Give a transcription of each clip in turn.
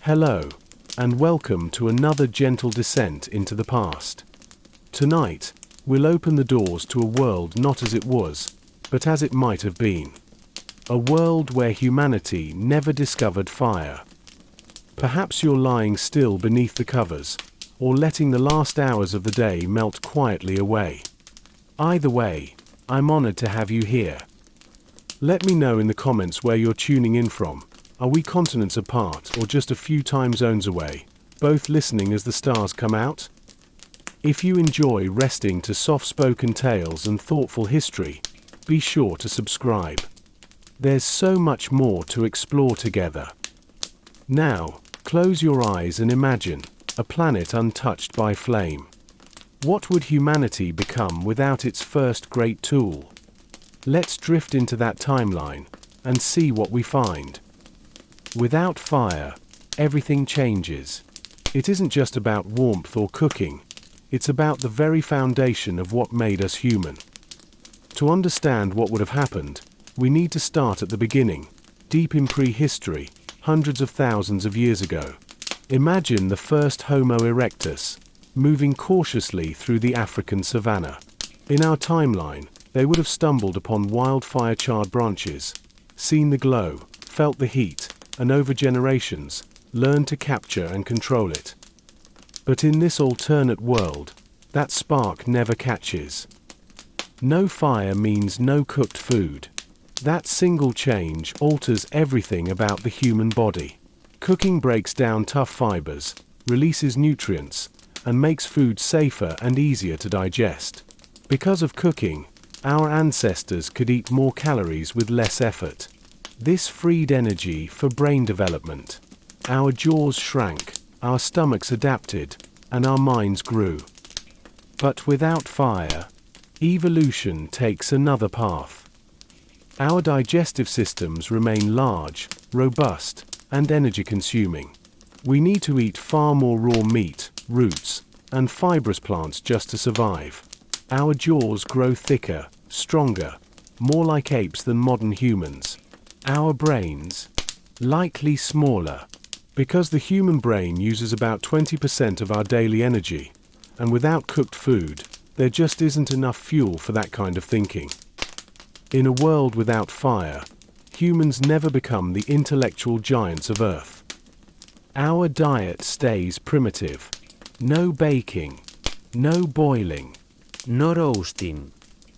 Hello, and welcome to another gentle descent into the past. Tonight, we'll open the doors to a world not as it was, but as it might have been. A world where humanity never discovered fire. Perhaps you're lying still beneath the covers, or letting the last hours of the day melt quietly away. Either way, I'm honored to have you here. Let me know in the comments where you're tuning in from. Are we continents apart or just a few time zones away, both listening as the stars come out? If you enjoy resting to soft-spoken tales and thoughtful history, be sure to subscribe. There's so much more to explore together. Now, close your eyes and imagine a planet untouched by flame. What would humanity become without its first great tool? Let's drift into that timeline and see what we find. Without fire, everything changes. It isn't just about warmth or cooking, it's about the very foundation of what made us human. To understand what would have happened, we need to start at the beginning, deep in prehistory, hundreds of thousands of years ago. Imagine the first Homo erectus, moving cautiously through the African savanna. In our timeline, they would have stumbled upon wildfire-charred branches, seen the glow, felt the heat, and over generations, learned to capture and control it. But in this alternate world, that spark never catches. No fire means no cooked food. That single change alters everything about the human body. Cooking breaks down tough fibers, releases nutrients, and makes food safer and easier to digest. Because of cooking, our ancestors could eat more calories with less effort. This freed energy for brain development. Our jaws shrank, our stomachs adapted, and our minds grew. But without fire, evolution takes another path. Our digestive systems remain large, robust, and energy-consuming. We need to eat far more raw meat, roots, and fibrous plants just to survive. Our jaws grow thicker, stronger, more like apes than modern humans. Our brains, likely smaller, because the human brain uses about 20% of our daily energy, and without cooked food, there just isn't enough fuel for that kind of thinking. In a world without fire, humans never become the intellectual giants of Earth. Our diet stays primitive. No baking, no boiling, no roasting.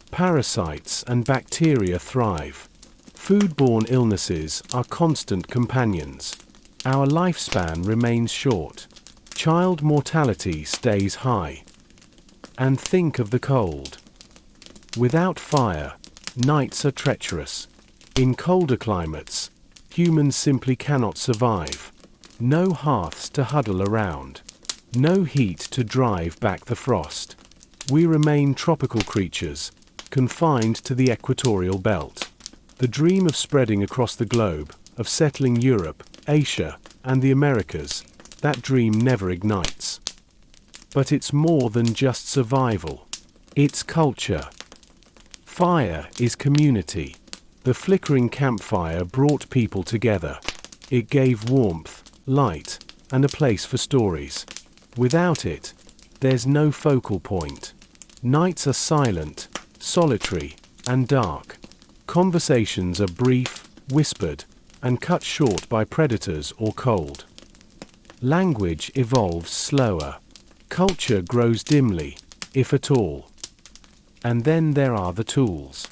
Parasites and bacteria thrive. Foodborne illnesses are constant companions. Our lifespan remains short. Child mortality stays high. And think of the cold. Without fire, nights are treacherous. In colder climates, humans simply cannot survive. No hearths to huddle around. No heat to drive back the frost. We remain tropical creatures, confined to the equatorial belt. The dream of spreading across the globe, of settling Europe, Asia, and the Americas, that dream never ignites. But it's more than just survival. It's culture. Fire is community. The flickering campfire brought people together. It gave warmth, light, and a place for stories. Without it, there's no focal point. Nights are silent, solitary, and dark. Conversations are brief, whispered, and cut short by predators or cold. Language evolves slower. Culture grows dimly, if at all. And then there are the tools.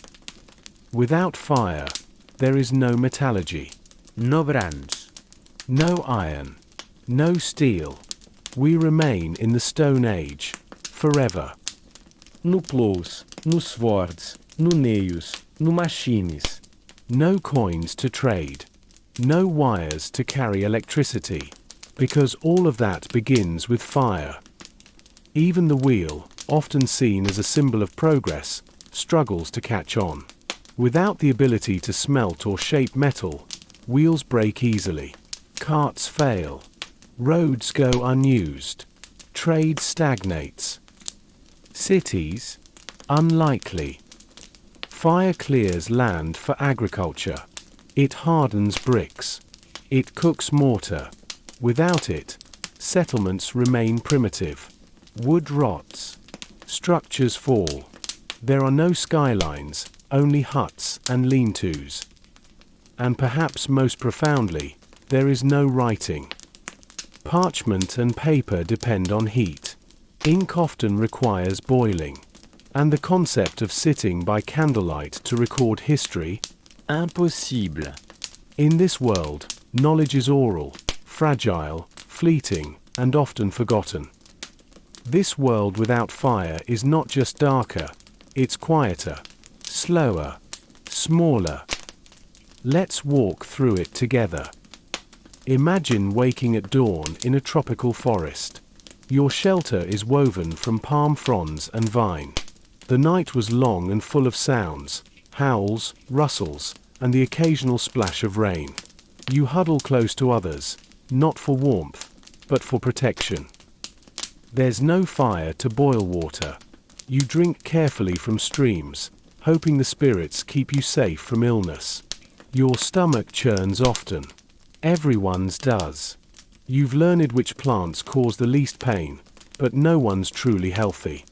Without fire, there is no metallurgy. No bronze. No iron. No steel. We remain in the Stone Age, forever. No plows, no swords, no nails, no machines. No coins to trade. No wires to carry electricity. Because all of that begins with fire. Even the wheel, often seen as a symbol of progress, struggles to catch on. Without the ability to smelt or shape metal, wheels break easily. Carts fail. Roads go unused. Trade stagnates. Cities? Unlikely. Fire clears land for agriculture. It hardens bricks. It cooks mortar. Without it, settlements remain primitive. Wood rots. Structures fall. There are no skylines, only huts and lean-tos. And perhaps most profoundly, there is no writing. Parchment and paper depend on heat. Ink often requires boiling. And the concept of sitting by candlelight to record history? Impossible. In this world, knowledge is oral, fragile, fleeting, and often forgotten. This world without fire is not just darker, it's quieter, slower, smaller. Let's walk through it together. Imagine waking at dawn in a tropical forest. Your shelter is woven from palm fronds and vine. The night was long and full of sounds, howls, rustles, and the occasional splash of rain. You huddle close to others, not for warmth, but for protection. There's no fire to boil water. You drink carefully from streams, hoping the spirits keep you safe from illness. Your stomach churns often. Everyone's does. You've learned which plants cause the least pain, but no one's truly healthy.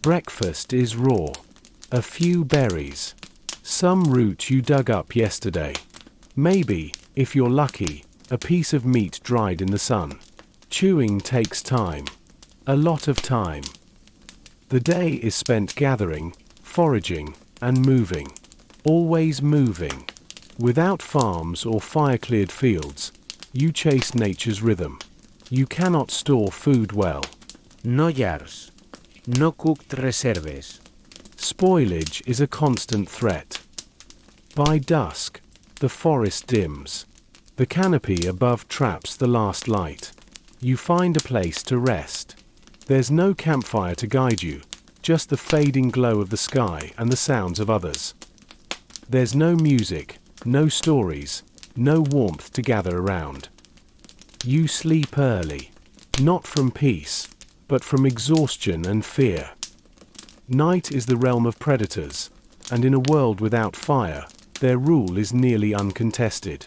Breakfast is raw. A few berries. Some root you dug up yesterday. Maybe, if you're lucky, a piece of meat dried in the sun. Chewing takes time. A lot of time. The day is spent gathering, foraging, and moving. Always moving. Without farms or fire-cleared fields, you chase nature's rhythm. You cannot store food well. No jars. No cooked reserves. Spoilage is a constant threat. By dusk, the forest dims. The canopy above traps the last light. You find a place to rest. There's no campfire to guide you, just the fading glow of the sky and the sounds of others. There's no music, no stories, no warmth to gather around. You sleep early, not from peace, but from exhaustion and fear. Night is the realm of predators, and in a world without fire, their rule is nearly uncontested.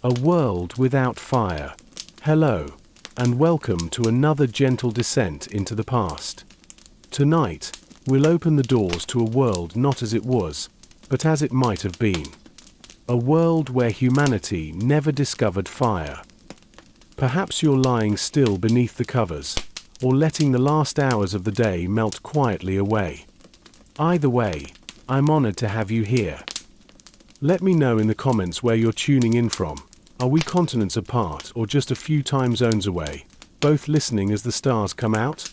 A world without fire. Hello, and welcome to another gentle descent into the past. Tonight, we'll open the doors to a world not as it was, but as it might have been. A world where humanity never discovered fire. Perhaps you're lying still beneath the covers, or letting the last hours of the day melt quietly away. Either way, I'm honored to have you here. Let me know in the comments where you're tuning in from. Are we continents apart or just a few time zones away, both listening as the stars come out?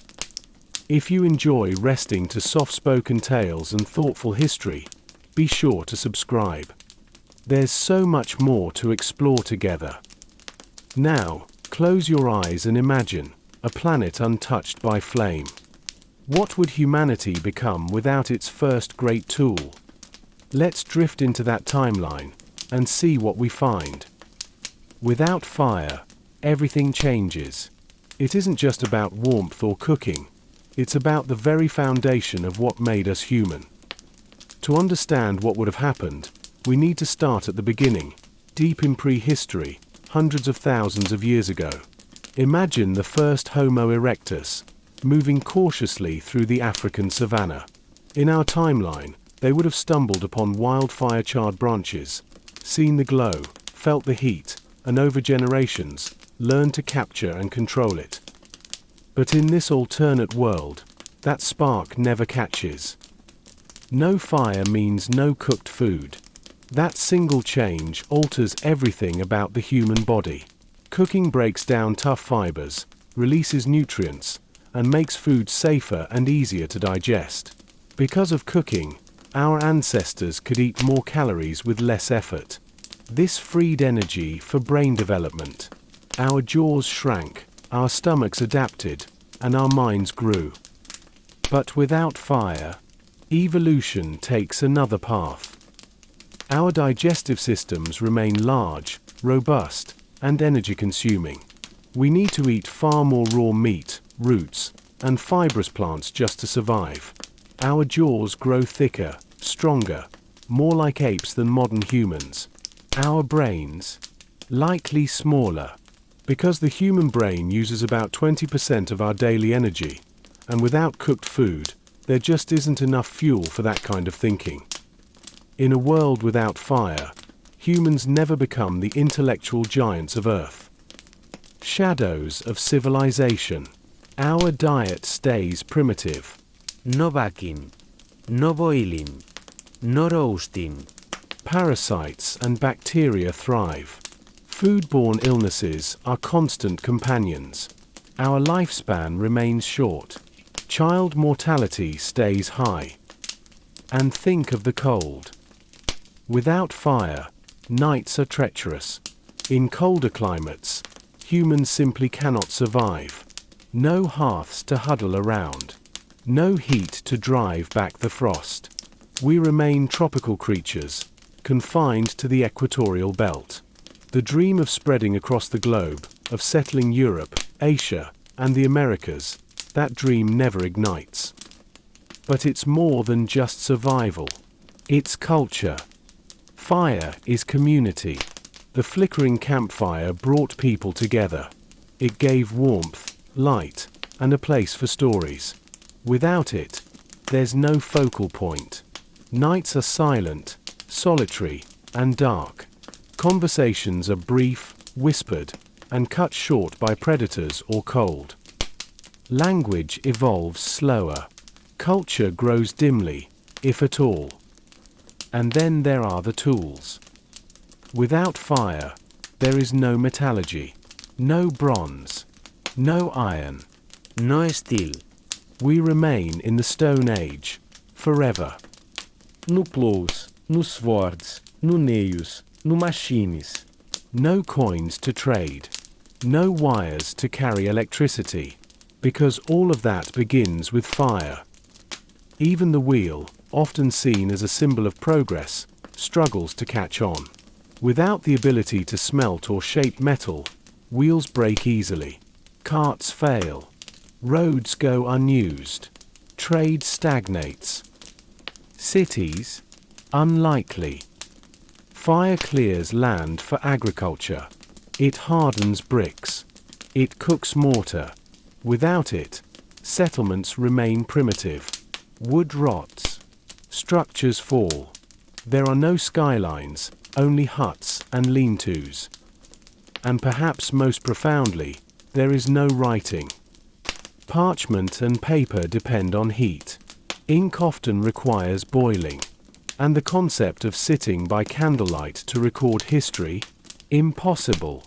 If you enjoy resting to soft-spoken tales and thoughtful history, be sure to subscribe. There's so much more to explore together. Now, close your eyes and imagine a planet untouched by flame. What would humanity become without its first great tool? Let's drift into that timeline and see what we find. Without fire, everything changes. It isn't just about warmth or cooking. It's about the very foundation of what made us human. To understand what would have happened, we need to start at the beginning, deep in prehistory, hundreds of thousands of years ago. Imagine the first Homo erectus, moving cautiously through the African savanna. In our timeline, they would have stumbled upon wildfire-charred branches, seen the glow, felt the heat, and over generations, learned to capture and control it. But in this alternate world, that spark never catches. No fire means no cooked food. That single change alters everything about the human body. Cooking breaks down tough fibers, releases nutrients, and makes food safer and easier to digest. Because of cooking, our ancestors could eat more calories with less effort. This freed energy for brain development. Our jaws shrank, our stomachs adapted, and our minds grew. But without fire, evolution takes another path. Our digestive systems remain large, robust, and energy-consuming. We need to eat far more raw meat, roots, and fibrous plants just to survive. Our jaws grow thicker, stronger, more like apes than modern humans. Our brains, likely smaller, Because the human brain uses about 20% of our daily energy, and without cooked food, there just isn't enough fuel for that kind of thinking. In a world without fire, humans never become the intellectual giants of Earth. Shadows of civilization. Our diet stays primitive. No baking, no boiling, no roasting. Parasites and bacteria thrive. Foodborne illnesses are constant companions. Our lifespan remains short. Child mortality stays high. And think of the cold. Without fire, nights are treacherous. In colder climates, humans simply cannot survive. No hearths to huddle around. No heat to drive back the frost. We remain tropical creatures, confined to the equatorial belt. The dream of spreading across the globe, of settling Europe, Asia, and the Americas, that dream never ignites. But it's more than just survival. It's culture. Fire is community. The flickering campfire brought people together. It gave warmth, light, and a place for stories. Without it, there's no focal point. Nights are silent, solitary, and dark. Conversations are brief, whispered, and cut short by predators or cold. Language evolves slower. Culture grows dimly, if at all. And then there are the tools. Without fire, there is no metallurgy, no bronze, no iron, No steel. We remain in the Stone Age, forever. No plows, no swords, no nails, no machines. No coins to trade. No wires to carry electricity. Because all of that begins with fire. Even the wheel, often seen as a symbol of progress, struggles to catch on. Without the ability to smelt or shape metal, wheels break easily. Carts fail. Roads go unused. Trade stagnates. Cities? Unlikely. Fire clears land for agriculture. It hardens bricks. It cooks mortar. Without it, settlements remain primitive. Wood rots. Structures fall. There are no skylines, only huts and lean-tos. And perhaps most profoundly, there is no writing. Parchment and paper depend on heat. Ink often requires boiling. And the concept of sitting by candlelight to record history? Impossible.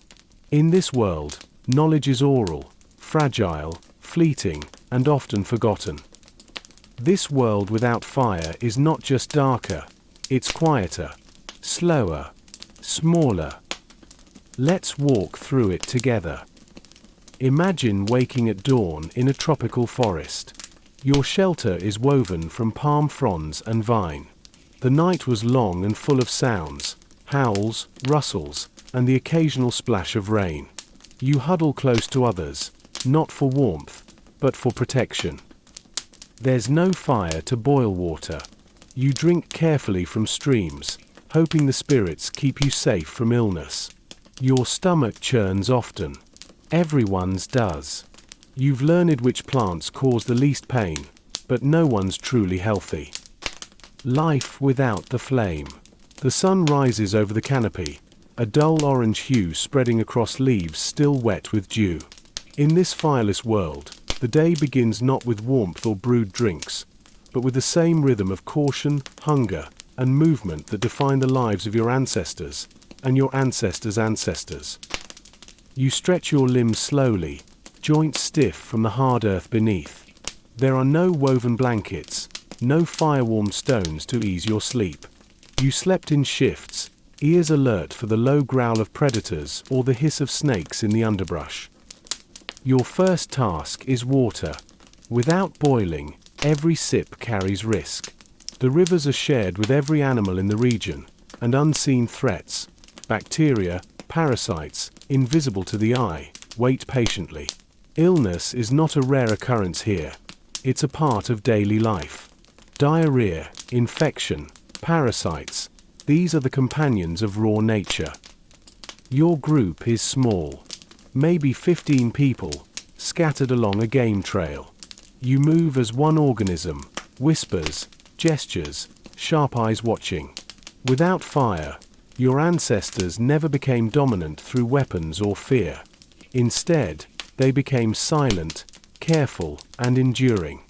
In this world, knowledge is oral, fragile, fleeting, and often forgotten. This world without fire is not just darker, it's quieter, slower, smaller. Let's walk through it together. Imagine waking at dawn in a tropical forest. Your shelter is woven from palm fronds and vine. The night was long and full of sounds, howls, rustles, and the occasional splash of rain. You huddle close to others, not for warmth, but for protection. There's no fire to boil water. You drink carefully from streams, hoping the spirits keep you safe from illness. Your stomach churns often. Everyone's does. You've learned which plants cause the least pain, but no one's truly healthy. Life without the flame. The sun rises over the canopy, a dull orange hue spreading across leaves still wet with dew. In this fireless world, the day begins not with warmth or brewed drinks, but with the same rhythm of caution, hunger, and movement that define the lives of your ancestors, and your ancestors' ancestors. You stretch your limbs slowly, joints stiff from the hard earth beneath. There are no woven blankets, no fire-warmed stones to ease your sleep. You slept in shifts, ears alert for the low growl of predators or the hiss of snakes in the underbrush. Your first task is water. Without boiling, every sip carries risk. The rivers are shared with every animal in the region, and unseen threats, bacteria, parasites, invisible to the eye, wait patiently. Illness is not a rare occurrence here. It's a part of daily life. Diarrhea, infection, parasites, these are the companions of raw nature. Your group is small. maybe 15 people, scattered along a game trail. You move as one organism, whispers, gestures, sharp eyes watching. Without fire, your ancestors never became dominant through weapons or fear. Instead, they became silent, careful, and enduring.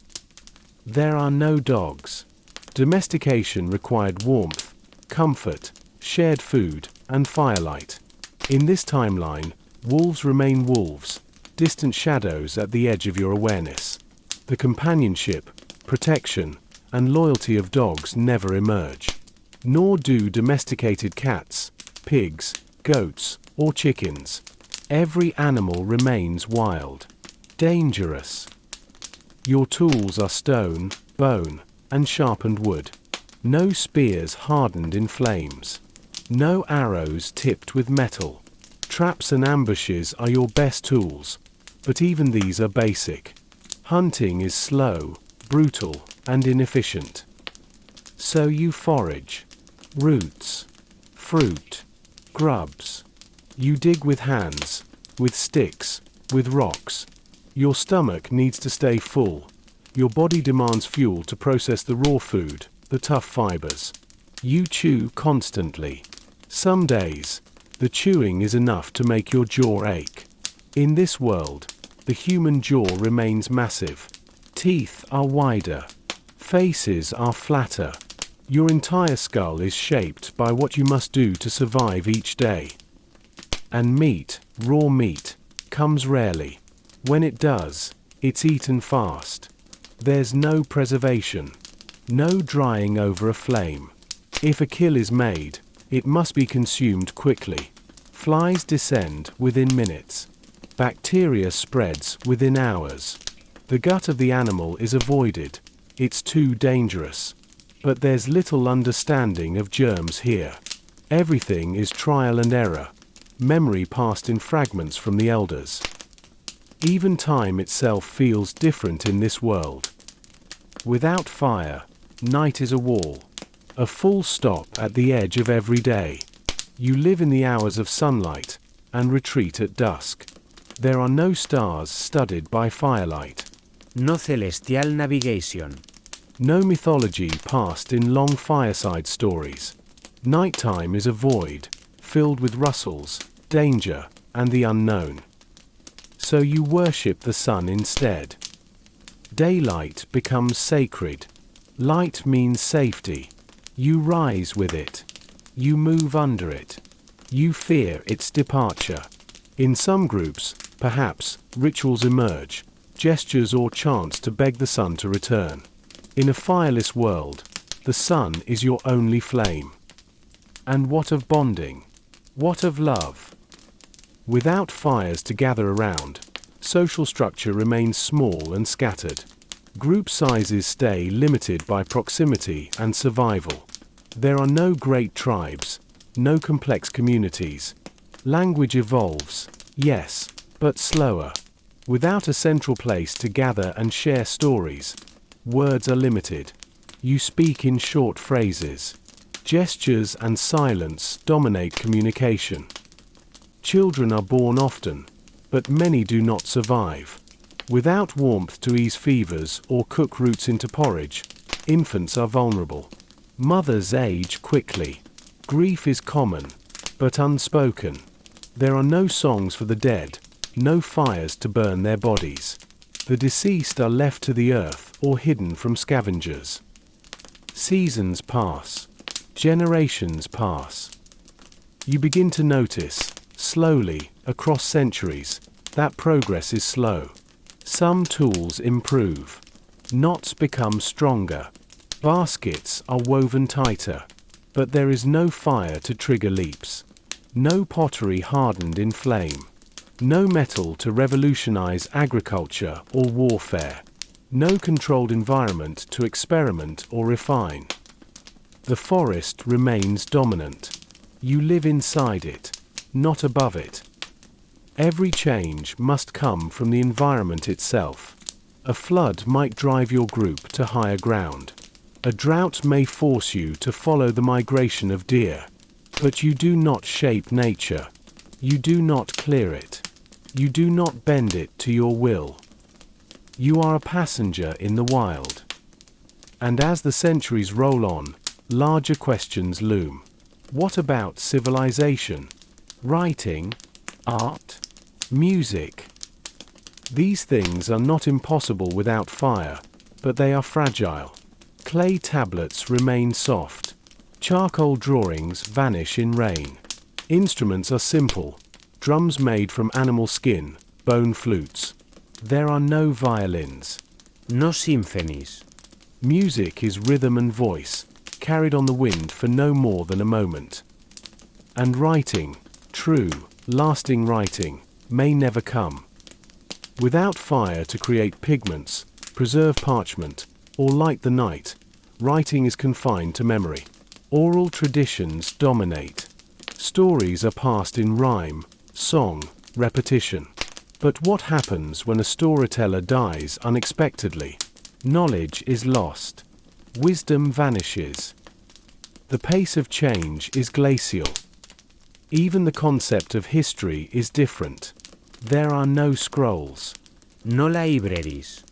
There are no dogs. Domestication required warmth, comfort, shared food, and firelight. In this timeline, wolves remain wolves, distant shadows at the edge of your awareness. The companionship, protection, and loyalty of dogs never emerge. Nor do domesticated cats, pigs, goats, or chickens. Every animal remains wild, dangerous. Your tools are stone, bone, and sharpened wood. No spears hardened in flames. No arrows tipped with metal. Traps and ambushes are your best tools, but even these are basic. Hunting is slow, brutal, and inefficient. So you forage. Roots, fruit, grubs. You dig with hands, with sticks, with rocks. Your stomach needs to stay full. Your body demands fuel to process the raw food, the tough fibers. You chew constantly. Some days, the chewing is enough to make your jaw ache. In this world, the human jaw remains massive. Teeth are wider. Faces are flatter. Your entire skull is shaped by what you must do to survive each day. And meat, raw meat, comes rarely. When it does, it's eaten fast. There's no preservation, no drying over a flame. If a kill is made, it must be consumed quickly. Flies descend within minutes. Bacteria spreads within hours. The gut of the animal is avoided. It's too dangerous. But there's little understanding of germs here. Everything is trial and error, memory passed in fragments from the elders. Even time itself feels different in this world. Without fire, night is a wall, a full stop at the edge of every day. You live in the hours of sunlight, and retreat at dusk. There are no stars studded by firelight. No celestial navigation. No mythology passed in long fireside stories. Nighttime is a void, filled with rustles, danger, and the unknown. So you worship the sun instead. Daylight becomes sacred. Light means safety. You rise with it. You move under it. You fear its departure. In some groups, perhaps, rituals emerge, gestures or chants to beg the sun to return. In a fireless world, the sun is your only flame. And what of bonding? What of love? Without fires to gather around, social structure remains small and scattered. Group sizes stay limited by proximity and survival. There are no great tribes, no complex communities. Language evolves, yes, but slower. Without a central place to gather and share stories, words are limited. You speak in short phrases. Gestures and silence dominate communication. Children are born often, but many do not survive. Without warmth to ease fevers or cook roots into porridge, infants are vulnerable. Mothers age quickly. Grief is common, but unspoken. There are no songs for the dead, no fires to burn their bodies. The deceased are left to the earth or hidden from scavengers. Seasons pass. Generations pass. You begin to notice, slowly, across centuries, that progress is slow. Some tools improve. Knots become stronger. Baskets are woven tighter. But there is no fire to trigger leaps. No pottery hardened in flame. No metal to revolutionize agriculture or warfare. No controlled environment to experiment or refine. The forest remains dominant. You live inside it, not above it. Every change must come from the environment itself. A flood might drive your group to higher ground. A drought may force you to follow the migration of deer. But you do not shape nature. You do not clear it. You do not bend it to your will. You are a passenger in the wild. And as the centuries roll on, larger questions loom. What about civilization? Writing? Art? Music? These things are not impossible without fire, but they are fragile. Clay tablets remain soft. Charcoal drawings vanish in rain. Instruments are simple. Drums made from animal skin, bone flutes. There are no violins. No symphonies. Music is rhythm and voice, carried on the wind for no more than a moment. And writing, true, lasting writing, may never come. Without fire to create pigments, preserve parchment, or light the night, writing is confined to memory. Oral traditions dominate. Stories are passed in rhyme, song, repetition. But what happens when a storyteller dies unexpectedly? Knowledge is lost. Wisdom vanishes. The pace of change is glacial. Even the concept of history is different. There are no scrolls. No libraries.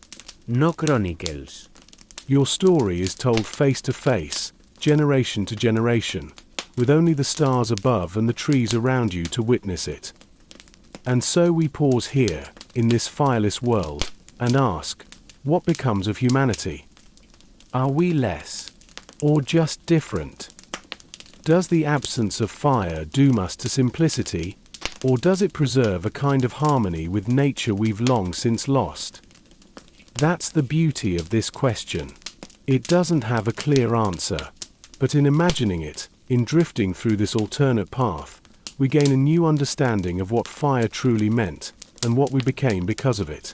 No chronicles. Your story is told face to face, generation to generation, with only the stars above and the trees around you to witness it. And so we pause here, in this fireless world, and ask, what becomes of humanity? Are we less, or just different? Does the absence of fire doom us to simplicity, or does it preserve a kind of harmony with nature we've long since lost? That's the beauty of this question. It doesn't have a clear answer, but in imagining it, in drifting through this alternate path, we gain a new understanding of what fire truly meant, and what we became because of it.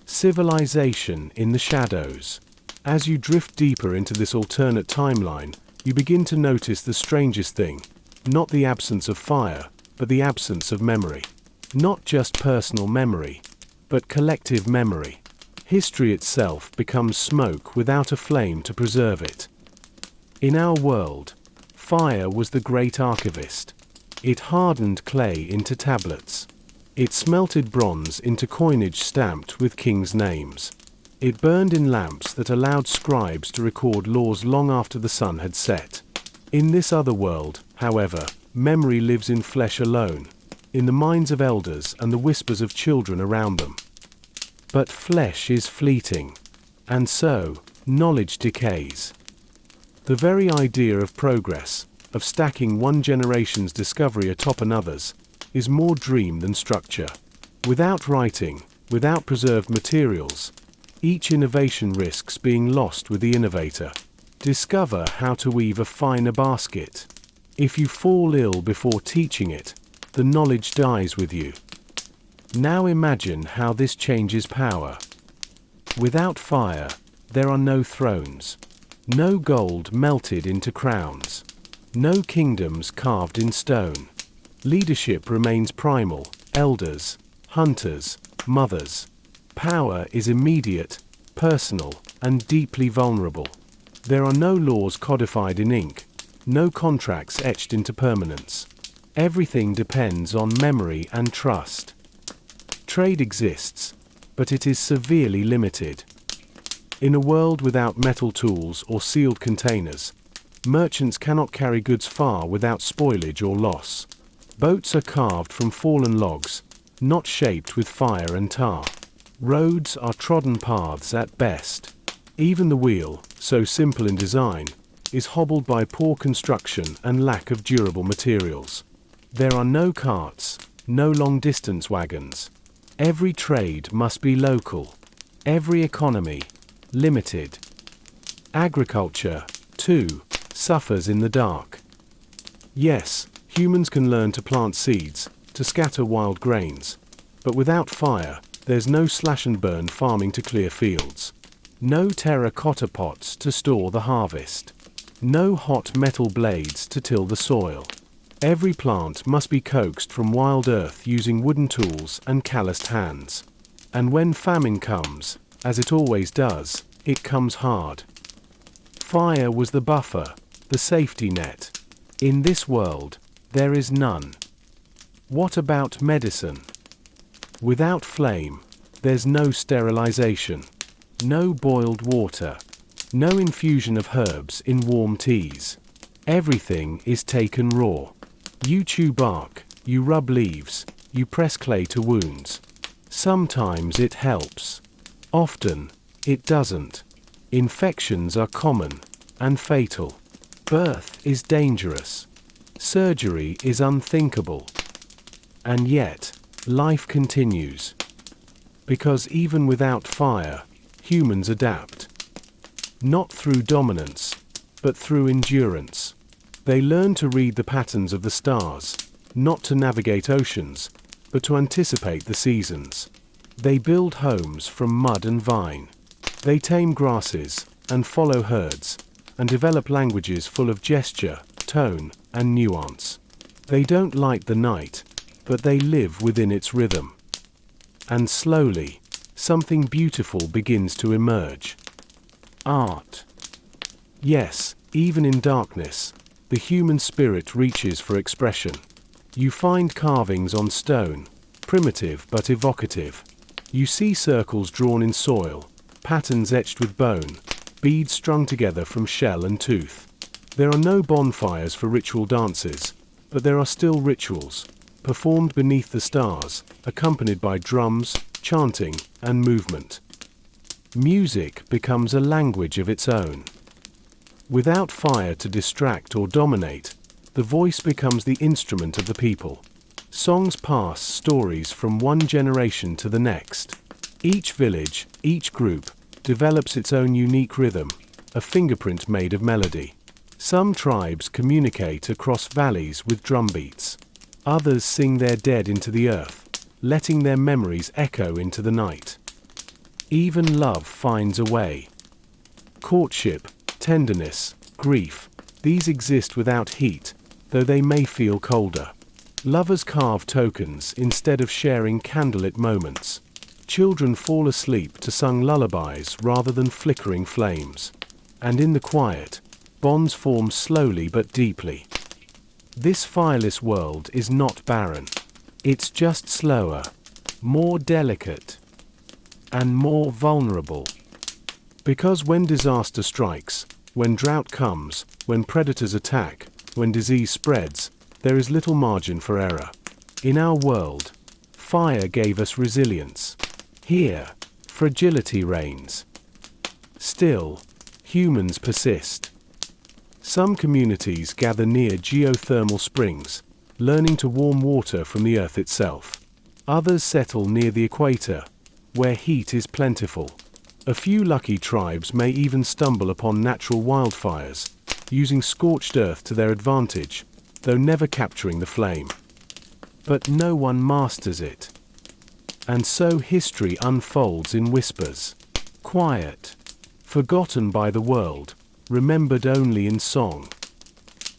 Civilization in the shadows. As you drift deeper into this alternate timeline, you begin to notice the strangest thing, not the absence of fire, but the absence of memory. Not just personal memory, but collective memory. History itself becomes smoke without a flame to preserve it. In our world, fire was the great archivist. It hardened clay into tablets. It smelted bronze into coinage stamped with kings' names. It burned in lamps that allowed scribes to record laws long after the sun had set. In this other world, however, memory lives in flesh alone, in the minds of elders and the whispers of children around them. But flesh is fleeting, and so, knowledge decays. The very idea of progress, of stacking one generation's discovery atop another's, is more dream than structure. Without writing, without preserved materials, each innovation risks being lost with the innovator. Discover how to weave a finer basket. If you fall ill before teaching it, the knowledge dies with you. Now imagine how this changes power. Without fire, there are no thrones, no gold melted into crowns, no kingdoms carved in stone. Leadership remains primal, elders, hunters, mothers. Power is immediate, personal, and deeply vulnerable. There are no laws codified in ink, no contracts etched into permanence. Everything depends on memory and trust. Trade exists, but it is severely limited. In a world without metal tools or sealed containers, merchants cannot carry goods far without spoilage or loss. Boats are carved from fallen logs, not shaped with fire and tar. Roads are trodden paths at best. Even the wheel, so simple in design, is hobbled by poor construction and lack of durable materials. There are no carts, no long-distance wagons. Every trade must be local. Every economy, limited. Agriculture, too, suffers in the dark. Yes, humans can learn to plant seeds, to scatter wild grains, but without fire, there's no slash-and-burn farming to clear fields. No terracotta pots to store the harvest. No hot metal blades to till the soil. Every plant must be coaxed from wild earth using wooden tools and calloused hands. And when famine comes, as it always does, it comes hard. Fire was the buffer, the safety net. In this world, there is none. What about medicine? Without flame, there's no sterilization, no boiled water, no infusion of herbs in warm teas. Everything is taken raw. You chew bark, you rub leaves, you press clay to wounds. Sometimes it helps. Often, it doesn't. Infections are common and fatal. Birth is dangerous. Surgery is unthinkable. And yet, life continues. Because even without fire, humans adapt. Not through dominance, but through endurance. They learn to read the patterns of the stars, not to navigate oceans, but to anticipate the seasons. They build homes from mud and vine. They tame grasses and follow herds, and develop languages full of gesture, tone, and nuance. They don't light the night, but they live within its rhythm. And slowly, something beautiful begins to emerge. Art. Yes, even in darkness, the human spirit reaches for expression. You find carvings on stone, primitive but evocative. You see circles drawn in soil, patterns etched with bone, beads strung together from shell and tooth. There are no bonfires for ritual dances, but there are still rituals, performed beneath the stars, accompanied by drums, chanting, and movement. Music becomes a language of its own. Without fire to distract or dominate, the voice becomes the instrument of the people. Songs pass stories from one generation to the next. Each village, each group, develops its own unique rhythm, a fingerprint made of melody. Some tribes communicate across valleys with drum beats. Others sing their dead into the earth, letting their memories echo into the night. Even love finds a way. Courtship, tenderness, grief, these exist without heat, though they may feel colder. Lovers carve tokens instead of sharing candlelit moments. Children fall asleep to sung lullabies rather than flickering flames. And in the quiet, bonds form slowly but deeply. This fireless world is not barren. It's just slower, more delicate, and more vulnerable. Because when disaster strikes, when drought comes, when predators attack, when disease spreads, there is little margin for error. In our world, fire gave us resilience. Here, fragility reigns. Still, humans persist. Some communities gather near geothermal springs, learning to warm water from the earth itself. Others settle near the equator, where heat is plentiful. A few lucky tribes may even stumble upon natural wildfires, using scorched earth to their advantage, though never capturing the flame. But no one masters it. And so history unfolds in whispers. Quiet. Forgotten by the world, remembered only in song.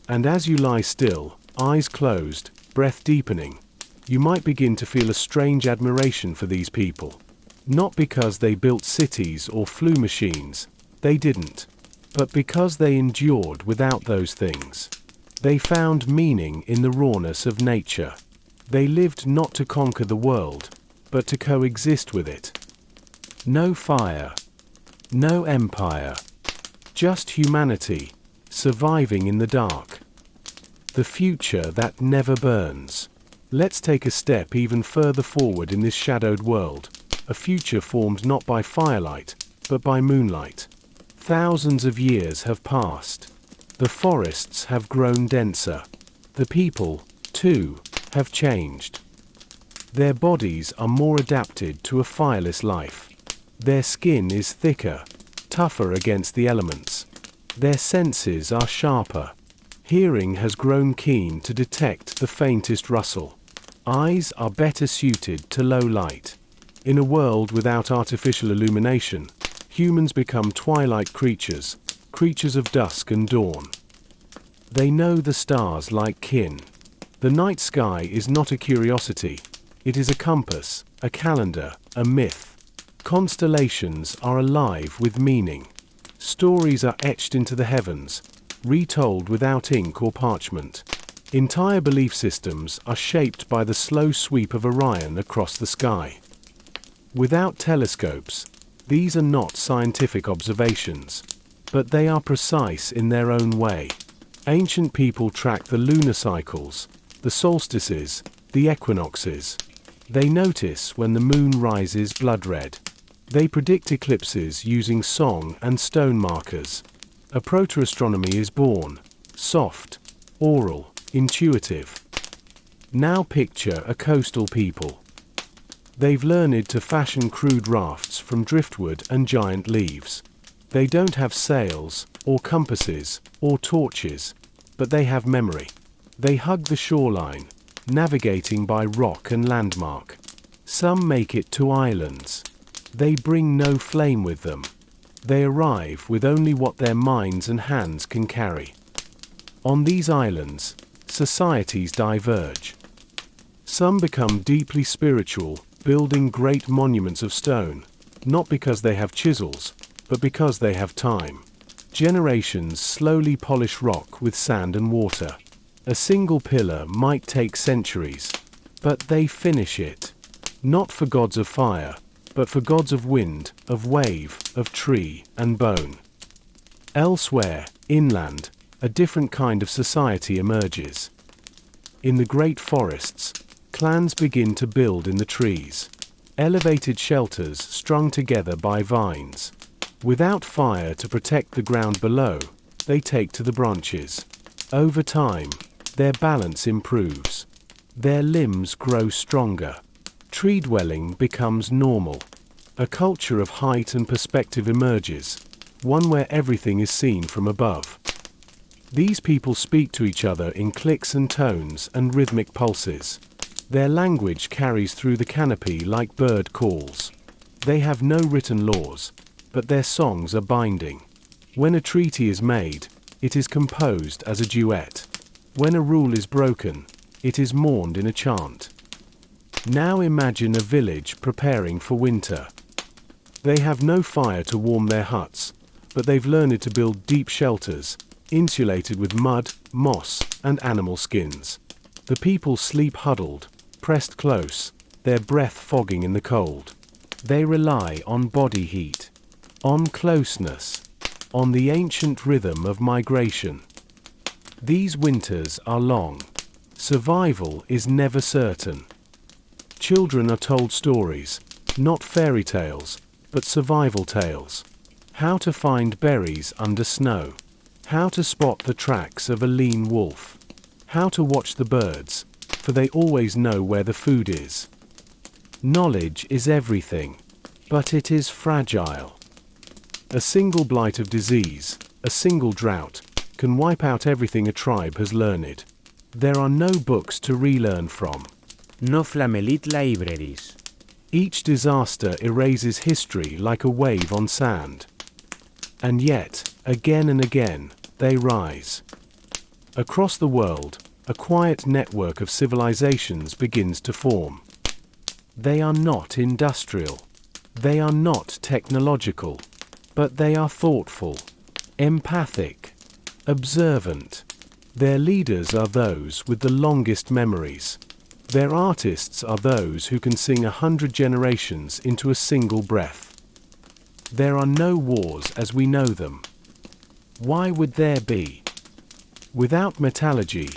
And as you lie still, eyes closed, breath deepening, you might begin to feel a strange admiration for these people. Not because they built cities or flew machines, they didn't. But because they endured without those things. They found meaning in the rawness of nature. They lived not to conquer the world, but to coexist with it. No fire, no empire, just humanity, surviving in the dark. The future that never burns. Let's take a step even further forward in this shadowed world, a future formed not by firelight, but by moonlight. Thousands of years have passed. The forests have grown denser. The people, too, have changed. Their bodies are more adapted to a fireless life. Their skin is thicker, tougher against the elements. Their senses are sharper. Hearing has grown keen to detect the faintest rustle. Eyes are better suited to low light. In a world without artificial illumination, humans become twilight creatures, creatures of dusk and dawn. They know the stars like kin. The night sky is not a curiosity. It is a compass, a calendar, a myth. Constellations are alive with meaning. Stories are etched into the heavens, retold without ink or parchment. Entire belief systems are shaped by the slow sweep of Orion across the sky. Without telescopes, these are not scientific observations, but they are precise in their own way. Ancient people tracked the lunar cycles, the solstices, the equinoxes. They notice when the moon rises blood red. They predict eclipses using song and stone markers. A proto-astronomy is born, soft, oral, intuitive. Now picture a coastal people. They've learned to fashion crude rafts from driftwood and giant leaves. They don't have sails, or compasses, or torches, but they have memory. They hug the shoreline, navigating by rock and landmark. Some make it to islands. They bring no flame with them. They arrive with only what their minds and hands can carry. On these islands, societies diverge. Some become deeply spiritual, building great monuments of stone, not because they have chisels, but because they have time. Generations slowly polish rock with sand and water. A single pillar might take centuries, but they finish it. Not for gods of fire, but for gods of wind, of wave, of tree, and bone. Elsewhere, inland, a different kind of society emerges. In the great forests, clans begin to build in the trees. Elevated shelters strung together by vines. Without fire to protect the ground below, they take to the branches. Over time, their balance improves. Their limbs grow stronger. Tree dwelling becomes normal. A culture of height and perspective emerges, one where everything is seen from above. These people speak to each other in clicks and tones and rhythmic pulses. Their language carries through the canopy like bird calls. They have no written laws, but their songs are binding. When a treaty is made, it is composed as a duet. When a rule is broken, it is mourned in a chant. Now imagine a village preparing for winter. They have no fire to warm their huts, but they've learned to build deep shelters, insulated with mud, moss, and animal skins. The people sleep huddled, pressed close, their breath fogging in the cold. They rely on body heat, on closeness, on the ancient rhythm of migration. These winters are long. Survival is never certain. Children are told stories, not fairy tales, but survival tales. How to find berries under snow. How to spot the tracks of a lean wolf. How to watch the birds, for they always know where the food is. Knowledge is everything, but it is fragile. A single blight of disease, a single drought, can wipe out everything a tribe has learned. There are no books to relearn from. No flamelit libraries. Each disaster erases history like a wave on sand. And yet, again and again, they rise. Across the world, a quiet network of civilizations begins to form. They are not industrial. They are not technological. But they are thoughtful, empathic, observant. Their leaders are those with the longest memories. Their artists are those who can sing 100 generations into a single breath. There are no wars as we know them. Why would there be? Without metallurgy,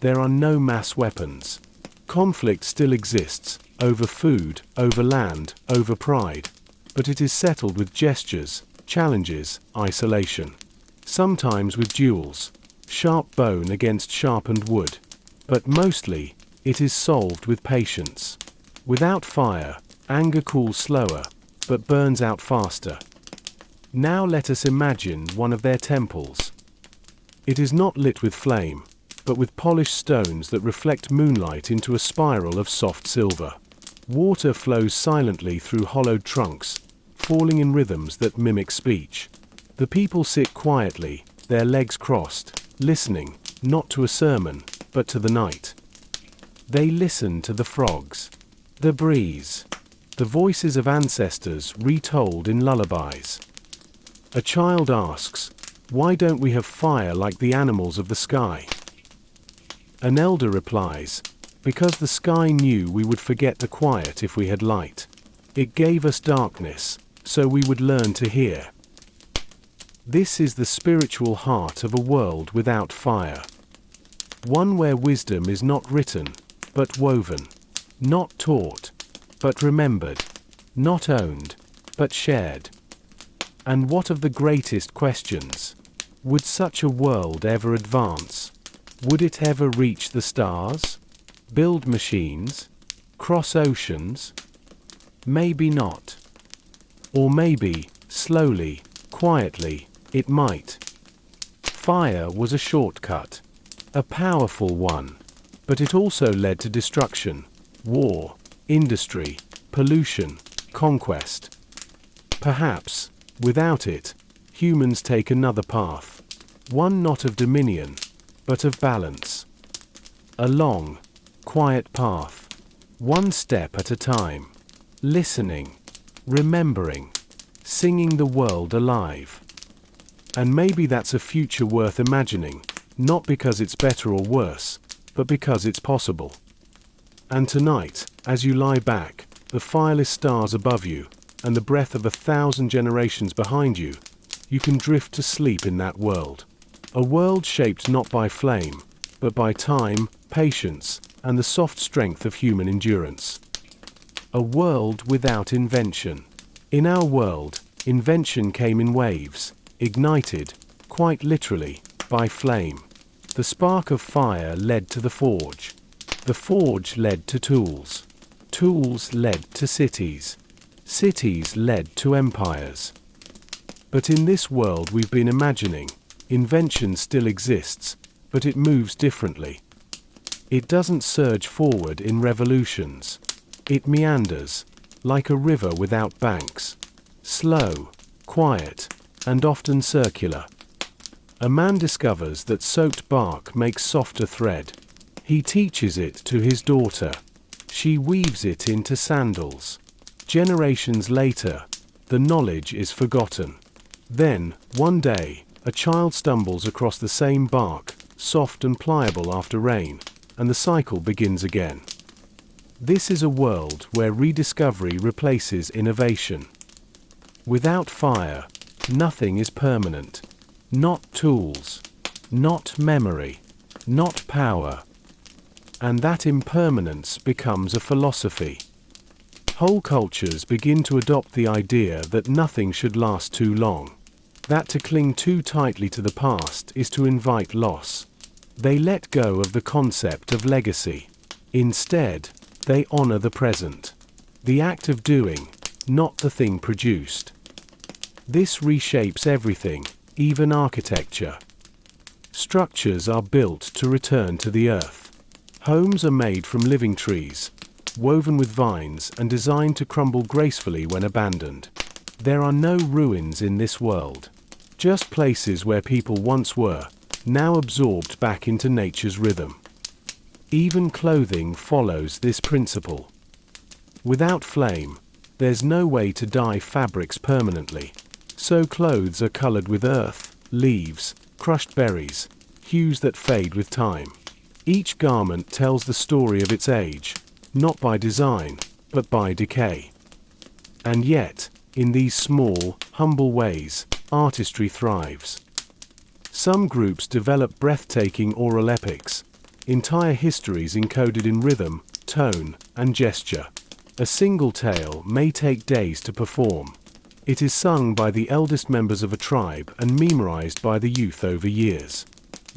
there are no mass weapons. Conflict still exists, over food, over land, over pride, but it is settled with gestures, challenges, isolation. Sometimes with duels, sharp bone against sharpened wood, but mostly, it is solved with patience. Without fire, anger cools slower, but burns out faster. Now let us imagine one of their temples. It is not lit with flame, but with polished stones that reflect moonlight into a spiral of soft silver. Water flows silently through hollowed trunks, falling in rhythms that mimic speech. The people sit quietly, their legs crossed, listening, not to a sermon, but to the night. They listen to the frogs, the breeze, the voices of ancestors retold in lullabies. A child asks, "Why don't we have fire like the animals of the sky?" An elder replies, because the sky knew we would forget the quiet if we had light. It gave us darkness, so we would learn to hear. This is the spiritual heart of a world without fire. One where wisdom is not written, but woven. Not taught, but remembered. Not owned, but shared. And what of the greatest questions? Would such a world ever advance? Would it ever reach the stars? Build machines? Cross oceans? Maybe not. Or maybe, slowly, quietly, it might. Fire was a shortcut, a powerful one, but it also led to destruction, war, industry, pollution, conquest. Perhaps, without it, humans take another path, one not of dominion, but of balance. A long, quiet path, one step at a time, listening, remembering, singing the world alive. And maybe that's a future worth imagining, not because it's better or worse, but because it's possible. And tonight, as you lie back, the fireless stars above you, and the breath of 1,000 generations behind you, you can drift to sleep in that world. A world shaped not by flame, but by time, patience, and the soft strength of human endurance. A world without invention. In our world, invention came in waves, ignited, quite literally, by flame. The spark of fire led to the forge. The forge led to tools. Tools led to cities. Cities led to empires. But in this world we've been imagining, invention still exists, but it moves differently. It doesn't surge forward in revolutions. It meanders, like a river without banks. Slow, quiet, and often circular. A man discovers that soaked bark makes softer thread. He teaches it to his daughter. She weaves it into sandals. Generations later, the knowledge is forgotten. Then, one day, a child stumbles across the same bark, soft and pliable after rain, and the cycle begins again. This is a world where rediscovery replaces innovation. Without fire, nothing is permanent. Not tools, not memory, not power. And that impermanence becomes a philosophy. Whole cultures begin to adopt the idea that nothing should last too long. That to cling too tightly to the past is to invite loss. They let go of the concept of legacy. Instead, they honor the present. The act of doing, not the thing produced. This reshapes everything, even architecture. Structures are built to return to the earth. Homes are made from living trees, woven with vines and designed to crumble gracefully when abandoned. There are no ruins in this world. Just places where people once were, now absorbed back into nature's rhythm. Even clothing follows this principle. Without flame, there's no way to dye fabrics permanently. So clothes are colored with earth, leaves, crushed berries, hues that fade with time. Each garment tells the story of its age, not by design, but by decay. And yet, in these small, humble ways, artistry thrives. Some groups develop breathtaking oral epics, entire histories encoded in rhythm, tone, and gesture. A single tale may take days to perform. It is sung by the eldest members of a tribe and memorized by the youth over years.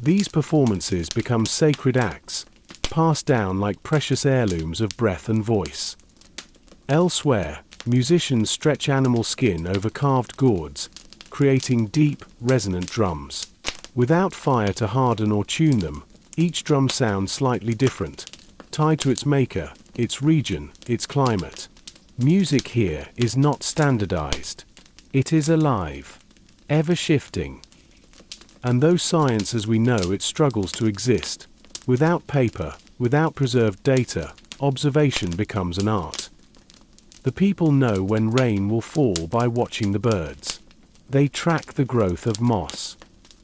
These performances become sacred acts, passed down like precious heirlooms of breath and voice. Elsewhere, musicians stretch animal skin over carved gourds, creating deep, resonant drums. Without fire to harden or tune them, each drum sounds slightly different, tied to its maker, its region, its climate. Music here is not standardized. It is alive, ever shifting. And though science as we know it struggles to exist, without paper, without preserved data, observation becomes an art. The people know when rain will fall by watching the birds. They track the growth of moss.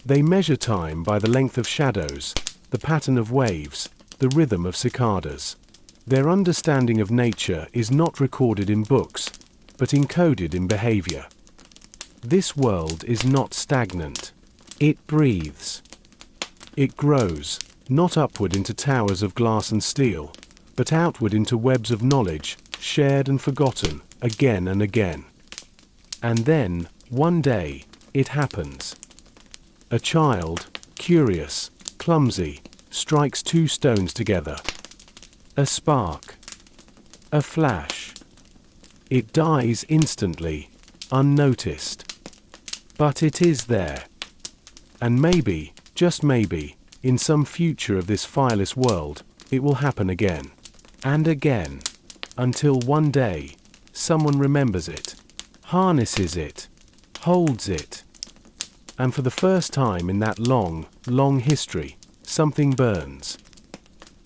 They measure time by the length of shadows, the pattern of waves, the rhythm of cicadas. Their understanding of nature is not recorded in books, but encoded in behavior. This world is not stagnant. It breathes. It grows, not upward into towers of glass and steel, but outward into webs of knowledge, shared and forgotten, again and again. And then, one day, it happens. A child, curious, clumsy, strikes two stones together. A spark. A flash. It dies instantly, unnoticed. But it is there. And maybe, just maybe, in some future of this fireless world, it will happen again. And again. Until one day, someone remembers it, harnesses it, holds it. And for the first time in that long, long history, something burns.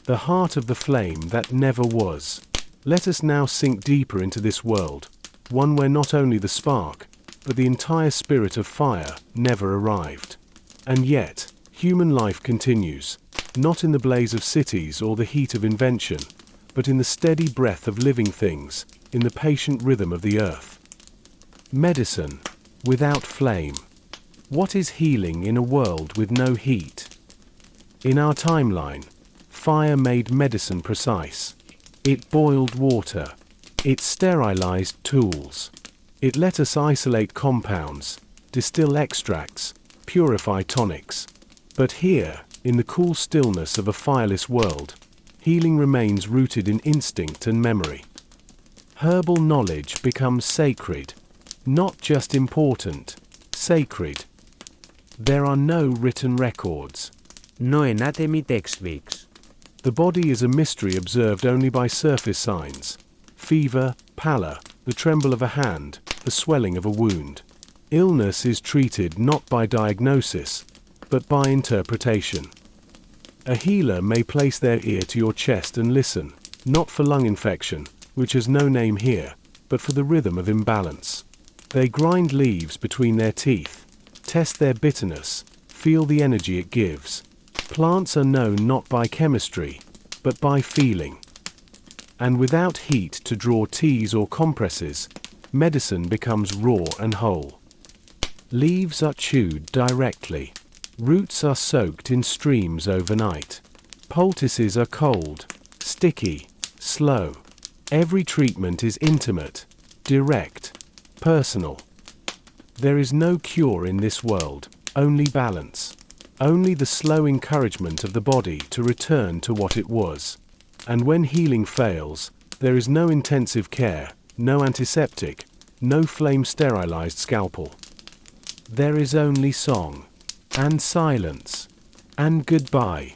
The heart of the flame that never was. Let us now sink deeper into this world, one where not only the spark, but the entire spirit of fire never arrived. And yet, human life continues, not in the blaze of cities or the heat of invention, but in the steady breath of living things, in the patient rhythm of the earth. Medicine, without flame. What is healing in a world with no heat? In our timeline, fire made medicine precise. It boiled water. It sterilized tools. It let us isolate compounds, distill extracts, purify tonics. But here, in the cool stillness of a fireless world, healing remains rooted in instinct and memory. Herbal knowledge becomes sacred, not just important, sacred. There are no written records. No enatemi textbooks. The body is a mystery observed only by surface signs. Fever, pallor, the tremble of a hand, the swelling of a wound. Illness is treated not by diagnosis, but by interpretation. A healer may place their ear to your chest and listen, not for lung infection, which has no name here, but for the rhythm of imbalance. They grind leaves between their teeth, test their bitterness, feel the energy it gives. Plants are known not by chemistry, but by feeling. And without heat to draw teas or compresses, medicine becomes raw and whole. Leaves are chewed directly. Roots are soaked in streams overnight. Poultices are cold, sticky, slow. Every treatment is intimate, direct, personal. There is no cure in this world, only balance. Only the slow encouragement of the body to return to what it was. And when healing fails, there is no intensive care, no antiseptic, no flame-sterilized scalpel. There is only song, and silence, and goodbye.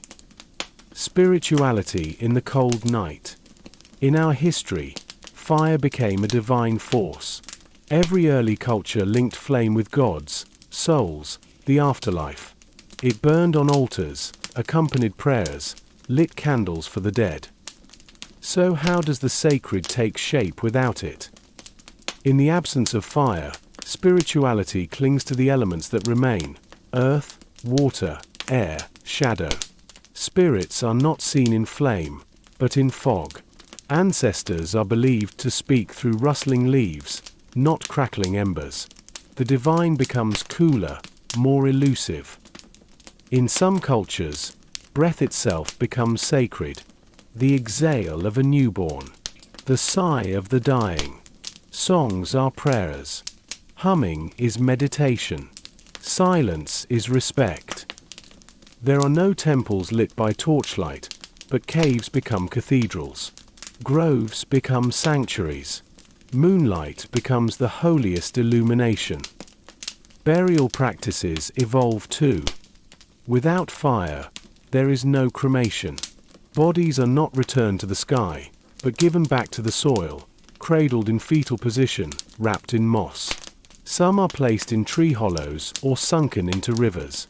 Spirituality in the cold night. In our history, fire became a divine force. Every early culture linked flame with gods, souls, the afterlife. It burned on altars, accompanied prayers, lit candles for the dead. So how does the sacred take shape without it? In the absence of fire, spirituality clings to the elements that remain: earth, water, air, shadow. Spirits are not seen in flame, but in fog. Ancestors are believed to speak through rustling leaves, not crackling embers. The divine becomes cooler, more elusive. In some cultures, breath itself becomes sacred. The exhale of a newborn. The sigh of the dying. Songs are prayers. Humming is meditation. Silence is respect. There are no temples lit by torchlight, but caves become cathedrals. Groves become sanctuaries. Moonlight becomes the holiest illumination. Burial practices evolve too. Without fire, there is no cremation. Bodies are not returned to the sky, but given back to the soil, cradled in fetal position, wrapped in moss. Some are placed in tree hollows or sunken into rivers.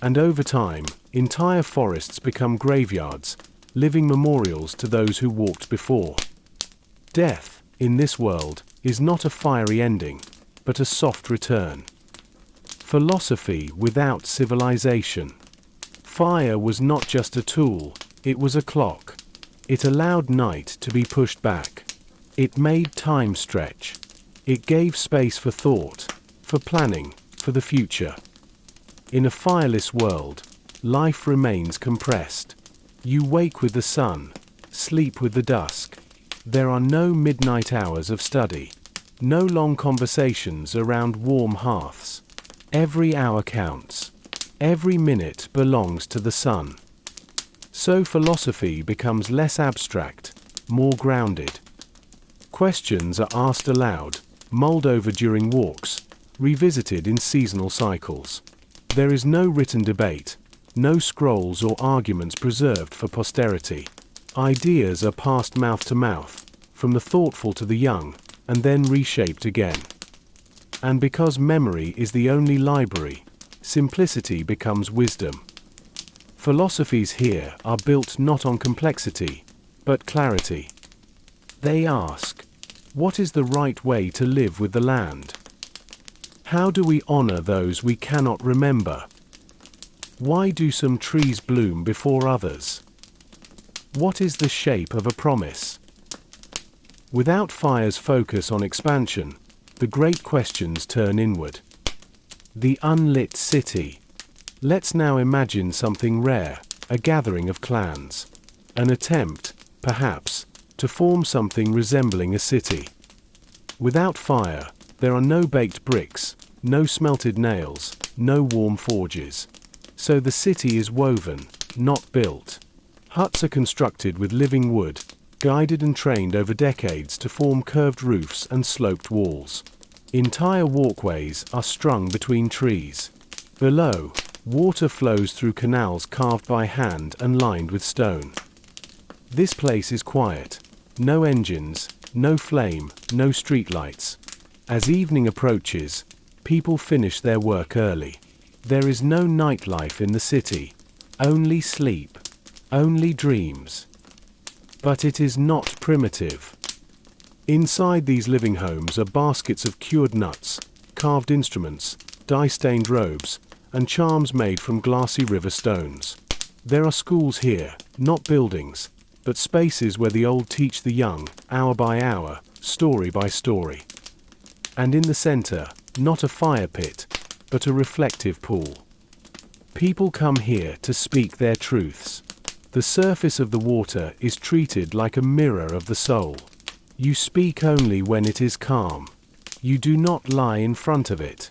And over time, entire forests become graveyards, living memorials to those who walked before. Death, in this world, is not a fiery ending, but a soft return. Philosophy without civilization. Fire was not just a tool, it was a clock. It allowed night to be pushed back. It made time stretch. It gave space for thought, for planning, for the future. In a fireless world, life remains compressed. You wake with the sun, sleep with the dusk. There are no midnight hours of study, no long conversations around warm hearths. Every hour counts. Every minute belongs to the sun. So philosophy becomes less abstract, more grounded. Questions are asked aloud, mulled over during walks, revisited in seasonal cycles. There is no written debate, no scrolls or arguments preserved for posterity. Ideas are passed mouth to mouth, from the thoughtful to the young, and then reshaped again. And because memory is the only library, simplicity becomes wisdom. Philosophies here are built not on complexity, but clarity. They ask, what is the right way to live with the land? How do we honor those we cannot remember? Why do some trees bloom before others? What is the shape of a promise? Without fire's focus on expansion, the great questions turn inward. The unlit city. Let's now imagine something rare, a gathering of clans. An attempt, perhaps, to form something resembling a city. Without fire, there are no baked bricks, no smelted nails, no warm forges. So the city is woven, not built. Huts are constructed with living wood, guided and trained over decades to form curved roofs and sloped walls. Entire walkways are strung between trees. Below, water flows through canals carved by hand and lined with stone. This place is quiet. No engines, no flame, no streetlights. As evening approaches, people finish their work early. There is no nightlife in the city. Only sleep. Only dreams. But it is not primitive. Inside these living homes are baskets of cured nuts, carved instruments, dye-stained robes, and charms made from glassy river stones. There are schools here, not buildings, but spaces where the old teach the young, hour by hour, story by story. And in the center, not a fire pit, but a reflective pool. People come here to speak their truths. The surface of the water is treated like a mirror of the soul. You speak only when it is calm. You do not lie in front of it.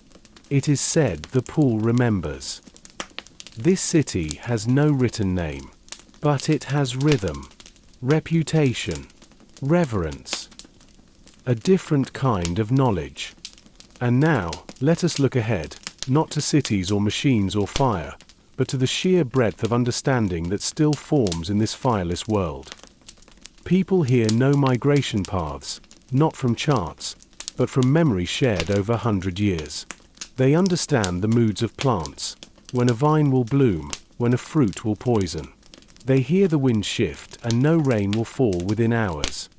It is said the pool remembers. This city has no written name, but it has rhythm, reputation, reverence. A different kind of knowledge. And now, let us look ahead, not to cities or machines or fire, but to the sheer breadth of understanding that still forms in this fireless world. People here know migration paths, not from charts, but from memory shared over 100 years. They understand the moods of plants, when a vine will bloom, when a fruit will poison. They hear the wind shift and no rain will fall within hours.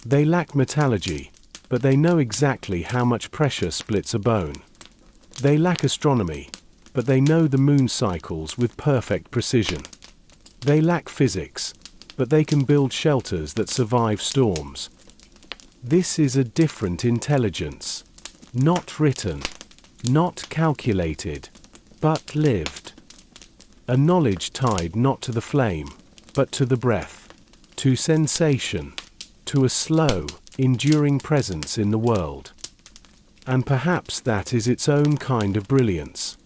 They lack metallurgy, but they know exactly how much pressure splits a bone. They lack astronomy, but they know the moon cycles with perfect precision. They lack physics, but they can build shelters that survive storms. This is a different intelligence. Not written, not calculated, but lived. A knowledge tied not to the flame, but to the breath, to sensation, to a slow, enduring presence in the world. And perhaps that is its own kind of brilliance.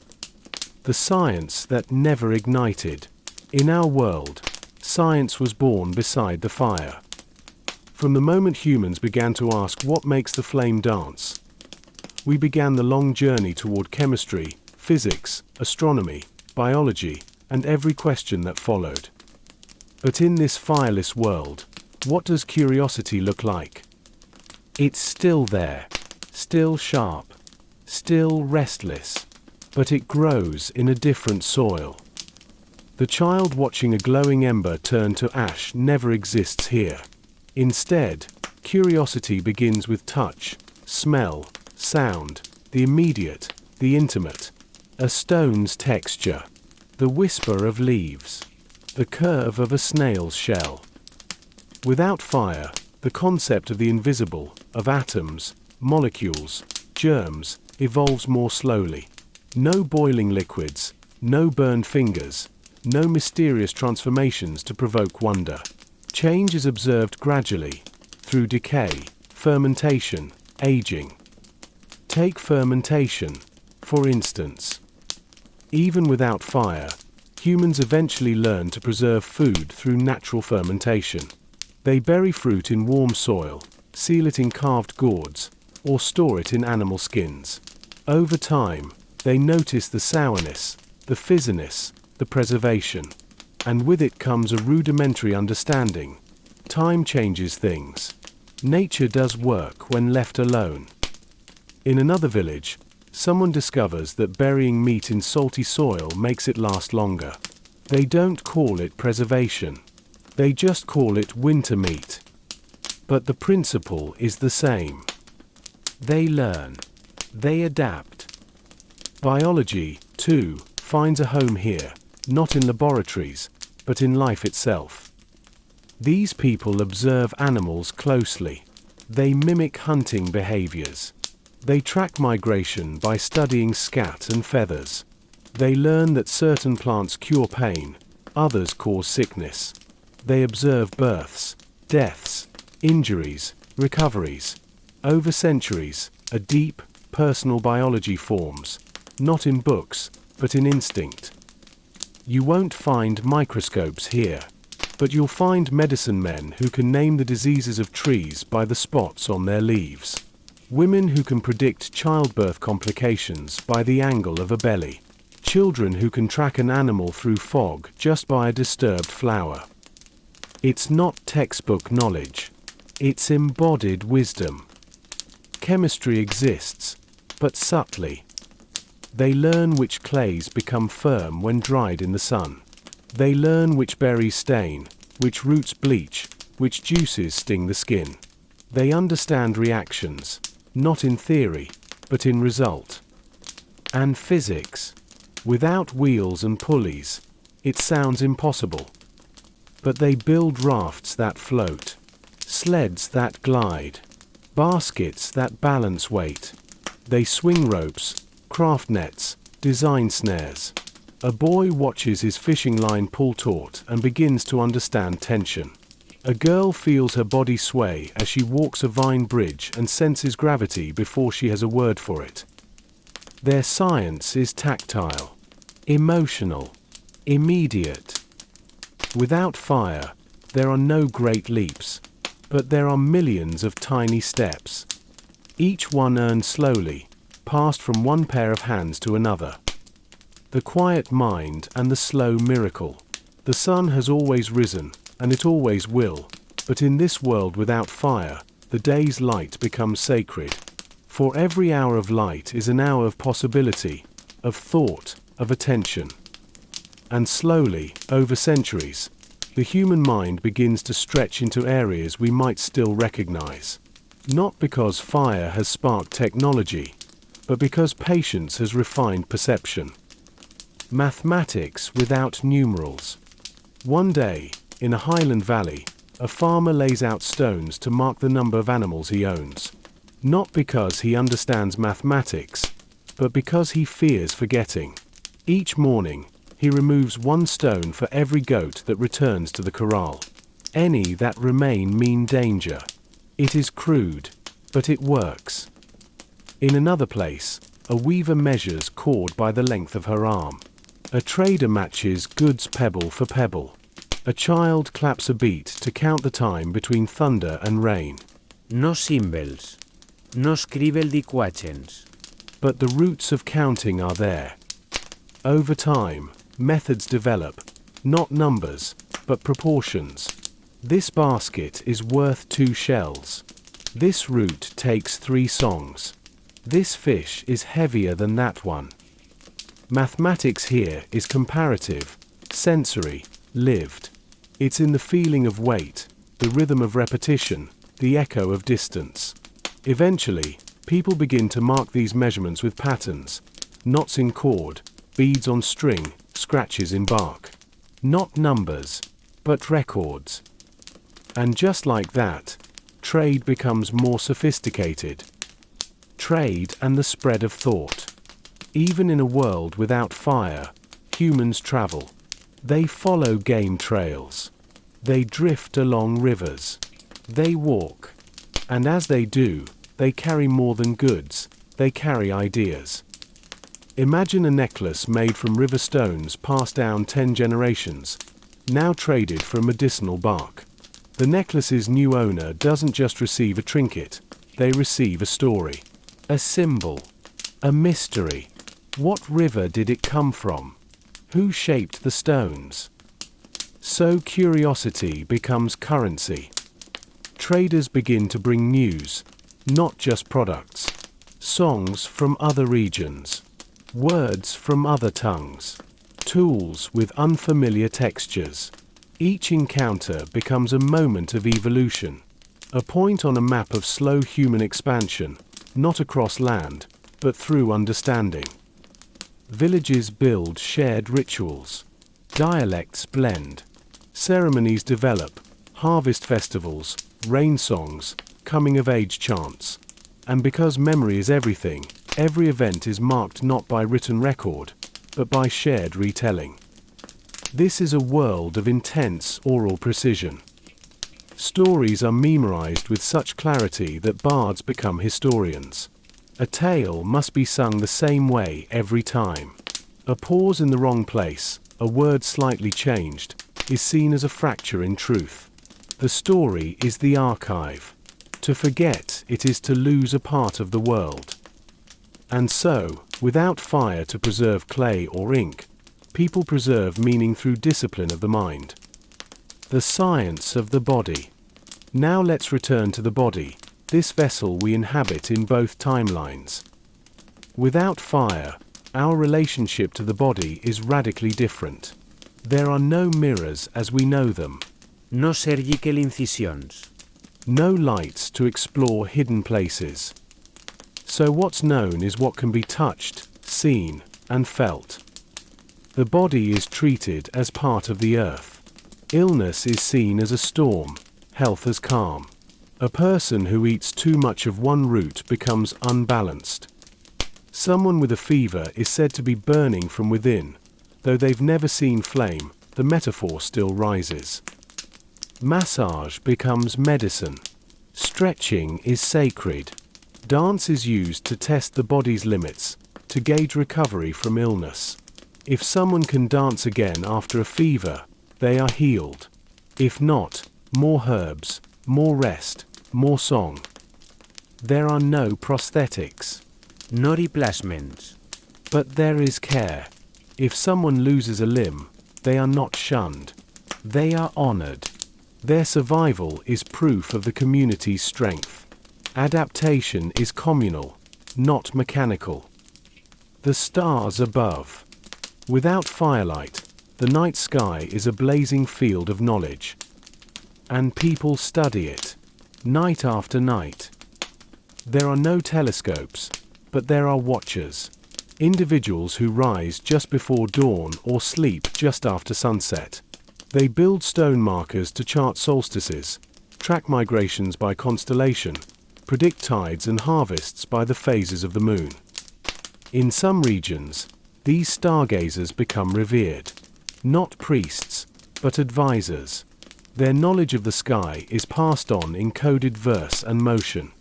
The science that never ignited. In our world, science was born beside the fire. From the moment humans began to ask what makes the flame dance, we began the long journey toward chemistry, physics, astronomy, biology, and every question that followed. But in this fireless world, what does curiosity look like? It's still there, still sharp, still restless, but it grows in a different soil. The child watching a glowing ember turn to ash never exists here. Instead, curiosity begins with touch, smell, sound, the immediate, the intimate. A stone's texture, the whisper of leaves, the curve of a snail's shell. Without fire, the concept of the invisible, of atoms, molecules, germs, evolves more slowly. No boiling liquids, no burned fingers, no mysterious transformations to provoke wonder. Change is observed gradually, through decay, fermentation, aging. Take fermentation, for instance. Even without fire, humans eventually learn to preserve food through natural fermentation. They bury fruit in warm soil, seal it in carved gourds, or store it in animal skins. Over time, they notice the sourness, the fizziness, the preservation. And with it comes a rudimentary understanding. Time changes things. Nature does work when left alone. In another village, someone discovers that burying meat in salty soil makes it last longer. They don't call it preservation. They just call it winter meat. But the principle is the same. They learn. They adapt. Biology, too, finds a home here, not in laboratories, but in life itself. These people observe animals closely. They mimic hunting behaviors. They track migration by studying scat and feathers. They learn that certain plants cure pain, others cause sickness. They observe births, deaths, injuries, recoveries. Over centuries, a deep, personal biology forms, not in books, but in instinct. You won't find microscopes here, but you'll find medicine men who can name the diseases of trees by the spots on their leaves. Women who can predict childbirth complications by the angle of a belly. Children who can track an animal through fog just by a disturbed flower. It's not textbook knowledge. It's embodied wisdom. Chemistry exists, but subtly. They learn which clays become firm when dried in the sun. They learn which berries stain, which roots bleach, which juices sting the skin. They understand reactions, not in theory, but in result. And physics. Without wheels and pulleys, it sounds impossible. But they build rafts that float, sleds that glide, baskets that balance weight. They swing ropes, craft nets, design snares. A boy watches his fishing line pull taut and begins to understand tension. A girl feels her body sway as she walks a vine bridge and senses gravity before she has a word for it. Their science is tactile, emotional, immediate. Without fire, there are no great leaps, but there are millions of tiny steps. Each one earned slowly, passed from one pair of hands to another. The quiet mind and the slow miracle. The sun has always risen, and it always will, but in this world without fire, the day's light becomes sacred. For every hour of light is an hour of possibility, of thought, of attention. And slowly, over centuries, the human mind begins to stretch into areas we might still recognize. Not because fire has sparked technology, but because patience has refined perception. Mathematics without numerals. One day, in a highland valley, a farmer lays out stones to mark the number of animals he owns. Not because he understands mathematics, but because he fears forgetting. Each morning, he removes one stone for every goat that returns to the corral. Any that remain mean danger. It is crude, but it works. In another place, a weaver measures cord by the length of her arm. A trader matches goods pebble for pebble. A child claps a beat to count the time between thunder and rain. No symbols. No scribble di quations. But the roots of counting are there. Over time, methods develop, not numbers, but proportions. This basket is worth 2 shells. This root takes 3 songs. This fish is heavier than that one. Mathematics here is comparative, sensory, lived. It's in the feeling of weight, the rhythm of repetition, the echo of distance. Eventually, people begin to mark these measurements with patterns, knots in cord, beads on string, scratches in bark. Not numbers, but records. And just like that, trade becomes more sophisticated. Trade and the spread of thought. Even in a world without fire, humans travel. They follow game trails. They drift along rivers. They walk. And as they do, they carry more than goods, they carry ideas. Imagine a necklace made from river stones passed down 10 generations, now traded for medicinal bark. The necklace's new owner doesn't just receive a trinket, they receive a story, a symbol, a mystery. What river did it come from? Who shaped the stones? So curiosity becomes currency. Traders begin to bring news, not just products. Songs from other regions, words from other tongues, tools with unfamiliar textures. Each encounter becomes a moment of evolution, a point on a map of slow human expansion, not across land, but through understanding. Villages build shared rituals. Dialects blend. Ceremonies develop. Harvest festivals, rain songs, coming-of-age chants. And because memory is everything, every event is marked not by written record, but by shared retelling. This is a world of intense oral precision. Stories are memorized with such clarity that bards become historians. A tale must be sung the same way every time. A pause in the wrong place, a word slightly changed, is seen as a fracture in truth. The story is the archive. To forget it is to lose a part of the world. And so, without fire to preserve clay or ink, people preserve meaning through discipline of the mind. The science of the body. Now let's return to the body, this vessel we inhabit in both timelines. Without fire, our relationship to the body is radically different. There are no mirrors as we know them. No surgical incisions. No lights to explore hidden places. So what's known is what can be touched, seen, and felt. The body is treated as part of the earth. Illness is seen as a storm, health as calm. A person who eats too much of one root becomes unbalanced. Someone with a fever is said to be burning from within. Though they've never seen flame, the metaphor still rises. Massage becomes medicine. Stretching is sacred. Dance is used to test the body's limits, to gauge recovery from illness. If someone can dance again after a fever, they are healed. If not, more herbs, more rest, more song. There are no prosthetics. No replacements. But there is care. If someone loses a limb, they are not shunned. They are honored. Their survival is proof of the community's strength. Adaptation is communal, not mechanical. The stars above. Without firelight, the night sky is a blazing field of knowledge. And people study it, night after night. There are no telescopes, but there are watchers. Individuals who rise just before dawn or sleep just after sunset. They build stone markers to chart solstices, track migrations by constellation, predict tides and harvests by the phases of the moon. In some regions, these stargazers become revered. Not priests, but advisors. Their knowledge of the sky is passed on in coded verse and motion.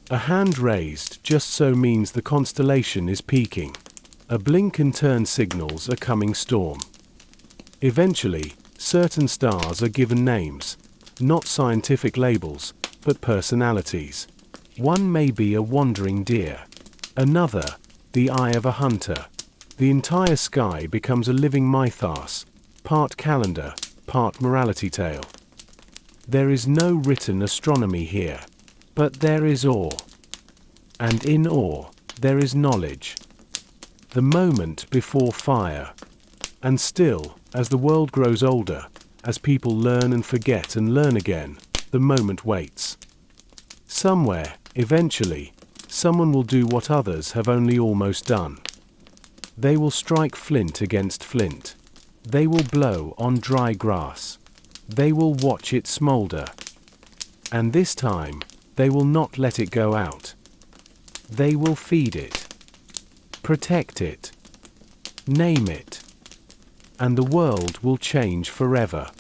A hand raised just so means the constellation is peaking. A blink and turn signals a coming storm. Eventually, certain stars are given names, not scientific labels, but personalities. One may be a wandering deer. Another, the eye of a hunter. The entire sky becomes a living mythos, part calendar, part morality tale. There is no written astronomy here, but there is awe. And in awe, there is knowledge. The moment before fire. And still, as the world grows older, as people learn and forget and learn again, the moment waits. Somewhere, eventually, someone will do what others have only almost done. They will strike flint against flint. They will blow on dry grass. They will watch it smolder. And this time, they will not let it go out. They will feed it, protect it, name it, and the world will change forever.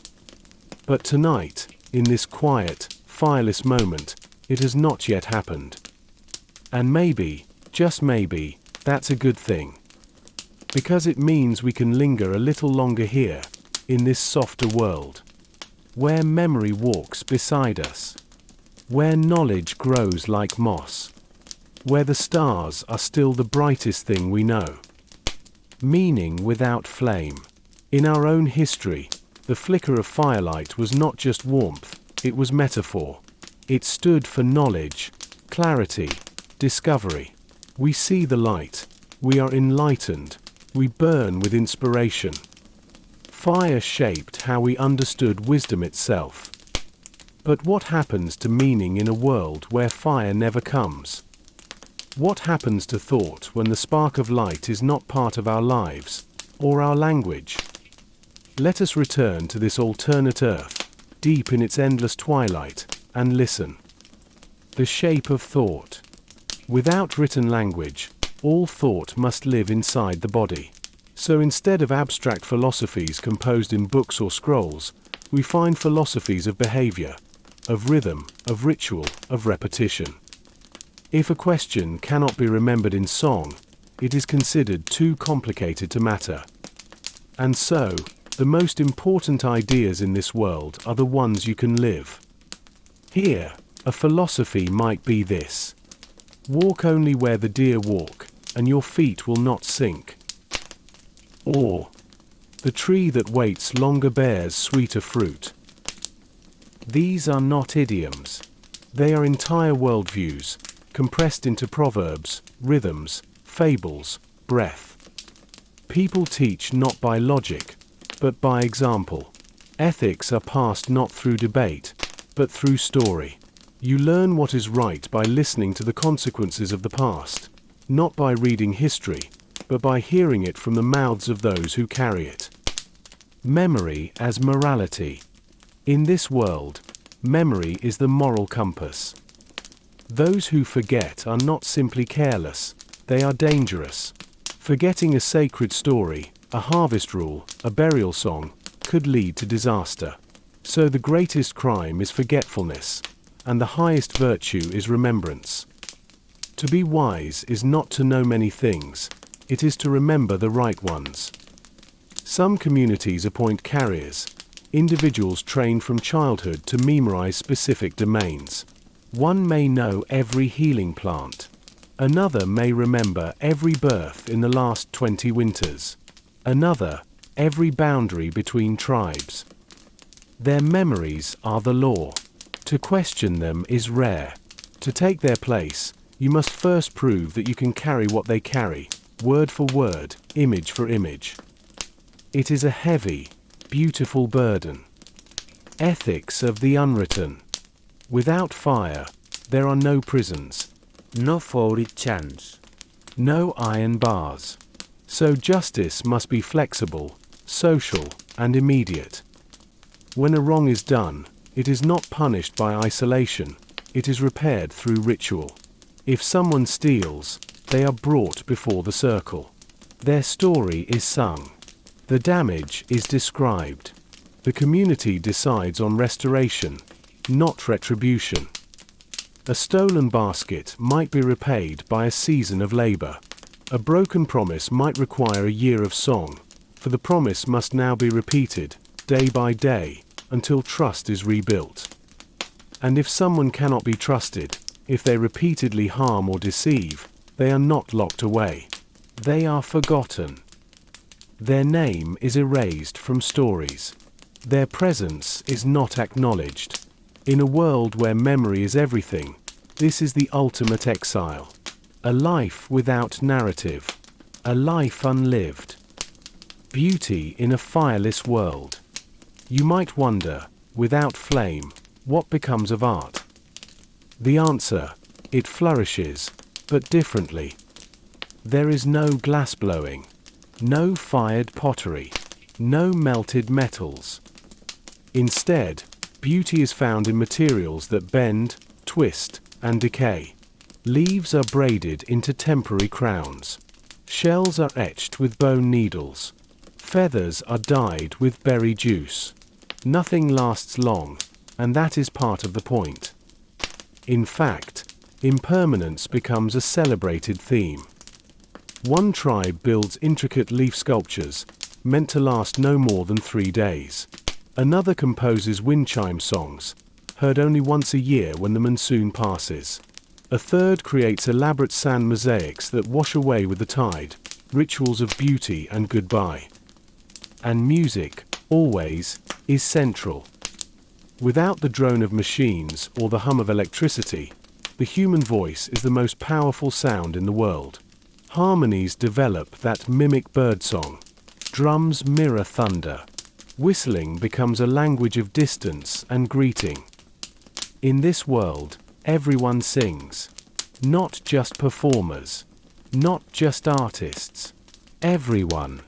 But tonight, in this quiet, fireless moment, it has not yet happened. And maybe, just maybe, that's a good thing. Because it means we can linger a little longer here, in this softer world, where memory walks beside us, where knowledge grows like moss, where the stars are still the brightest thing we know. Meaning without flame. In our own history, the flicker of firelight was not just warmth, it was metaphor. It stood for knowledge, clarity, discovery. We see the light, we are enlightened, we burn with inspiration. Fire shaped how we understood wisdom itself. But what happens to meaning in a world where fire never comes? What happens to thought when the spark of light is not part of our lives, or our language? Let us return to this alternate earth, deep in its endless twilight, and listen. The shape of thought. Without written language, all thought must live inside the body. So instead of abstract philosophies composed in books or scrolls, we find philosophies of behavior, of rhythm, of ritual, of repetition. If a question cannot be remembered in song, it is considered too complicated to matter. And so, the most important ideas in this world are the ones you can live. Here, a philosophy might be this: walk only where the deer walk, and your feet will not sink. Or, the tree that waits longer bears sweeter fruit. These are not idioms. They are entire worldviews, compressed into proverbs, rhythms, fables, breath. People teach not by logic, but by example. Ethics are passed not through debate, but through story. You learn what is right by listening to the consequences of the past, not by reading history, but by hearing it from the mouths of those who carry it. Memory as morality. In this world, memory is the moral compass. Those who forget are not simply careless, they are dangerous. Forgetting a sacred story, a harvest rule, a burial song, could lead to disaster. So the greatest crime is forgetfulness, and the highest virtue is remembrance. To be wise is not to know many things, it is to remember the right ones. Some communities appoint carriers, individuals trained from childhood to memorize specific domains. One may know every healing plant. Another may remember every birth in the last 20 winters. Another, every boundary between tribes. Their memories are the law. To question them is rare. To take their place, you must first prove that you can carry what they carry, word for word, image for image. It is a heavy, beautiful burden. Ethics of the unwritten. Without fire, there are no prisons. No foury chance. No iron bars. So justice must be flexible, social, and immediate. When a wrong is done, it is not punished by isolation, it is repaired through ritual. If someone steals, they are brought before the circle. Their story is sung. The damage is described. The community decides on restoration, not retribution. A stolen basket might be repaid by a season of labor. A broken promise might require a year of song, for the promise must now be repeated, day by day, until trust is rebuilt. And if someone cannot be trusted, if they repeatedly harm or deceive, they are not locked away. They are forgotten. Their name is erased from stories. Their presence is not acknowledged. In a world where memory is everything, this is the ultimate exile. A life without narrative. A life unlived. Beauty in a fireless world. You might wonder, without flame, what becomes of art? The answer, it flourishes, but differently. There is no glass blowing, no fired pottery, no melted metals. Instead, beauty is found in materials that bend, twist, and decay. Leaves are braided into temporary crowns. Shells are etched with bone needles. Feathers are dyed with berry juice. Nothing lasts long, and that is part of the point. In fact, impermanence becomes a celebrated theme. One tribe builds intricate leaf sculptures, meant to last no more than 3 days. Another composes wind chime songs, heard only once a year when the monsoon passes. A third creates elaborate sand mosaics that wash away with the tide, rituals of beauty and goodbye. And music, always, is central. Without the drone of machines or the hum of electricity, the human voice is the most powerful sound in the world. Harmonies develop that mimic birdsong. Drums mirror thunder. Whistling becomes a language of distance and greeting. In this world, everyone sings. Not just performers. Not just artists. Everyone.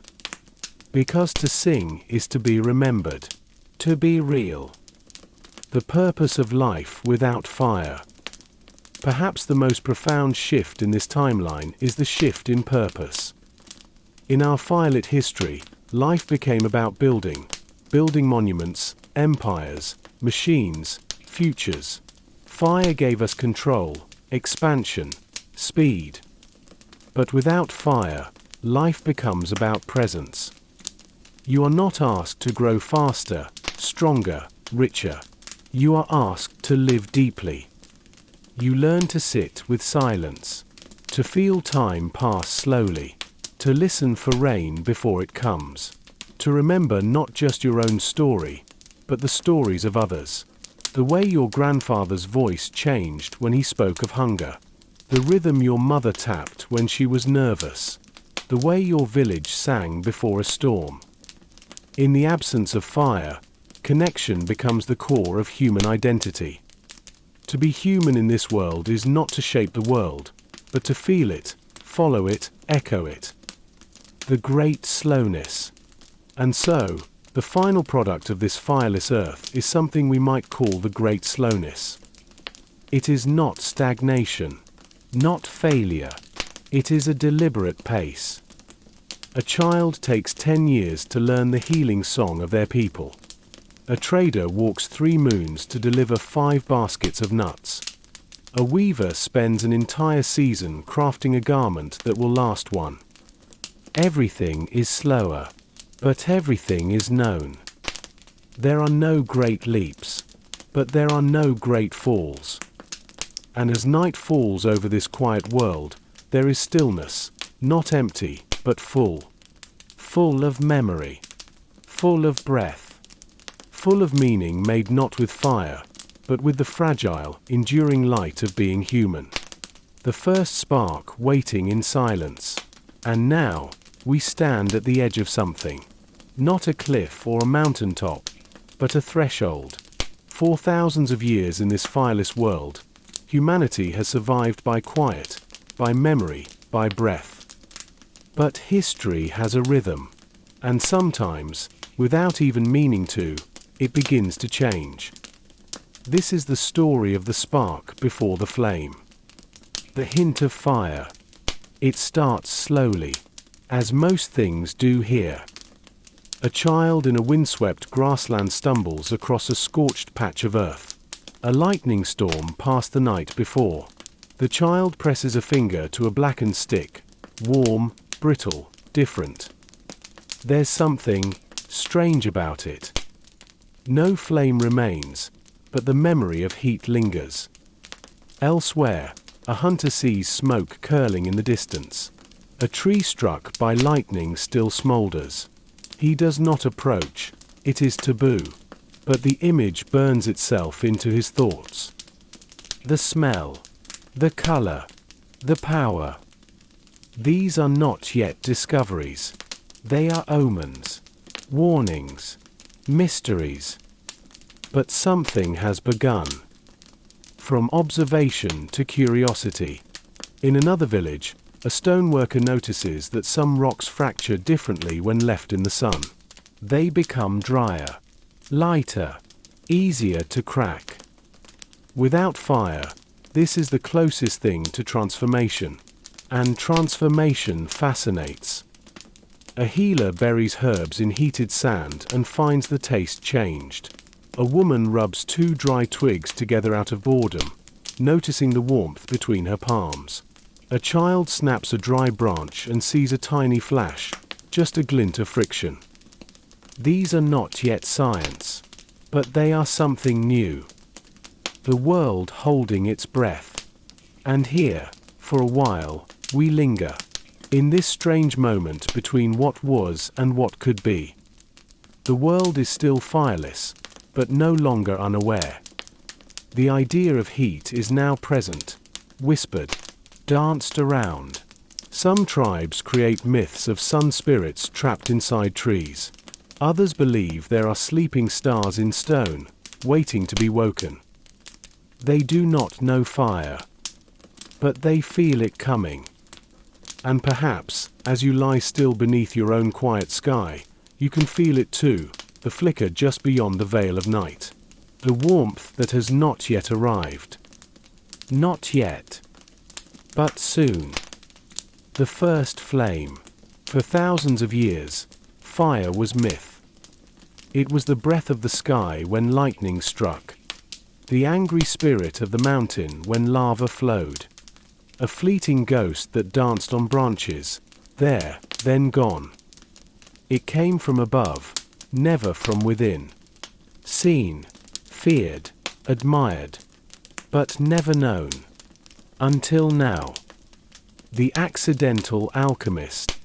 Because to sing is to be remembered. To be real. The purpose of life without fire. Perhaps the most profound shift in this timeline is the shift in purpose. In our firelit history, life became about building monuments, empires, machines, futures. Fire gave us control, expansion, speed. But without fire, life becomes about presence. You are not asked to grow faster, stronger, richer. You are asked to live deeply. You learn to sit with silence, to feel time pass slowly, to listen for rain before it comes, to remember not just your own story, but the stories of others. The way your grandfather's voice changed when he spoke of hunger, the rhythm your mother tapped when she was nervous, the way your village sang before a storm. In the absence of fire, connection becomes the core of human identity. To be human in this world is not to shape the world, but to feel it, follow it, echo it. The great slowness. And so, the final product of this fireless earth is something we might call the great slowness. It is not stagnation, not failure. It is a deliberate pace. A child takes 10 years to learn the healing song of their people. A trader walks 3 moons to deliver 5 baskets of nuts. A weaver spends an entire season crafting a garment that will last one. Everything is slower, but everything is known. There are no great leaps, but there are no great falls. And as night falls over this quiet world, there is stillness, not empty, but full. Full of memory, full of breath. Full of meaning made not with fire, but with the fragile, enduring light of being human. The first spark waiting in silence. And now, we stand at the edge of something. Not a cliff or a mountaintop, but a threshold. For thousands of years in this fireless world, humanity has survived by quiet, by memory, by breath. But history has a rhythm, and sometimes, without even meaning to, it begins to change. This is the story of the spark before the flame. The hint of fire. It starts slowly, as most things do here. A child in a windswept grassland stumbles across a scorched patch of earth. A lightning storm passed the night before. The child presses a finger to a blackened stick, warm, brittle, different. There's something strange about it. No flame remains, but the memory of heat lingers. Elsewhere, a hunter sees smoke curling in the distance. A tree struck by lightning still smolders. He does not approach, it is taboo, but the image burns itself into his thoughts. The smell, the color, the power. These are not yet discoveries. They are omens, warnings, mysteries. But something has begun. From observation to curiosity. In another village, a stoneworker notices that some rocks fracture differently when left in the sun. They become drier, lighter, easier to crack. Without fire, this is the closest thing to transformation. And transformation fascinates. A healer buries herbs in heated sand and finds the taste changed. A woman rubs two dry twigs together out of boredom, noticing the warmth between her palms. A child snaps a dry branch and sees a tiny flash, just a glint of friction. These are not yet science, but they are something new. The world holding its breath. And here, for a while, we linger, in this strange moment between what was and what could be. The world is still fireless, but no longer unaware. The idea of heat is now present, whispered, danced around. Some tribes create myths of sun spirits trapped inside trees. Others believe there are sleeping stars in stone, waiting to be woken. They do not know fire, but they feel it coming. And perhaps, as you lie still beneath your own quiet sky, you can feel it too, the flicker just beyond the veil of night. The warmth that has not yet arrived. Not yet. But soon. The first flame. For thousands of years, fire was myth. It was the breath of the sky when lightning struck. The angry spirit of the mountain when lava flowed. A fleeting ghost that danced on branches, there, then gone. It came from above, never from within. Seen, feared, admired, but never known. Until now. The accidental alchemist.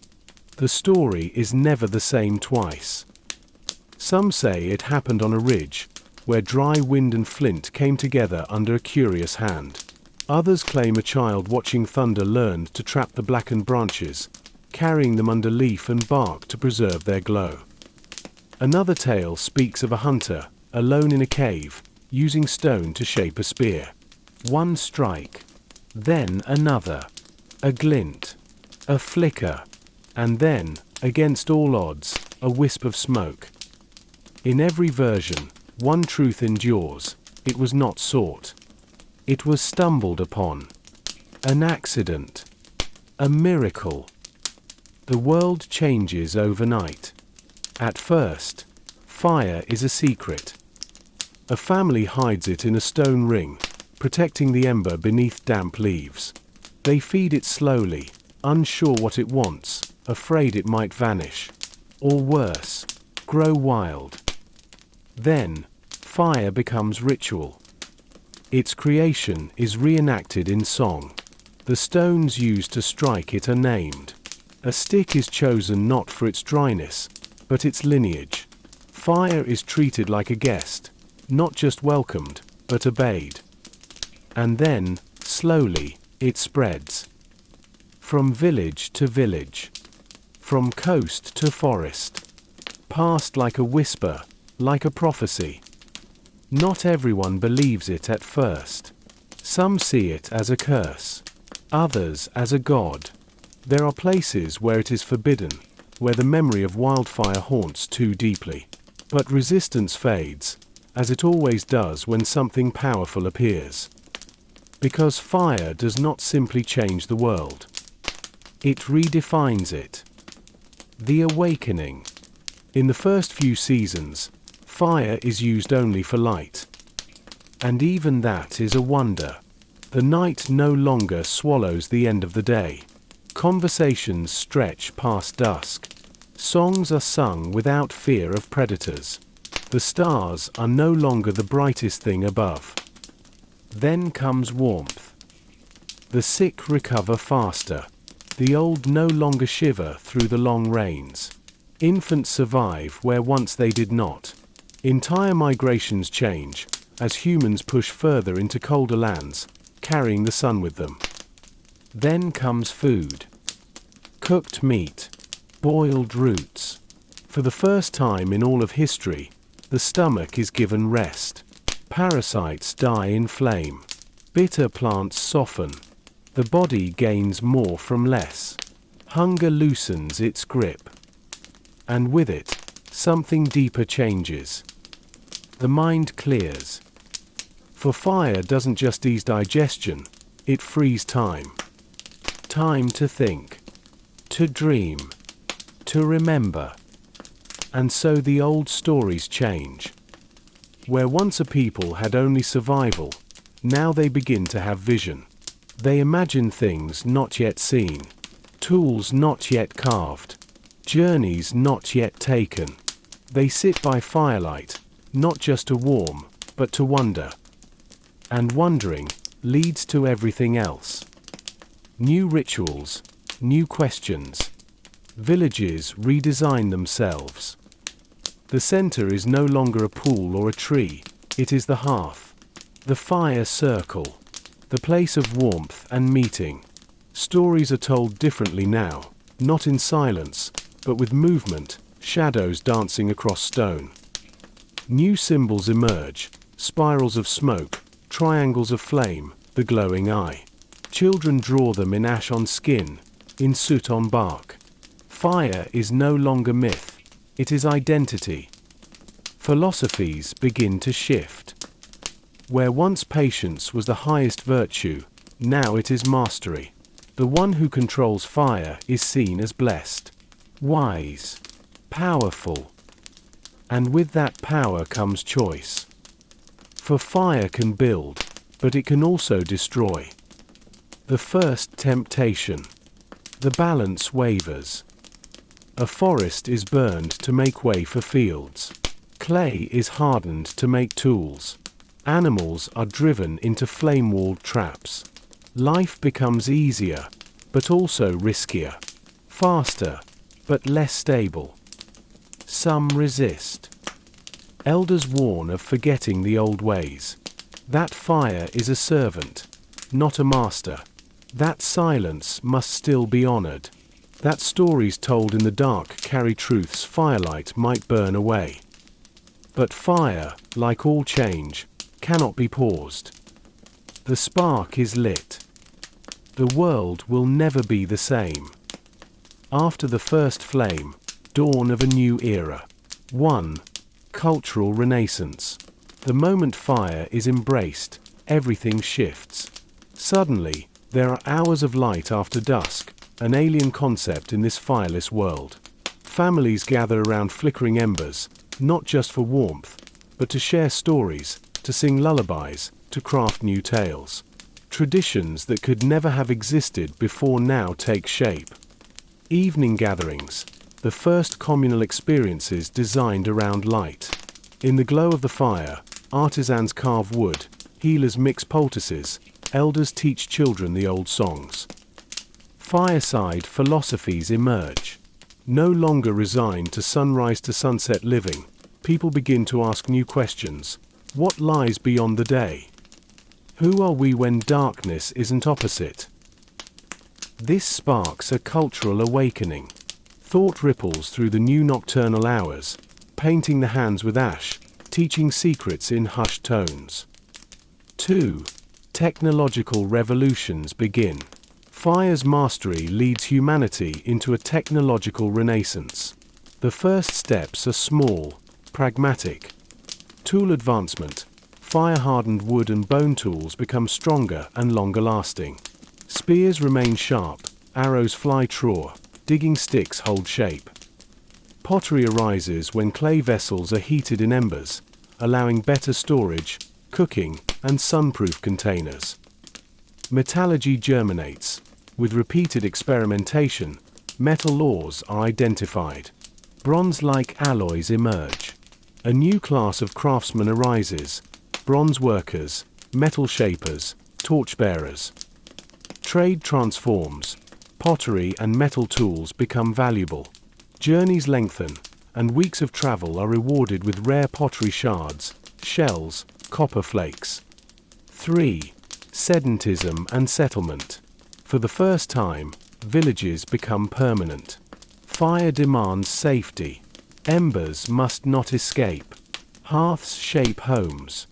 The story is never the same twice. Some say it happened on a ridge, where dry wind and flint came together under a curious hand. Others claim a child watching thunder learned to trap the blackened branches, carrying them under leaf and bark to preserve their glow. Another tale speaks of a hunter, alone in a cave, using stone to shape a spear. One strike, then another, a glint, a flicker, and then, against all odds, a wisp of smoke. In every version, one truth endures: it was not sought. It was stumbled upon. An accident. A miracle. The world changes overnight. At first, fire is a secret. A family hides it in a stone ring, protecting the ember beneath damp leaves. They feed it slowly, unsure what it wants, afraid it might vanish. Or worse, grow wild. Then, fire becomes ritual. Its creation is reenacted in song. The stones used to strike it are named. A stick is chosen not for its dryness, but its lineage. Fire is treated like a guest, not just welcomed, but obeyed. And then, slowly, it spreads. From village to village. From coast to forest. Past like a whisper, like a prophecy. Not everyone believes it at first. Some see it as a curse. Others as a god. There are places where it is forbidden, where the memory of wildfire haunts too deeply. But resistance fades, as it always does when something powerful appears. Because fire does not simply change the world. It redefines it. The awakening. In the first few seasons, fire is used only for light. And even that is a wonder. The night no longer swallows the end of the day. Conversations stretch past dusk. Songs are sung without fear of predators. The stars are no longer the brightest thing above. Then comes warmth. The sick recover faster. The old no longer shiver through the long rains. Infants survive where once they did not. Entire migrations change, as humans push further into colder lands, carrying the sun with them. Then comes food. Cooked meat. Boiled roots. For the first time in all of history, the stomach is given rest. Parasites die in flame. Bitter plants soften. The body gains more from less. Hunger loosens its grip. And with it, something deeper changes. The mind clears. For fire doesn't just ease digestion, it frees time. Time to think, to dream, to remember. And so the old stories change. Where once a people had only survival, now they begin to have vision. They imagine things not yet seen, tools not yet carved, journeys not yet taken. They sit by firelight, not just to warm, but to wonder. And wondering leads to everything else. New rituals, new questions. Villages redesign themselves. The center is no longer a pool or a tree, it is the hearth, the fire circle, the place of warmth and meeting. Stories are told differently now, not in silence, but with movement, shadows dancing across stone. New symbols emerge, spirals of smoke, triangles of flame, the glowing eye. Children draw them in ash on skin, in soot on bark. Fire is no longer myth, it is identity. Philosophies begin to shift. Where once patience was the highest virtue, now it is mastery. The one who controls fire is seen as blessed, wise, powerful. And with that power comes choice. For fire can build, but it can also destroy. The first temptation. The balance wavers. A forest is burned to make way for fields. Clay is hardened to make tools. Animals are driven into flame-walled traps. Life becomes easier, but also riskier. Faster, but less stable. Some resist. Elders warn of forgetting the old ways. That fire is a servant, not a master. That silence must still be honored. That stories told in the dark carry truths firelight might burn away. But fire, like all change, cannot be paused. The spark is lit. The world will never be the same. After the first flame, dawn of a new era. 1. Cultural renaissance. The moment fire is embraced, everything shifts. Suddenly, there are hours of light after dusk, an alien concept in this fireless world. Families gather around flickering embers, not just for warmth, but to share stories, to sing lullabies, to craft new tales. Traditions that could never have existed before now take shape. Evening gatherings, the first communal experiences designed around light. In the glow of the fire, artisans carve wood, healers mix poultices, elders teach children the old songs. Fireside philosophies emerge. No longer resigned to sunrise to sunset living, people begin to ask new questions. What lies beyond the day? Who are we when darkness isn't opposite? This sparks a cultural awakening. Thought ripples through the new nocturnal hours, painting the hands with ash, teaching secrets in hushed tones. 2. Technological revolutions begin. Fire's mastery leads humanity into a technological renaissance. The first steps are small, pragmatic. Tool advancement. Fire-hardened wood and bone tools become stronger and longer-lasting. Spears remain sharp, arrows fly true, digging sticks hold shape. Pottery arises when clay vessels are heated in embers, allowing better storage, cooking, and sunproof containers. Metallurgy germinates. With repeated experimentation, metal ores are identified. Bronze-like alloys emerge. A new class of craftsmen arises: bronze workers, metal shapers, torchbearers. Trade transforms. Pottery and metal tools become valuable. Journeys lengthen, and weeks of travel are rewarded with rare pottery shards, shells, copper flakes. 3. Sedentism and settlement. For the first time, villages become permanent. Fire demands safety. Embers must not escape. Hearths shape homes.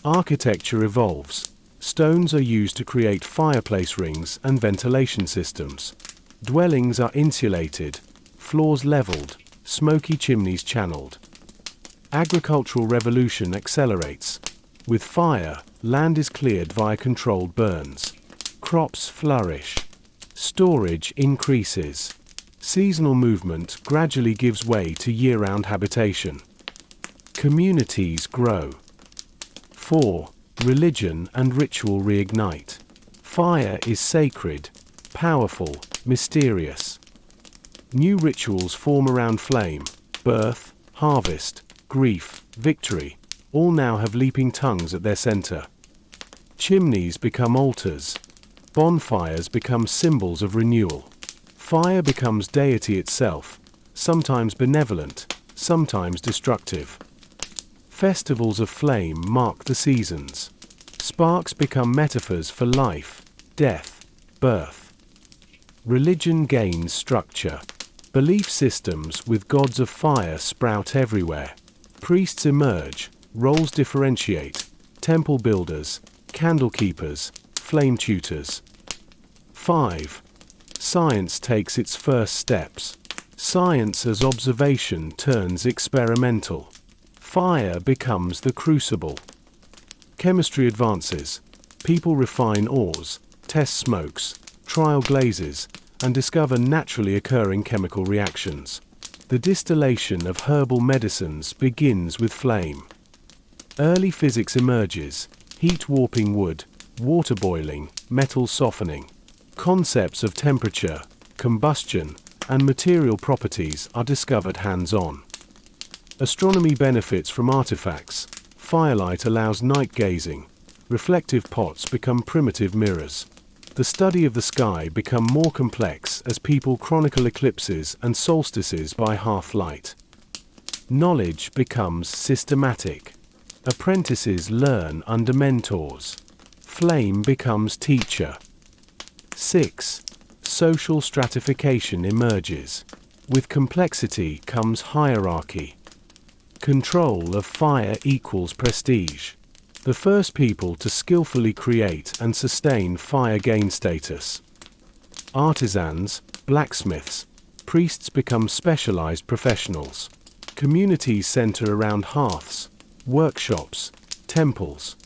Architecture evolves. Stones are used to create fireplace rings and ventilation systems. Dwellings are insulated, floors leveled, smoky chimneys channeled. Agricultural revolution accelerates. With fire, land is cleared via controlled burns. Crops flourish. Storage increases. Seasonal movement gradually gives way to year-round habitation. Communities grow. 4. Religion and ritual reignite. Fire is sacred, powerful, mysterious. New rituals form around flame: birth, harvest, grief, victory, all now have leaping tongues at their center. Chimneys become altars. Bonfires become symbols of renewal. Fire becomes deity itself, sometimes benevolent, sometimes destructive. Festivals of flame mark the seasons. Sparks become metaphors for life, death, birth. Religion gains structure. Belief systems with gods of fire sprout everywhere. Priests emerge, roles differentiate: temple builders, candle keepers, flame tutors. 5. Science takes its first steps. Science as observation turns experimental. Fire becomes the crucible. Chemistry advances. People refine ores, test smokes, trial glazes, and discover naturally occurring chemical reactions. The distillation of herbal medicines begins with flame. Early physics emerges: heat warping wood, water boiling, metal softening. Concepts of temperature, combustion, and material properties are discovered hands-on. Astronomy benefits from artifacts. Firelight allows night gazing. Reflective pots become primitive mirrors. The study of the sky become more complex as people chronicle eclipses and solstices by half-light. Knowledge becomes systematic. Apprentices learn under mentors. Flame becomes teacher. 6. Social stratification emerges. With complexity comes hierarchy. Control of fire equals prestige. The first people to skillfully create and sustain fire gain status. Artisans, blacksmiths, priests become specialized professionals. Communities center around hearths, workshops, temples.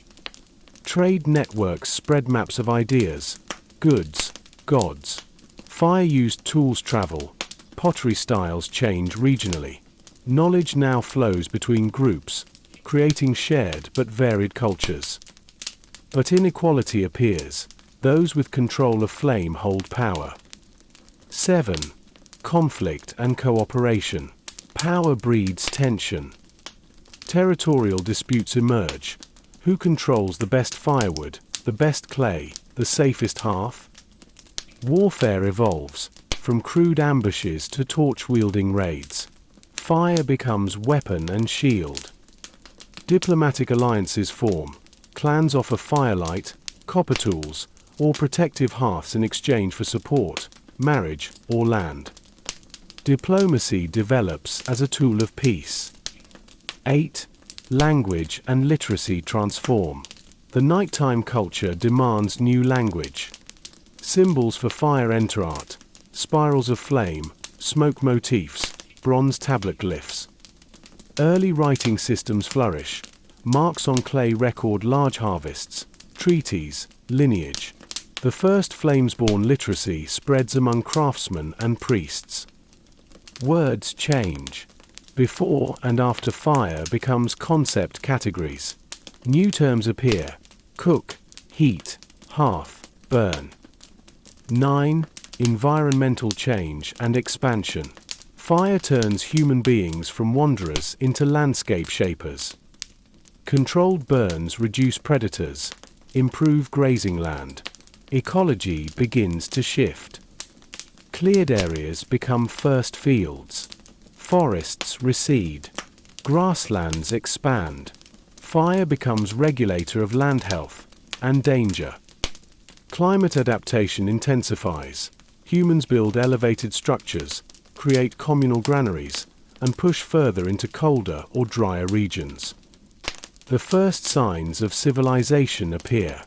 Trade networks spread maps of ideas, goods, gods. Fire-used tools travel. Pottery styles change regionally. Knowledge now flows between groups, creating shared but varied cultures. But inequality appears. Those with control of flame hold power. 7. Conflict and cooperation. Power breeds tension. Territorial disputes emerge. Who controls the best firewood, the best clay, the safest hearth? Warfare evolves, from crude ambushes to torch-wielding raids. Fire becomes weapon and shield. Diplomatic alliances form. Clans offer firelight, copper tools, or protective hearths in exchange for support, marriage, or land. Diplomacy develops as a tool of peace. 8. Language and literacy transform. The nighttime culture demands new language. Symbols for fire enter art: spirals of flame, smoke motifs, bronze tablet glyphs. Early writing systems flourish. Marks on clay record large harvests, treaties, lineage. The first flames-born literacy spreads among craftsmen and priests. Words change. Before and after fire becomes concept categories. New terms appear: cook, heat, hearth, burn. 9. Environmental change and expansion. Fire turns human beings from wanderers into landscape shapers. Controlled burns reduce predators, improve grazing land. Ecology begins to shift. Cleared areas become first fields. Forests recede. Grasslands expand. Fire becomes regulator of land health and danger. Climate adaptation intensifies. Humans build elevated structures, create communal granaries, and push further into colder or drier regions. The first signs of civilization appear.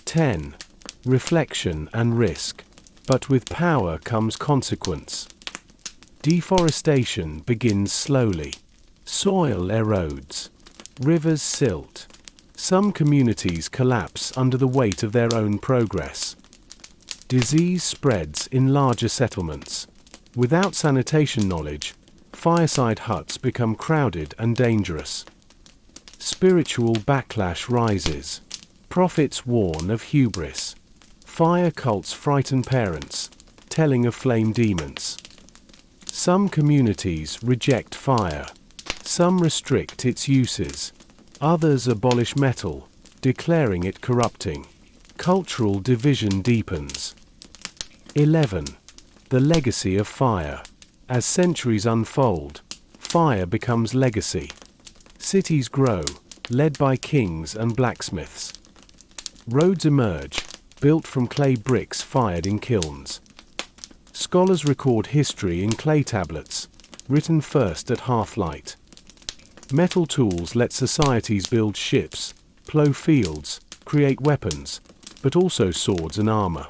10. Reflection and risk. But with power comes consequence. Deforestation begins slowly. Soil erodes. Rivers silt. Some communities collapse under the weight of their own progress. Disease spreads in larger settlements. Without sanitation knowledge, fireside huts become crowded and dangerous. Spiritual backlash rises. Prophets warn of hubris. Fire cults frighten parents, telling of flame demons. Some communities reject fire. Some restrict its uses. Others abolish metal, declaring it corrupting. Cultural division deepens. 11. The legacy of fire. As centuries unfold, fire becomes legacy. Cities grow, led by kings and blacksmiths. Roads emerge, built from clay bricks fired in kilns. Scholars record history in clay tablets, written first at half-light. Metal tools let societies build ships, plough fields, create weapons, but also swords and armor.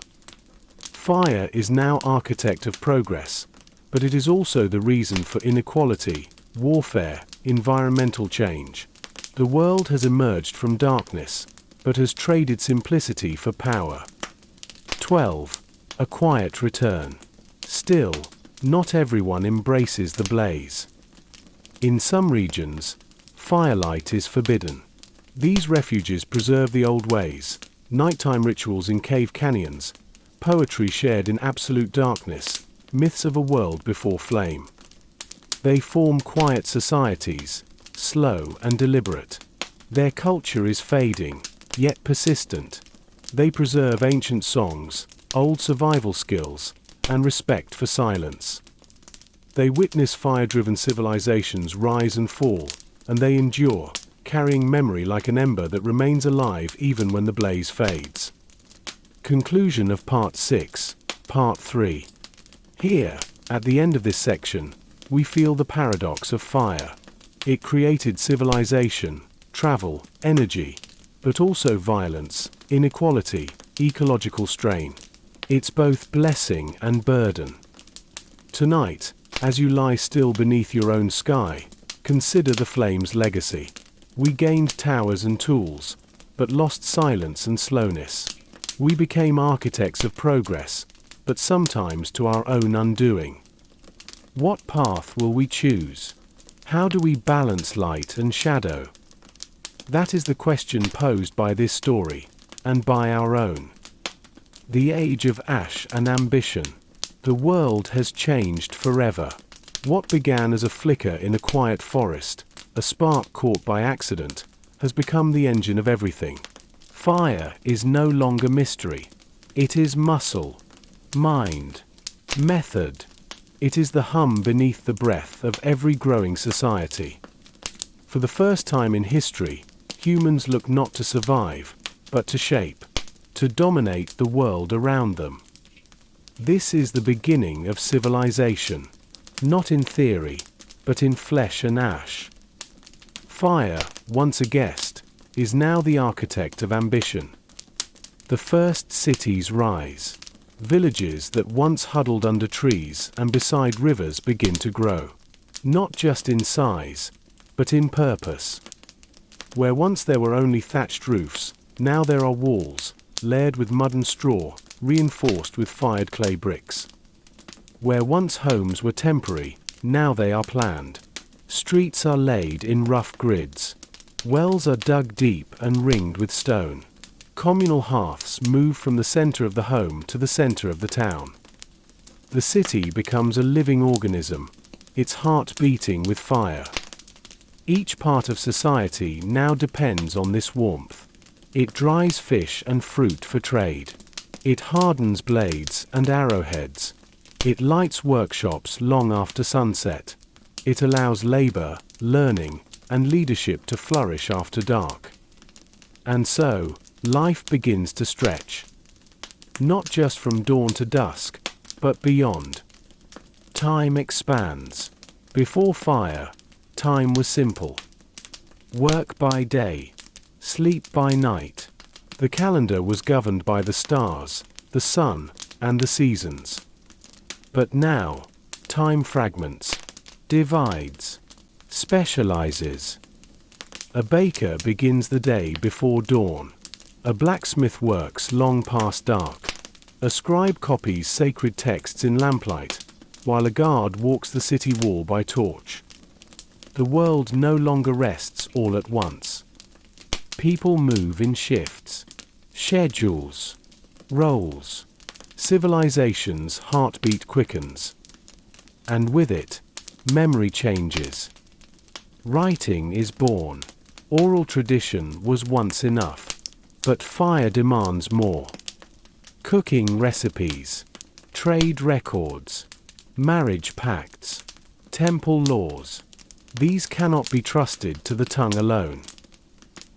Fire is now architect of progress, but it is also the reason for inequality, warfare, environmental change. The world has emerged from darkness, but has traded simplicity for power. 12. A quiet return. Still, not everyone embraces the blaze. In some regions, firelight is forbidden. These refuges preserve the old ways, nighttime rituals in cave canyons, poetry shared in absolute darkness, myths of a world before flame. They form quiet societies, slow and deliberate. Their culture is fading, yet persistent. They preserve ancient songs, old survival skills, and respect for silence. They witness fire-driven civilizations rise and fall, and they endure, carrying memory like an ember that remains alive even when the blaze fades. Conclusion of Part 6, Part 3. Here, at the end of this section, we feel the paradox of fire. It created civilization, travel, energy, but also violence, inequality, ecological strain. It's both blessing and burden. Tonight, as you lie still beneath your own sky, consider the flame's legacy. We gained towers and tools, but lost silence and slowness. We became architects of progress, but sometimes to our own undoing. What path will we choose? How do we balance light and shadow? That is the question posed by this story, and by our own. The age of ash and ambition. The world has changed forever. What began as a flicker in a quiet forest, a spark caught by accident, has become the engine of everything. Fire is no longer mystery. It is muscle, mind, method. It is the hum beneath the breath of every growing society. For the first time in history, humans look not to survive, but to shape, to dominate the world around them. This is the beginning of civilization, not in theory, but in flesh and ash. Fire, once a guest, is now the architect of ambition. The first cities rise. Villages that once huddled under trees and beside rivers begin to grow, not just in size, but in purpose. Where once there were only thatched roofs, now there are walls, layered with mud and straw, reinforced with fired clay bricks. Where once homes were temporary, now they are planned. Streets are laid in rough grids. Wells are dug deep and ringed with stone. Communal hearths move from the center of the home to the center of the town. The city becomes a living organism, its heart beating with fire. Each part of society now depends on this warmth. It dries fish and fruit for trade. It hardens blades and arrowheads. It lights workshops long after sunset. It allows labor, learning, and leadership to flourish after dark. And so, life begins to stretch. Not just from dawn to dusk, but beyond. Time expands. Before fire, time was simple. Work by day, sleep by night. The calendar was governed by the stars, the sun, and the seasons. But now, time fragments, divides, specializes. A baker begins the day before dawn. A blacksmith works long past dark. A scribe copies sacred texts in lamplight, while a guard walks the city wall by torch. The world no longer rests all at once. People move in shifts, schedules, roles. Civilization's heartbeat quickens. And with it, memory changes. Writing is born. Oral tradition was once enough, but fire demands more. Cooking recipes, trade records, marriage pacts, temple laws. These cannot be trusted to the tongue alone.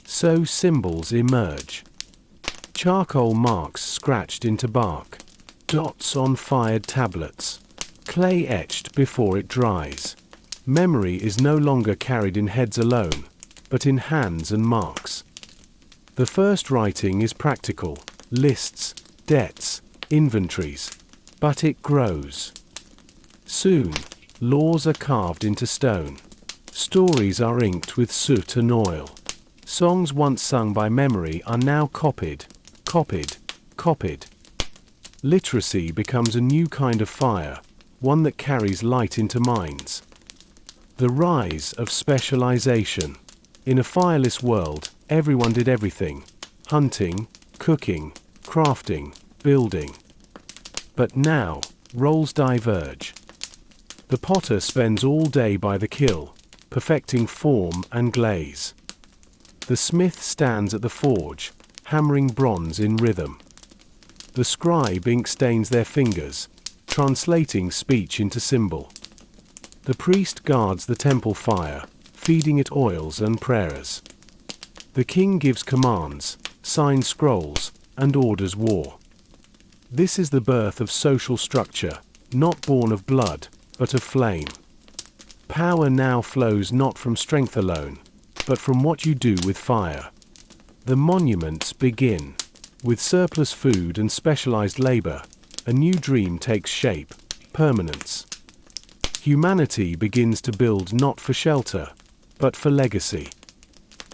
So symbols emerge. Charcoal marks scratched into bark, dots on fired tablets, clay etched before it dries. Memory is no longer carried in heads alone, but in hands and marks. The first writing is practical, lists, debts, inventories, but it grows. Soon, laws are carved into stone. Stories are inked with soot and oil. Songs once sung by memory are now copied. Literacy becomes a new kind of fire, one that carries light into minds. The rise of specialization. In a fireless world, everyone did everything: hunting, cooking, crafting, building. But now, roles diverge. The potter spends all day by the kiln, perfecting form and glaze. The smith stands at the forge, hammering bronze in rhythm. The scribe ink stains their fingers, translating speech into symbol. The priest guards the temple fire, feeding it oils and prayers. The king gives commands, signs scrolls, and orders war. This is the birth of social structure, not born of blood, but of flame. Power now flows not from strength alone, but from what you do with fire. The monuments begin. With surplus food and specialized labor, a new dream takes shape: permanence. Humanity begins to build not for shelter, but for legacy.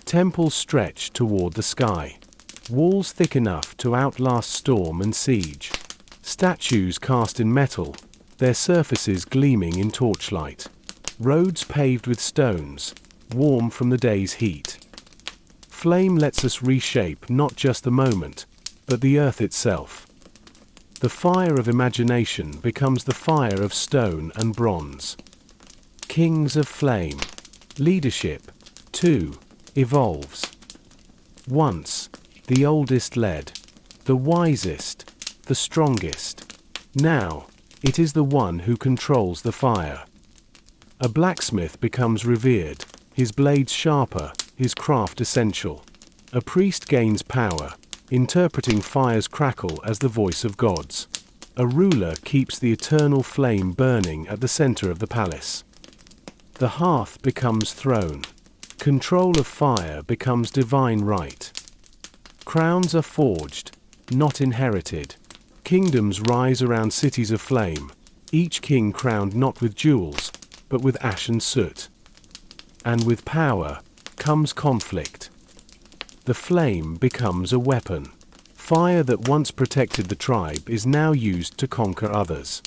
Temples stretch toward the sky. Walls thick enough to outlast storm and siege. Statues cast in metal, their surfaces gleaming in torchlight. Roads paved with stones, warm from the day's heat. Flame lets us reshape not just the moment, but the earth itself. The fire of imagination becomes the fire of stone and bronze. Kings of flame. Leadership, too, evolves. Once, the oldest led, the wisest, the strongest. Now, it is the one who controls the fire. A blacksmith becomes revered, his blades sharper, his craft essential. A priest gains power, interpreting fire's crackle as the voice of gods. A ruler keeps the eternal flame burning at the center of the palace. The hearth becomes throne. Control of fire becomes divine right. Crowns are forged, not inherited. Kingdoms rise around cities of flame, each king crowned not with jewels, but with ash and soot. And with power comes conflict. The flame becomes a weapon. Fire that once protected the tribe is now used to conquer others.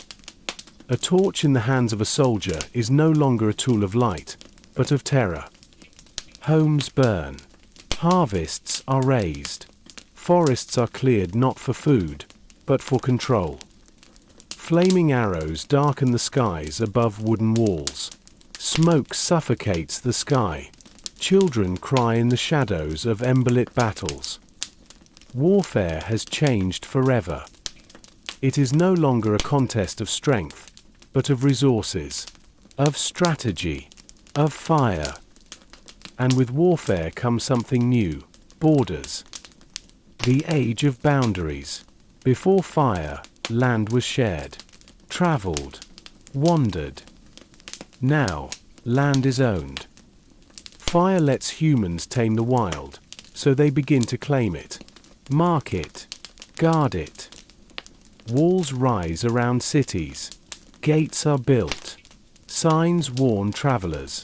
A torch in the hands of a soldier is no longer a tool of light, but of terror. Homes burn. Harvests are raised. Forests are cleared not for food, but for control. Flaming arrows darken the skies above wooden walls. Smoke suffocates the sky. Children cry in the shadows of emberlit battles. Warfare has changed forever. It is no longer a contest of strength, but of resources, of strategy, of fire. And with warfare comes something new: borders. The age of boundaries. Before fire, land was shared, traveled, wandered. Now, land is owned. Fire lets humans tame the wild, so they begin to claim it, mark it, guard it. Walls rise around cities. Gates are built. Signs warn travelers.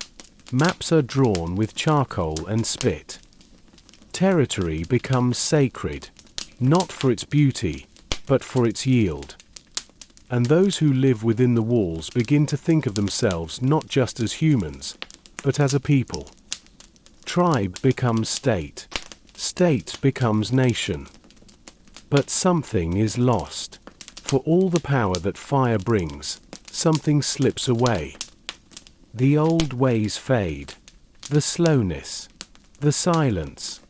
Maps are drawn with charcoal and spit. Territory becomes sacred, not for its beauty, but for its yield. And those who live within the walls begin to think of themselves not just as humans, but as a people. Tribe becomes state. State becomes nation. But something is lost. For all the power that fire brings, something slips away. The old ways fade. The slowness. The silence.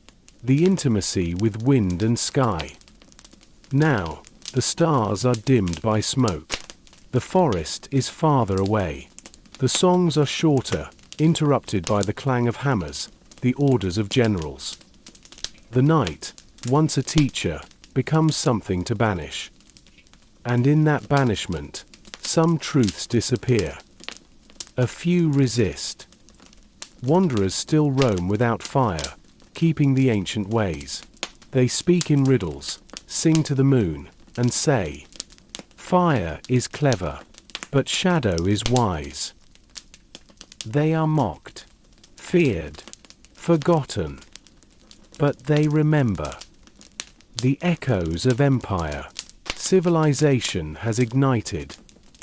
The intimacy with wind and sky. Now, the stars are dimmed by smoke. The forest is farther away. The songs are shorter, interrupted by the clang of hammers, the orders of generals. The night, once a teacher, becomes something to banish. And in that banishment, some truths disappear. A few resist. Wanderers still roam without fire, keeping the ancient ways. They speak in riddles, sing to the moon, and say, "Fire is clever, but shadow is wise." They are mocked, feared, forgotten, but they remember. The echoes of empire. Civilization has ignited.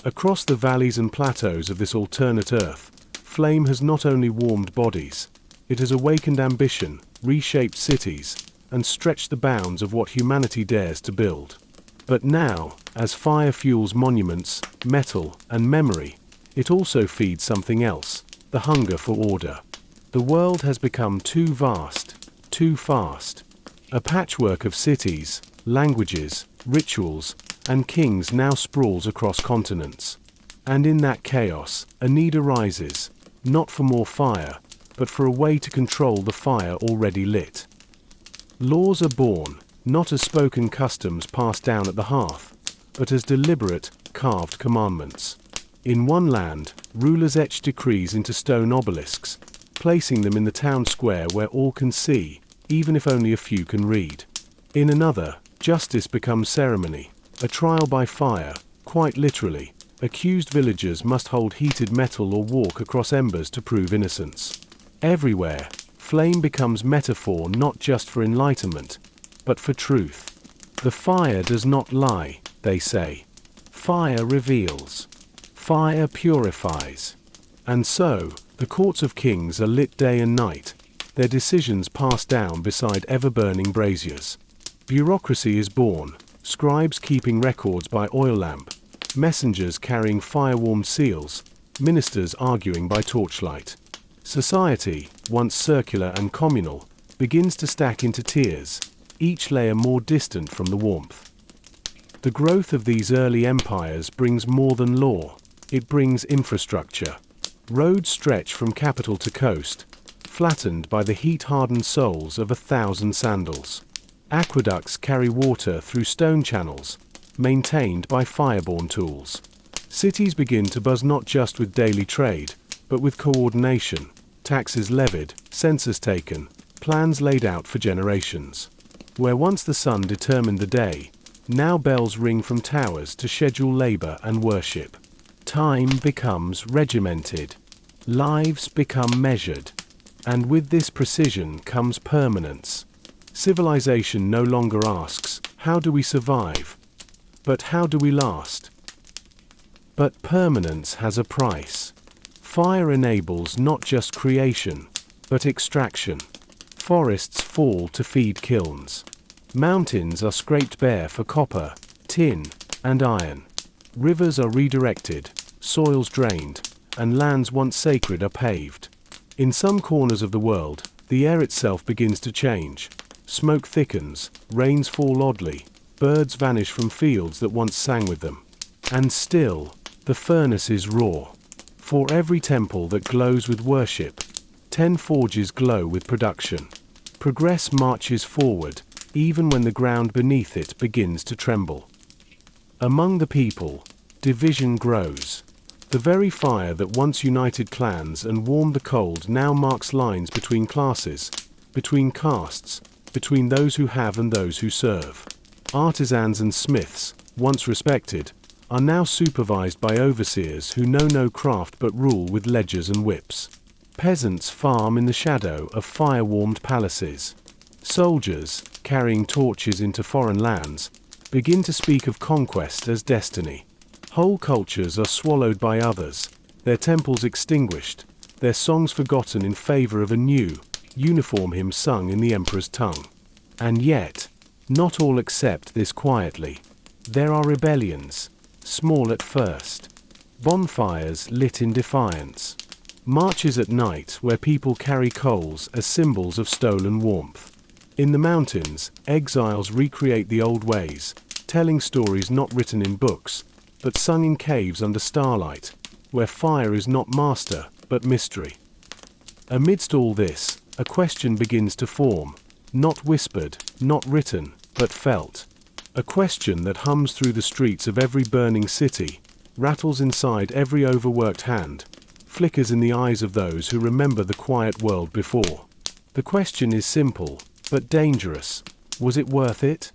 Across the valleys and plateaus of this alternate earth, flame has not only warmed bodies, it has awakened ambition, reshaped cities, and stretched the bounds of what humanity dares to build. But now, as fire fuels monuments, metal, and memory, it also feeds something else, the hunger for order. The world has become too vast, too fast. A patchwork of cities, languages, rituals, and kings now sprawls across continents. And in that chaos, a need arises, not for more fire, but for a way to control the fire already lit. Laws are born, not as spoken customs passed down at the hearth, but as deliberate, carved commandments. In one land, rulers etch decrees into stone obelisks, placing them in the town square where all can see, even if only a few can read. In another, justice becomes ceremony, a trial by fire, quite literally. Accused villagers must hold heated metal or walk across embers to prove innocence. Everywhere, flame becomes metaphor not just for enlightenment, but for truth. The fire does not lie, they say. Fire reveals. Fire purifies. And so, the courts of kings are lit day and night, their decisions passed down beside ever-burning braziers. Bureaucracy is born, scribes keeping records by oil lamp, messengers carrying fire-warmed seals, ministers arguing by torchlight. Society, once circular and communal, begins to stack into tiers, each layer more distant from the warmth. The growth of these early empires brings more than law, it brings infrastructure. Roads stretch from capital to coast, flattened by the heat-hardened soles of 1,000 sandals. Aqueducts carry water through stone channels, maintained by fireborne tools. Cities begin to buzz not just with daily trade, but with coordination, taxes levied, census taken, plans laid out for generations. Where once the sun determined the day, now bells ring from towers to schedule labor and worship. Time becomes regimented. Lives become measured. And with this precision comes permanence. Civilization no longer asks, how do we survive? But how do we last? But permanence has a price. Fire enables not just creation, but extraction. Forests fall to feed kilns. Mountains are scraped bare for copper, tin, and iron. Rivers are redirected, soils drained, and lands once sacred are paved. In some corners of the world, the air itself begins to change. Smoke thickens, rains fall oddly, birds vanish from fields that once sang with them. And still, the furnaces roar. For every temple that glows with worship, 10 forges glow with production. Progress marches forward, even when the ground beneath it begins to tremble. Among the people, division grows. The very fire that once united clans and warmed the cold now marks lines between classes, between castes, between those who have and those who serve. Artisans and smiths, once respected, are now supervised by overseers who know no craft but rule with ledgers and whips. Peasants farm in the shadow of fire-warmed palaces. Soldiers, carrying torches into foreign lands, begin to speak of conquest as destiny. Whole cultures are swallowed by others, their temples extinguished, their songs forgotten in favor of a new, uniform hymn sung in the emperor's tongue. And yet, not all accept this quietly. There are rebellions, small at first. Bonfires lit in defiance. Marches at night where people carry coals as symbols of stolen warmth. In the mountains, exiles recreate the old ways, telling stories not written in books, but sung in caves under starlight, where fire is not master, but mystery. Amidst all this, a question begins to form, not whispered, not written, but felt. A question that hums through the streets of every burning city, rattles inside every overworked hand, flickers in the eyes of those who remember the quiet world before. The question is simple, but dangerous. Was it worth it?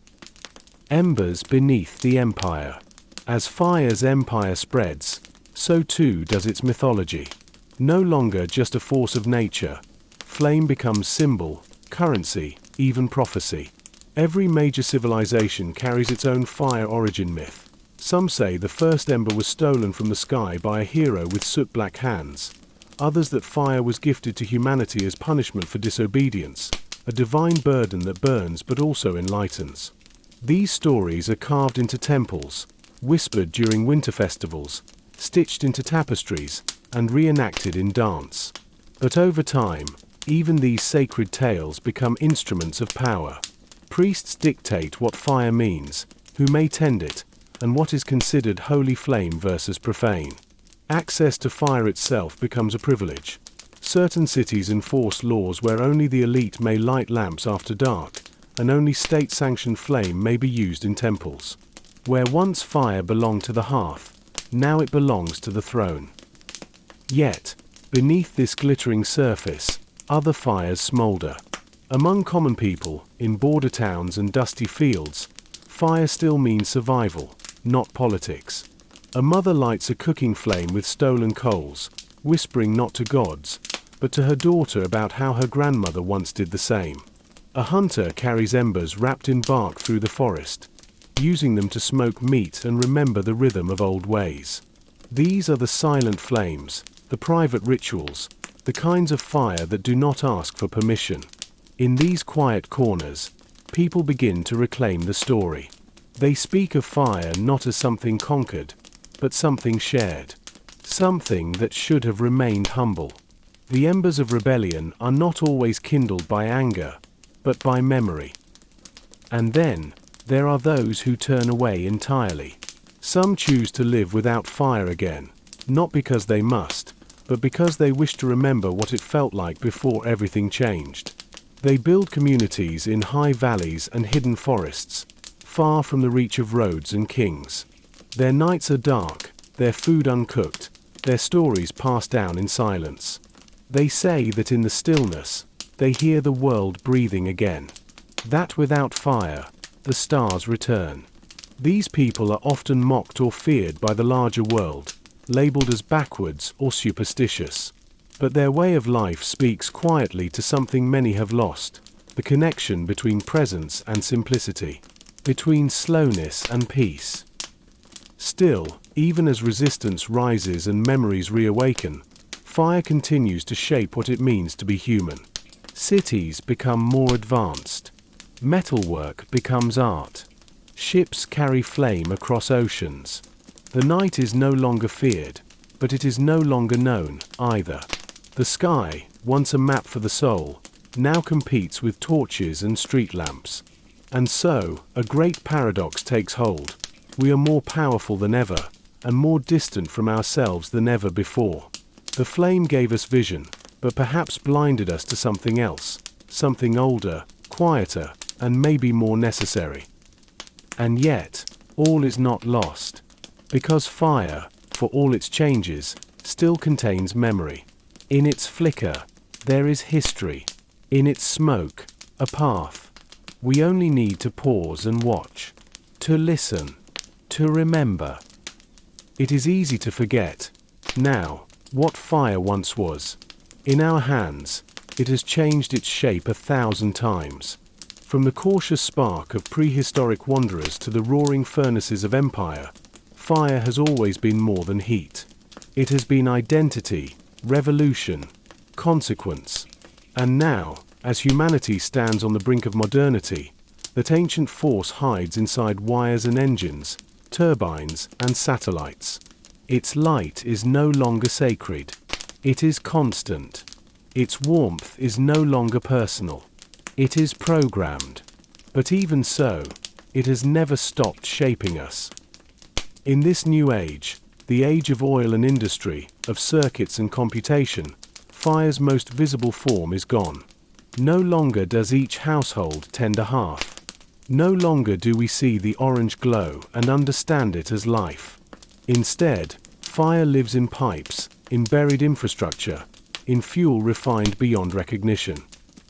Embers beneath the empire. As fire's empire spreads, so too does its mythology. No longer just a force of nature, flame becomes symbol, currency, even prophecy. Every major civilization carries its own fire origin myth. Some say the first ember was stolen from the sky by a hero with soot-black hands. Others that fire was gifted to humanity as punishment for disobedience, a divine burden that burns but also enlightens. These stories are carved into temples, whispered during winter festivals, stitched into tapestries, and reenacted in dance. But over time, even these sacred tales become instruments of power. Priests dictate what fire means, who may tend it, and what is considered holy flame versus profane. Access to fire itself becomes a privilege. Certain cities enforce laws where only the elite may light lamps after dark, and only state-sanctioned flame may be used in temples. Where once fire belonged to the hearth, now it belongs to the throne. Yet, beneath this glittering surface, other fires smolder. Among common people, in border towns and dusty fields, fire still means survival, not politics. A mother lights a cooking flame with stolen coals, whispering not to gods, but to her daughter about how her grandmother once did the same. A hunter carries embers wrapped in bark through the forest, using them to smoke meat and remember the rhythm of old ways. These are the silent flames, the private rituals, the kinds of fire that do not ask for permission. In these quiet corners, people begin to reclaim the story. They speak of fire not as something conquered, but something shared. Something that should have remained humble. The embers of rebellion are not always kindled by anger, but by memory. And then, there are those who turn away entirely. Some choose to live without fire again, not because they must, but because they wish to remember what it felt like before everything changed. They build communities in high valleys and hidden forests, far from the reach of roads and kings. Their nights are dark, their food uncooked, their stories passed down in silence. They say that in the stillness, they hear the world breathing again. That without fire, the stars return. These people are often mocked or feared by the larger world, labeled as backwards or superstitious. But their way of life speaks quietly to something many have lost, the connection between presence and simplicity, between slowness and peace. Still, even as resistance rises and memories reawaken, fire continues to shape what it means to be human. Cities become more advanced. Metalwork becomes art. Ships carry flame across oceans. The night is no longer feared, but it is no longer known, either. The sky, once a map for the soul, now competes with torches and street lamps. And so, a great paradox takes hold. We are more powerful than ever, and more distant from ourselves than ever before. The flame gave us vision, but perhaps blinded us to something else, something older, quieter, and maybe more necessary. And yet, all is not lost, because fire, for all its changes, still contains memory. In its flicker, there is history. In its smoke, a path. We only need to pause and watch, to listen, to remember. It is easy to forget, now, what fire once was. In our hands, it has changed its shape 1,000 times. From the cautious spark of prehistoric wanderers to the roaring furnaces of empire, fire has always been more than heat. It has been identity, revolution, consequence. And now, as humanity stands on the brink of modernity, that ancient force hides inside wires and engines, turbines and satellites. Its light is no longer sacred. It is constant. Its warmth is no longer personal. It is programmed. But even so, it has never stopped shaping us. In this new age, the age of oil and industry, of circuits and computation, fire's most visible form is gone. No longer does each household tend a hearth. No longer do we see the orange glow and understand it as life. Instead, fire lives in pipes, in buried infrastructure, in fuel refined beyond recognition.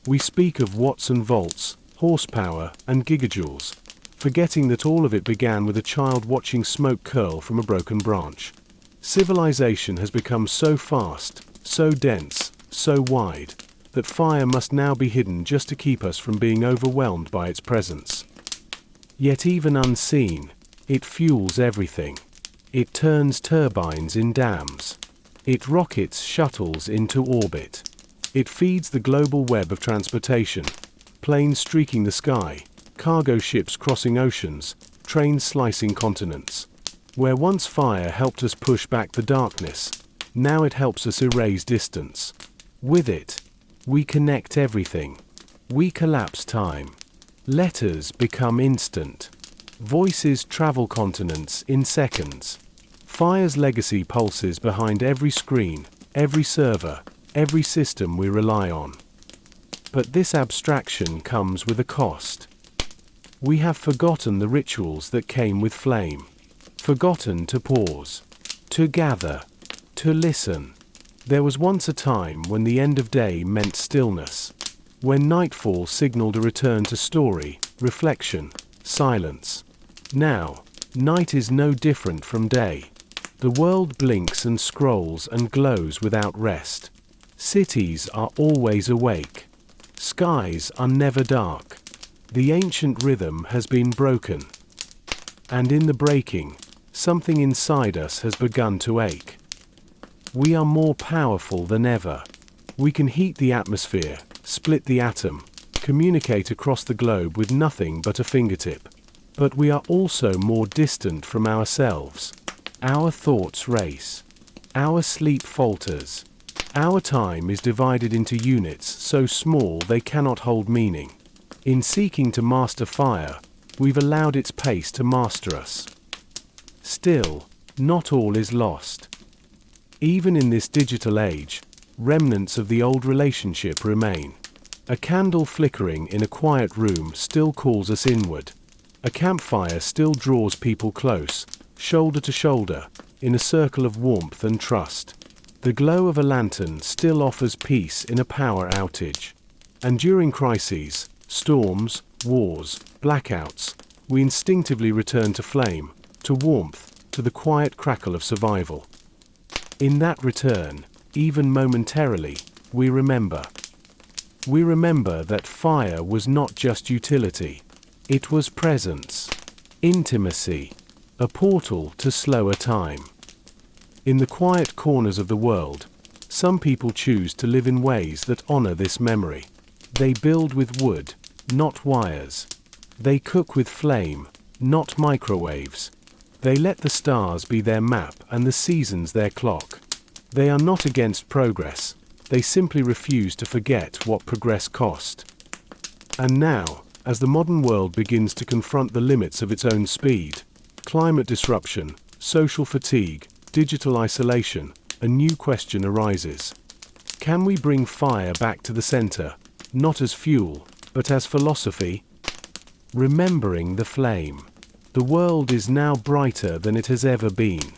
We speak of watts and volts, horsepower and gigajoules, forgetting that all of it began with a child watching smoke curl from a broken branch. Civilization has become so fast, so dense, so wide, that fire must now be hidden just to keep us from being overwhelmed by its presence. Yet even unseen, it fuels everything. It turns turbines in dams. It rockets shuttles into orbit. It feeds the global web of transportation, planes streaking the sky, cargo ships crossing oceans, trains slicing continents. Where once fire helped us push back the darkness, now it helps us erase distance. With it, we connect everything. We collapse time. Letters become instant. Voices travel continents in seconds. Fire's legacy pulses behind every screen, every server, every system we rely on. But this abstraction comes with a cost. We have forgotten the rituals that came with flame. Forgotten to pause, to gather, to listen. There was once a time when the end of day meant stillness, when nightfall signaled a return to story, reflection, silence. Now, night is no different from day. The world blinks and scrolls and glows without rest. Cities are always awake. Skies are never dark. The ancient rhythm has been broken. And in the breaking, something inside us has begun to ache. We are more powerful than ever. We can heat the atmosphere, split the atom, communicate across the globe with nothing but a fingertip. But we are also more distant from ourselves. Our thoughts race. Our sleep falters. Our time is divided into units so small they cannot hold meaning. In seeking to master fire, we've allowed its pace to master us. Still, not all is lost. Even in this digital age, remnants of the old relationship remain. A candle flickering in a quiet room still calls us inward. A campfire still draws people close, shoulder to shoulder, in a circle of warmth and trust. The glow of a lantern still offers peace in a power outage. And during crises, storms, wars, blackouts, we instinctively return to flame, to warmth, to the quiet crackle of survival. In that return, even momentarily, we remember. We remember that fire was not just utility. It was presence, intimacy, a portal to slower time. In the quiet corners of the world, some people choose to live in ways that honor this memory. They build with wood, not wires. They cook with flame, not microwaves. They let the stars be their map and the seasons their clock. They are not against progress. They simply refuse to forget what progress cost. And now, as the modern world begins to confront the limits of its own speed, climate disruption, social fatigue, digital isolation, a new question arises. Can we bring fire back to the center, not as fuel, but as philosophy? Remembering the flame. The world is now brighter than it has ever been.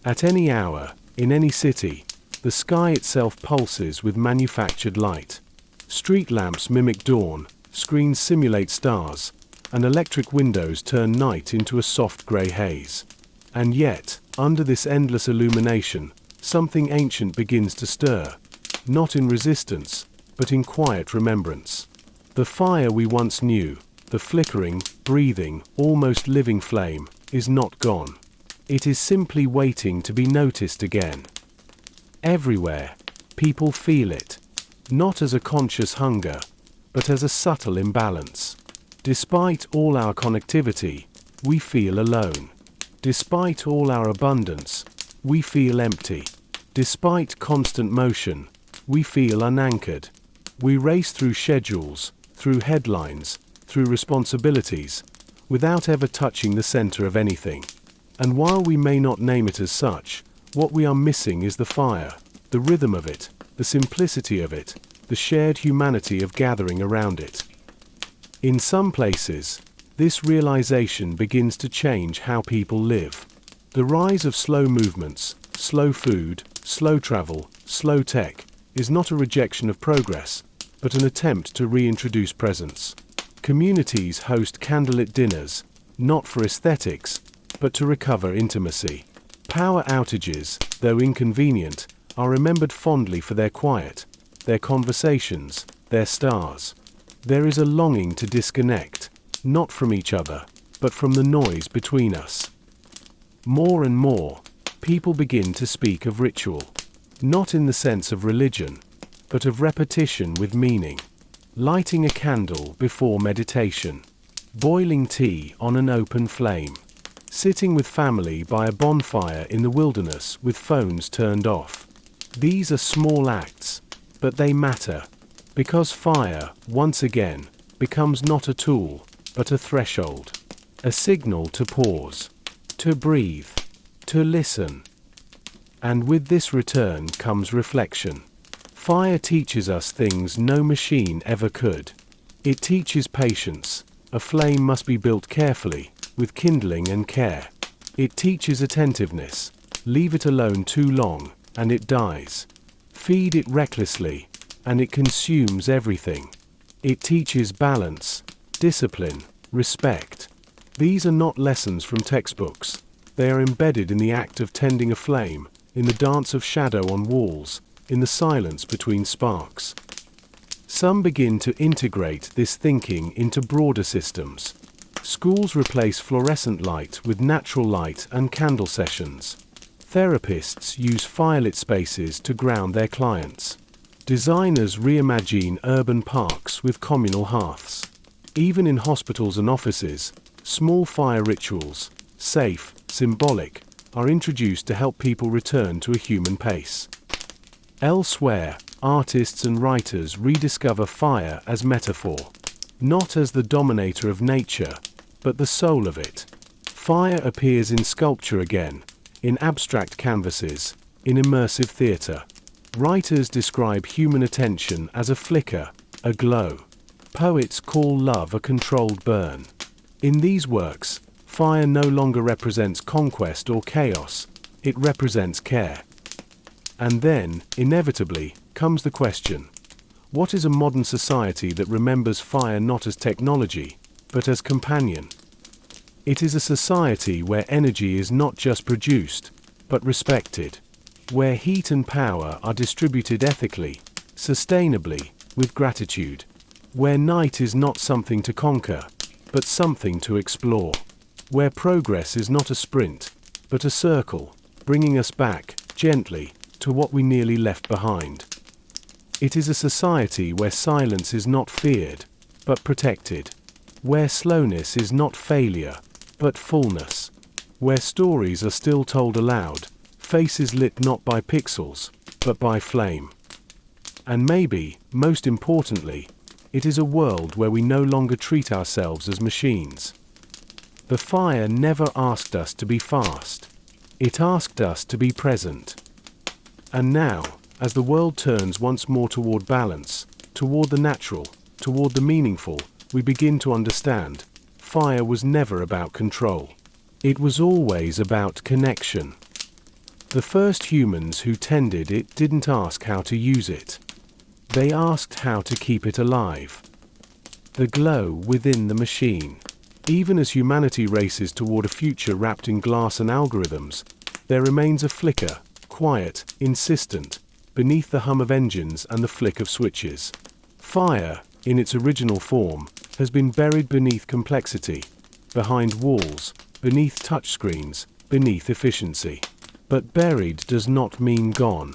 At any hour, in any city, the sky itself pulses with manufactured light. Street lamps mimic dawn, screens simulate stars, and electric windows turn night into a soft grey haze. And yet, Under this endless illumination, something ancient begins to stir, not in resistance, but in quiet remembrance. The fire we once knew, the flickering, breathing, almost living flame, is not gone. It is simply waiting to be noticed again. Everywhere, people feel it, not as a conscious hunger, but as a subtle imbalance. Despite all our connectivity, we feel alone. Despite all our abundance, we feel empty. Despite constant motion, we feel unanchored. We race through schedules, through headlines, through responsibilities, without ever touching the center of anything. And while we may not name it as such, what we are missing is the fire, the rhythm of it, the simplicity of it, the shared humanity of gathering around it. In some places, this realization begins to change how people live. The rise of slow movements, slow food, slow travel, slow tech, is not a rejection of progress, but an attempt to reintroduce presence. Communities host candlelit dinners, not for aesthetics, but to recover intimacy. Power outages, though inconvenient, are remembered fondly for their quiet, their conversations, their stars. There is a longing to disconnect, not from each other, but from the noise between us. More and more, people begin to speak of ritual, not in the sense of religion, but of repetition with meaning. Lighting a candle before meditation, boiling tea on an open flame, sitting with family by a bonfire in the wilderness with phones turned off. These are small acts, but they matter, because fire, once again, becomes not a tool, but a threshold, a signal to pause, to breathe, to listen. And with this return comes reflection. Fire teaches us things no machine ever could. It teaches patience. A flame must be built carefully, with kindling and care. It teaches attentiveness. Leave it alone too long, and it dies. Feed it recklessly, and it consumes everything. It teaches balance, discipline, respect. These are not lessons from textbooks. They are embedded in the act of tending a flame, in the dance of shadow on walls, in the silence between sparks. Some begin to integrate this thinking into broader systems. Schools replace fluorescent light with natural light and candle sessions. Therapists use firelit spaces to ground their clients. Designers reimagine urban parks with communal hearths. Even in hospitals and offices, small fire rituals, safe, symbolic, are introduced to help people return to a human pace. Elsewhere, artists and writers rediscover fire as metaphor, not as the dominator of nature, but the soul of it. Fire appears in sculpture again, in abstract canvases, in immersive theatre. Writers describe human attention as a flicker, a glow. Poets call love a controlled burn. In these works, fire no longer represents conquest or chaos, it represents care. And then, inevitably, comes the question: what is a modern society that remembers fire not as technology, but as companion? It is a society where energy is not just produced, but respected, where heat and power are distributed ethically, sustainably, with gratitude, where night is not something to conquer, but something to explore, where progress is not a sprint, but a circle, bringing us back, gently, to what we nearly left behind. It is a society where silence is not feared, but protected, where slowness is not failure, but fullness, where stories are still told aloud, faces lit not by pixels, but by flame. And maybe, most importantly, it is a world where we no longer treat ourselves as machines. The fire never asked us to be fast. It asked us to be present. And now, as the world turns once more toward balance, toward the natural, toward the meaningful, we begin to understand, fire was never about control. It was always about connection. The first humans who tended it didn't ask how to use it. They asked how to keep it alive. The glow within the machine. Even as humanity races toward a future wrapped in glass and algorithms, there remains a flicker, quiet, insistent, beneath the hum of engines and the flick of switches. Fire, in its original form, has been buried beneath complexity, behind walls, beneath touchscreens, beneath efficiency. But buried does not mean gone.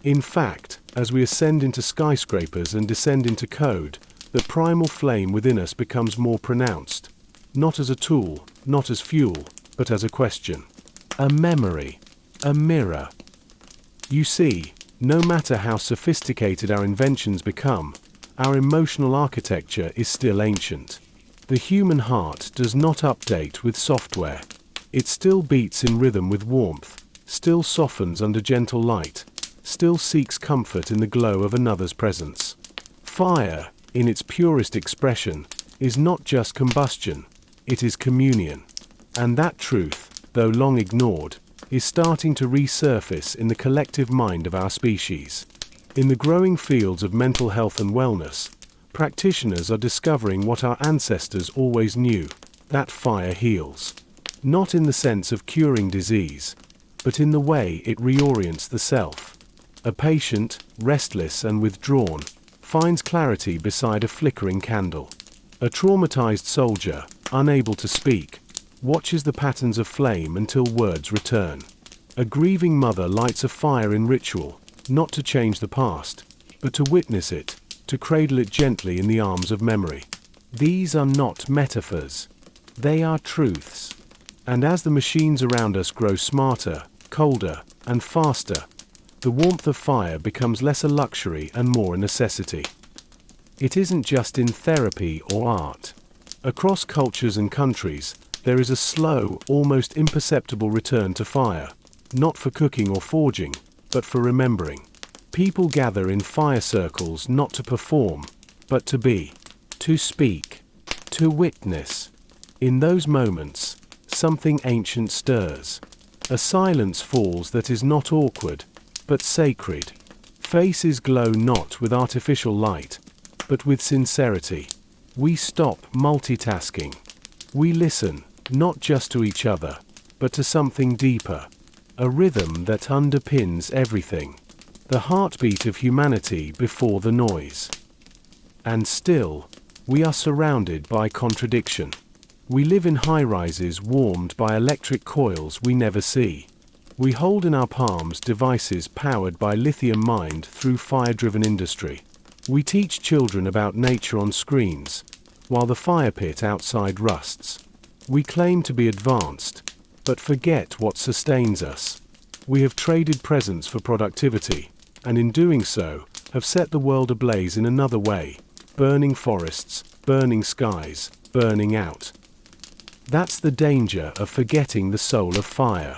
In fact, as we ascend into skyscrapers and descend into code, the primal flame within us becomes more pronounced, not as a tool, not as fuel, but as a question. A memory. A mirror. You see, no matter how sophisticated our inventions become, our emotional architecture is still ancient. The human heart does not update with software. It still beats in rhythm with warmth, still softens under gentle light, still seeks comfort in the glow of another's presence. Fire, in its purest expression, is not just combustion, it is communion. And that truth, though long ignored, is starting to resurface in the collective mind of our species. In the growing fields of mental health and wellness, practitioners are discovering what our ancestors always knew, that fire heals. Not in the sense of curing disease, but in the way it reorients the self. A patient, restless and withdrawn, finds clarity beside a flickering candle. A traumatized soldier, unable to speak, watches the patterns of flame until words return. A grieving mother lights a fire in ritual, not to change the past, but to witness it, to cradle it gently in the arms of memory. These are not metaphors. They are truths. And as the machines around us grow smarter, colder, and faster, the warmth of fire becomes less a luxury and more a necessity. It isn't just in therapy or art. Across cultures and countries, there is a slow, almost imperceptible return to fire, not for cooking or forging, but for remembering. People gather in fire circles not to perform, but to be, to speak, to witness. In those moments, something ancient stirs. A silence falls that is not awkward, but sacred. Faces glow not with artificial light, but with sincerity. We stop multitasking. We listen, not just to each other, but to something deeper. A rhythm that underpins everything. The heartbeat of humanity before the noise. And still, we are surrounded by contradiction. We live in high-rises warmed by electric coils we never see. We hold in our palms devices powered by lithium mined through fire-driven industry. We teach children about nature on screens, while the fire pit outside rusts. We claim to be advanced, but forget what sustains us. We have traded presence for productivity, and in doing so, have set the world ablaze in another way. Burning forests, burning skies, burning out. That's the danger of forgetting the soul of fire.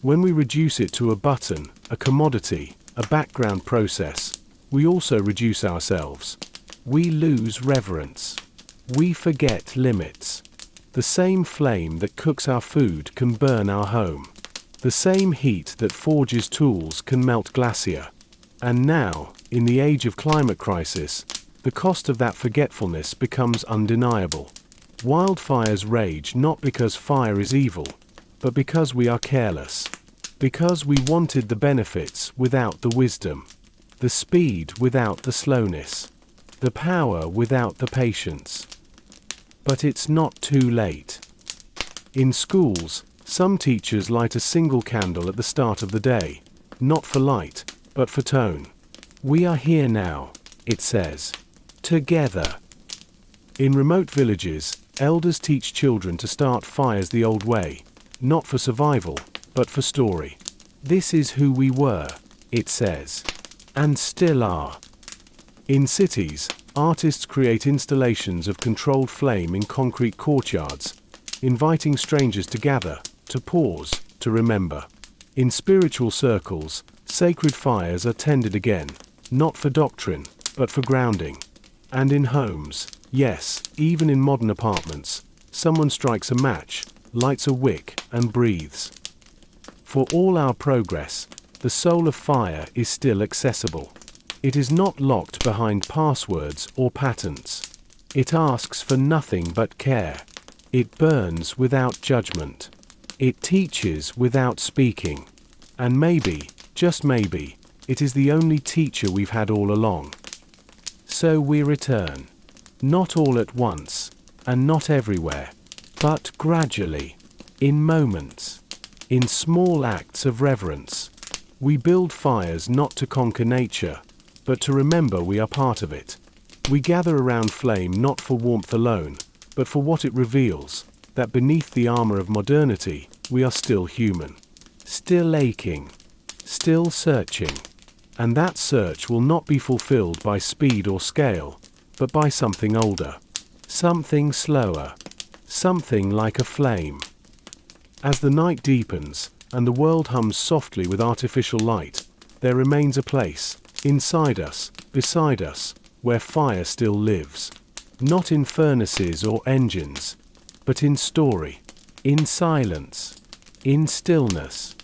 When we reduce it to a button, a commodity, a background process, we also reduce ourselves. We lose reverence. We forget limits. The same flame that cooks our food can burn our home. The same heat that forges tools can melt glacier. And now, in the age of climate crisis, the cost of that forgetfulness becomes undeniable. Wildfires rage not because fire is evil, but because we are careless. Because we wanted the benefits without the wisdom. The speed without the slowness. The power without the patience. But it's not too late. In schools, some teachers light a single candle at the start of the day, not for light, but for tone. We are here now, it says. Together. In remote villages, elders teach children to start fires the old way, not for survival, but for story. This is who we were, it says. And still are. In cities, artists create installations of controlled flame in concrete courtyards, inviting strangers to gather, to pause, to remember. In spiritual circles, sacred fires are tended again, not for doctrine, but for grounding. And in homes, yes, even in modern apartments, someone strikes a match, lights a wick, and breathes. For all our progress, the soul of fire is still accessible. It is not locked behind passwords or patents. It asks for nothing but care. It burns without judgment. It teaches without speaking. And maybe, just maybe, it is the only teacher we've had all along. So we return. Not all at once, and not everywhere, but gradually, in moments, in small acts of reverence. We build fires not to conquer nature, but to remember we are part of it. We gather around flame not for warmth alone, but for what it reveals, that beneath the armor of modernity, we are still human. Still aching. Still searching. And that search will not be fulfilled by speed or scale, but by something older. Something slower. Something like a flame. As the night deepens, and the world hums softly with artificial light, there remains a place, inside us, beside us, where fire still lives. Not in furnaces or engines, but in story, in silence, in stillness,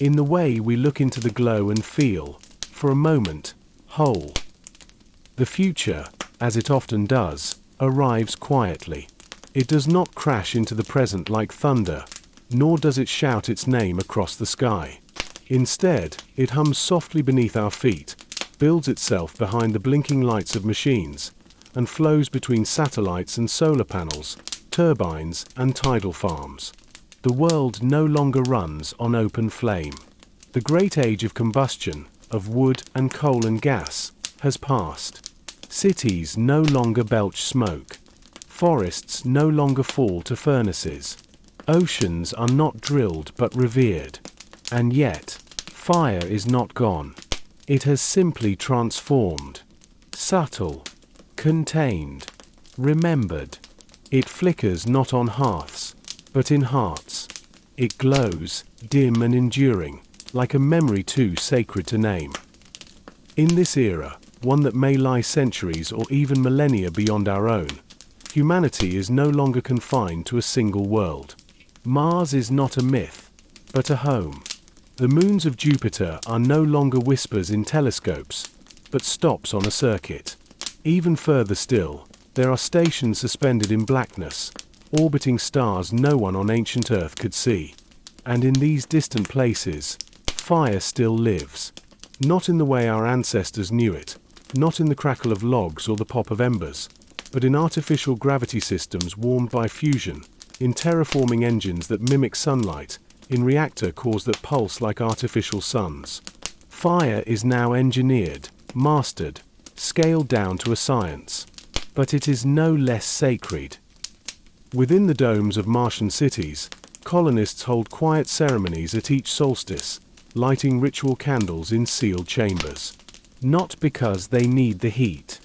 in the way we look into the glow and feel, for a moment, whole. The future, as it often does, arrives quietly. It does not crash into the present like thunder, nor does it shout its name across the sky. Instead, it hums softly beneath our feet, builds itself behind the blinking lights of machines, and flows between satellites and solar panels, turbines and tidal farms. The world no longer runs on open flame. The great age of combustion, of wood and coal and gas, has passed. Cities no longer belch smoke. Forests no longer fall to furnaces. Oceans are not drilled but revered. And yet, fire is not gone. It has simply transformed. Subtle. Contained. Remembered. It flickers not on hearths, but in hearts. It glows, dim and enduring, like a memory too sacred to name. In this era, one that may lie centuries or even millennia beyond our own, humanity is no longer confined to a single world. Mars is not a myth, but a home. The moons of Jupiter are no longer whispers in telescopes, but stops on a circuit. Even further still, there are stations suspended in blackness, orbiting stars no one on ancient Earth could see. And in these distant places, fire still lives. Not in the way our ancestors knew it, not in the crackle of logs or the pop of embers, but in artificial gravity systems warmed by fusion, in terraforming engines that mimic sunlight, in reactor cores that pulse like artificial suns. Fire is now engineered, mastered, scaled down to a science. But it is no less sacred. Within the domes of Martian cities, colonists hold quiet ceremonies at each solstice, lighting ritual candles in sealed chambers. Not because they need the heat,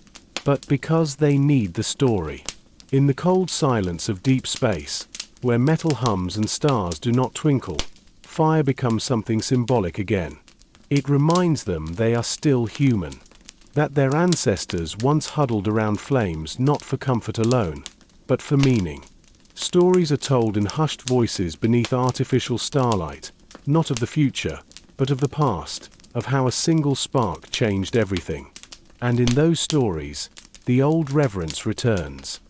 but because they need the story. In the cold silence of deep space, where metal hums and stars do not twinkle, fire becomes something symbolic again. It reminds them they are still human, that their ancestors once huddled around flames not for comfort alone, but for meaning. Stories are told in hushed voices beneath artificial starlight, not of the future, but of the past, of how a single spark changed everything. And in those stories, the old reverence returns.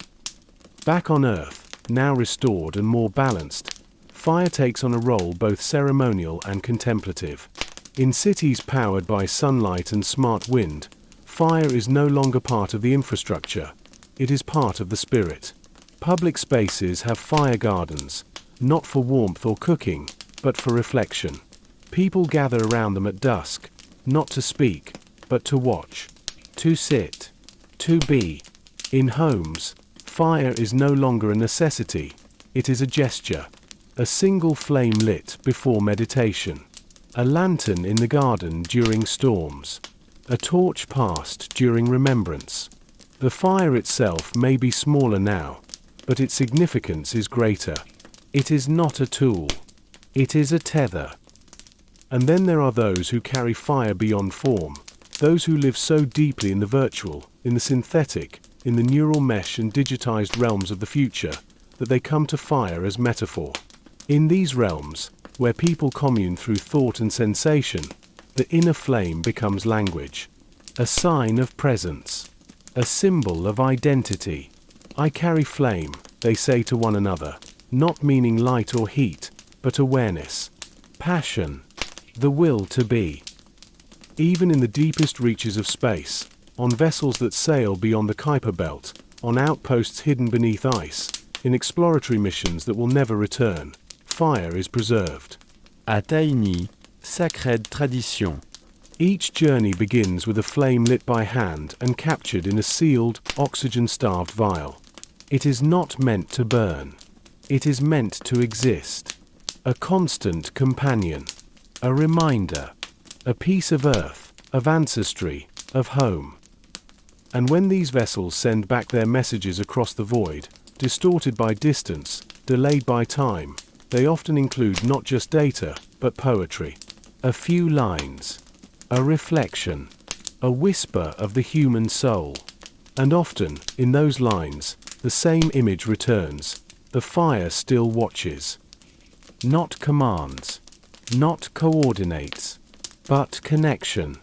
Back on Earth, now restored and more balanced, fire takes on a role both ceremonial and contemplative. In cities powered by sunlight and smart wind, fire is no longer part of the infrastructure. It is part of the spirit. Public spaces have fire gardens, not for warmth or cooking, but for reflection. People gather around them at dusk, not to speak, but to watch, to sit, to be. In homes, fire is no longer a necessity, it is a gesture. A single flame lit before meditation. A lantern in the garden during storms. A torch passed during remembrance. The fire itself may be smaller now, but its significance is greater. It is not a tool. It is a tether. And then there are those who carry fire beyond form, those who live so deeply in the virtual, in the synthetic, in the neural mesh and digitized realms of the future, that they come to fire as metaphor. In these realms, where people commune through thought and sensation, the inner flame becomes language. A sign of presence. A symbol of identity. I carry flame, they say to one another, not meaning light or heat, but awareness. Passion. The will to be. Even in the deepest reaches of space, on vessels that sail beyond the Kuiper Belt, on outposts hidden beneath ice, in exploratory missions that will never return, fire is preserved. À Taïni, sacred tradition. Each journey begins with a flame lit by hand and captured in a sealed, oxygen-starved vial. It is not meant to burn. It is meant to exist. A constant companion. A reminder. A piece of earth, of ancestry, of home. And when these vessels send back their messages across the void, distorted by distance, delayed by time, they often include not just data, but poetry. A few lines. A reflection. A whisper of the human soul. And often, in those lines, the same image returns. The fire still watches. Not commands. Not coordinates. But connection.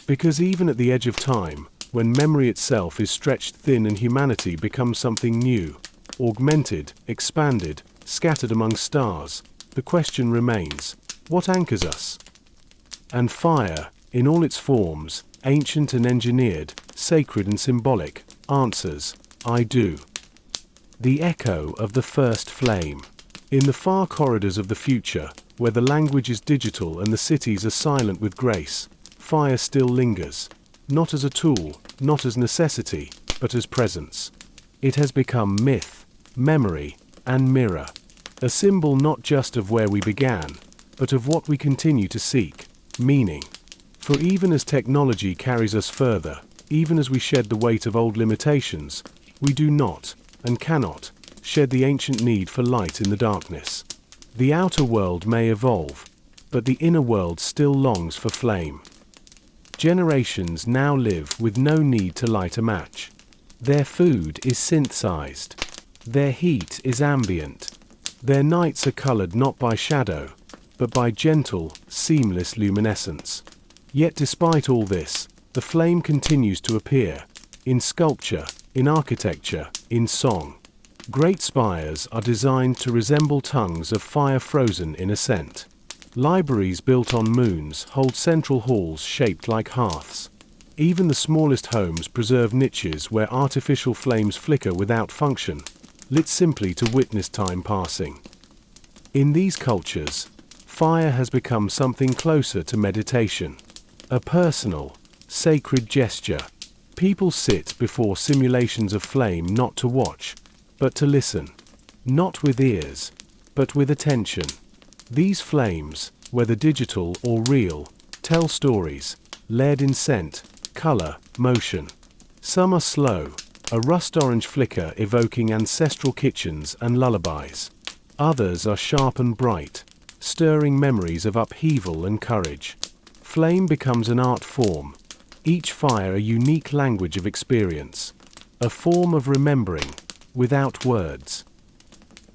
Because even at the edge of time, when memory itself is stretched thin and humanity becomes something new, augmented, expanded, scattered among stars, the question remains, what anchors us? And fire, in all its forms, ancient and engineered, sacred and symbolic, answers, I do. The echo of the first flame. In the far corridors of the future, where the language is digital and the cities are silent with grace, fire still lingers, not as a tool, not as necessity, but as presence. It has become myth, memory, and mirror, a symbol not just of where we began, but of what we continue to seek, meaning. For even as technology carries us further, even as we shed the weight of old limitations, we do not, and cannot, shed the ancient need for light in the darkness. The outer world may evolve, but the inner world still longs for flame. Generations now live with no need to light a match. Their food is synthesized. Their heat is ambient. Their nights are colored not by shadow, but by gentle, seamless luminescence. Yet despite all this, the flame continues to appear, in sculpture, in architecture, in song. Great spires are designed to resemble tongues of fire frozen in ascent. Libraries built on moons hold central halls shaped like hearths. Even the smallest homes preserve niches where artificial flames flicker without function, lit simply to witness time passing. In these cultures, fire has become something closer to meditation. A personal, sacred gesture. People sit before simulations of flame not to watch, but to listen. Not with ears, but with attention. These flames, whether digital or real, tell stories, layered in scent, color, motion. Some are slow, a rust-orange flicker evoking ancestral kitchens and lullabies. Others are sharp and bright, stirring memories of upheaval and courage. Flame becomes an art form, each fire a unique language of experience, a form of remembering, without words.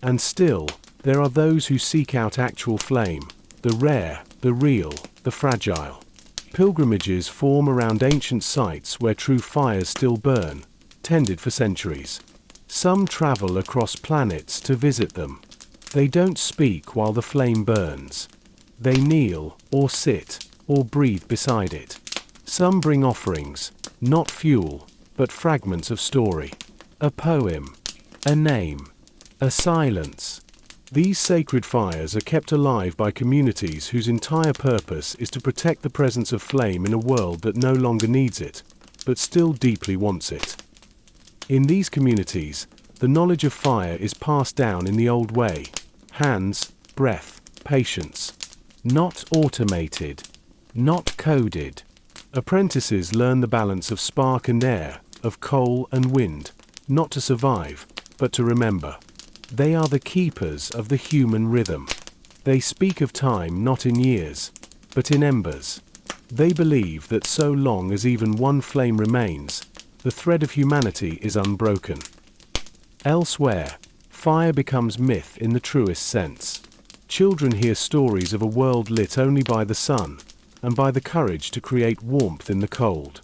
And still, there are those who seek out actual flame, the rare, the real, the fragile. Pilgrimages form around ancient sites where true fires still burn, tended for centuries. Some travel across planets to visit them. They don't speak while the flame burns. They kneel, or sit, or breathe beside it. Some bring offerings, not fuel, but fragments of story. A poem, a name, a silence. These sacred fires are kept alive by communities whose entire purpose is to protect the presence of flame in a world that no longer needs it, but still deeply wants it. In these communities, the knowledge of fire is passed down in the old way: hands, breath, patience. Not automated, not coded. Apprentices learn the balance of spark and air, of coal and wind, not to survive, but to remember. They are the keepers of the human rhythm. They speak of time not in years, but in embers. They believe that so long as even one flame remains, the thread of humanity is unbroken. Elsewhere, fire becomes myth in the truest sense. Children hear stories of a world lit only by the sun, and by the courage to create warmth in the cold.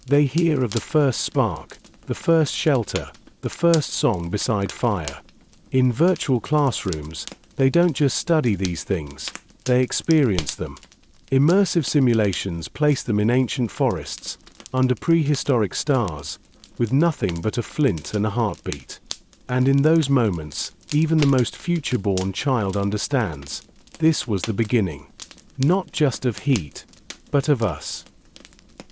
They hear of the first spark, the first shelter, the first song beside fire. In virtual classrooms, they don't just study these things, they experience them. Immersive simulations place them in ancient forests, under prehistoric stars, with nothing but a flint and a heartbeat. And in those moments, even the most future-born child understands, this was the beginning, not just of heat, but of us.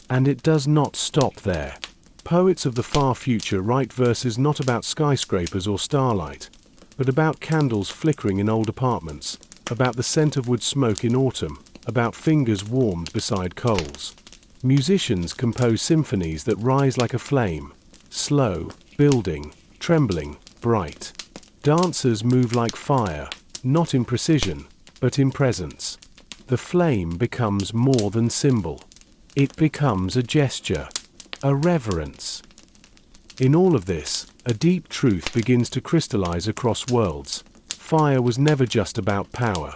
And it does not stop there. Poets of the far future write verses not about skyscrapers or starlight, but about candles flickering in old apartments, about the scent of wood smoke in autumn, about fingers warmed beside coals. Musicians compose symphonies that rise like a flame, slow, building, trembling, bright. Dancers move like fire, not in precision, but in presence. The flame becomes more than symbol. It becomes a gesture, a reverence. In all of this, a deep truth begins to crystallize across worlds. Fire was never just about power.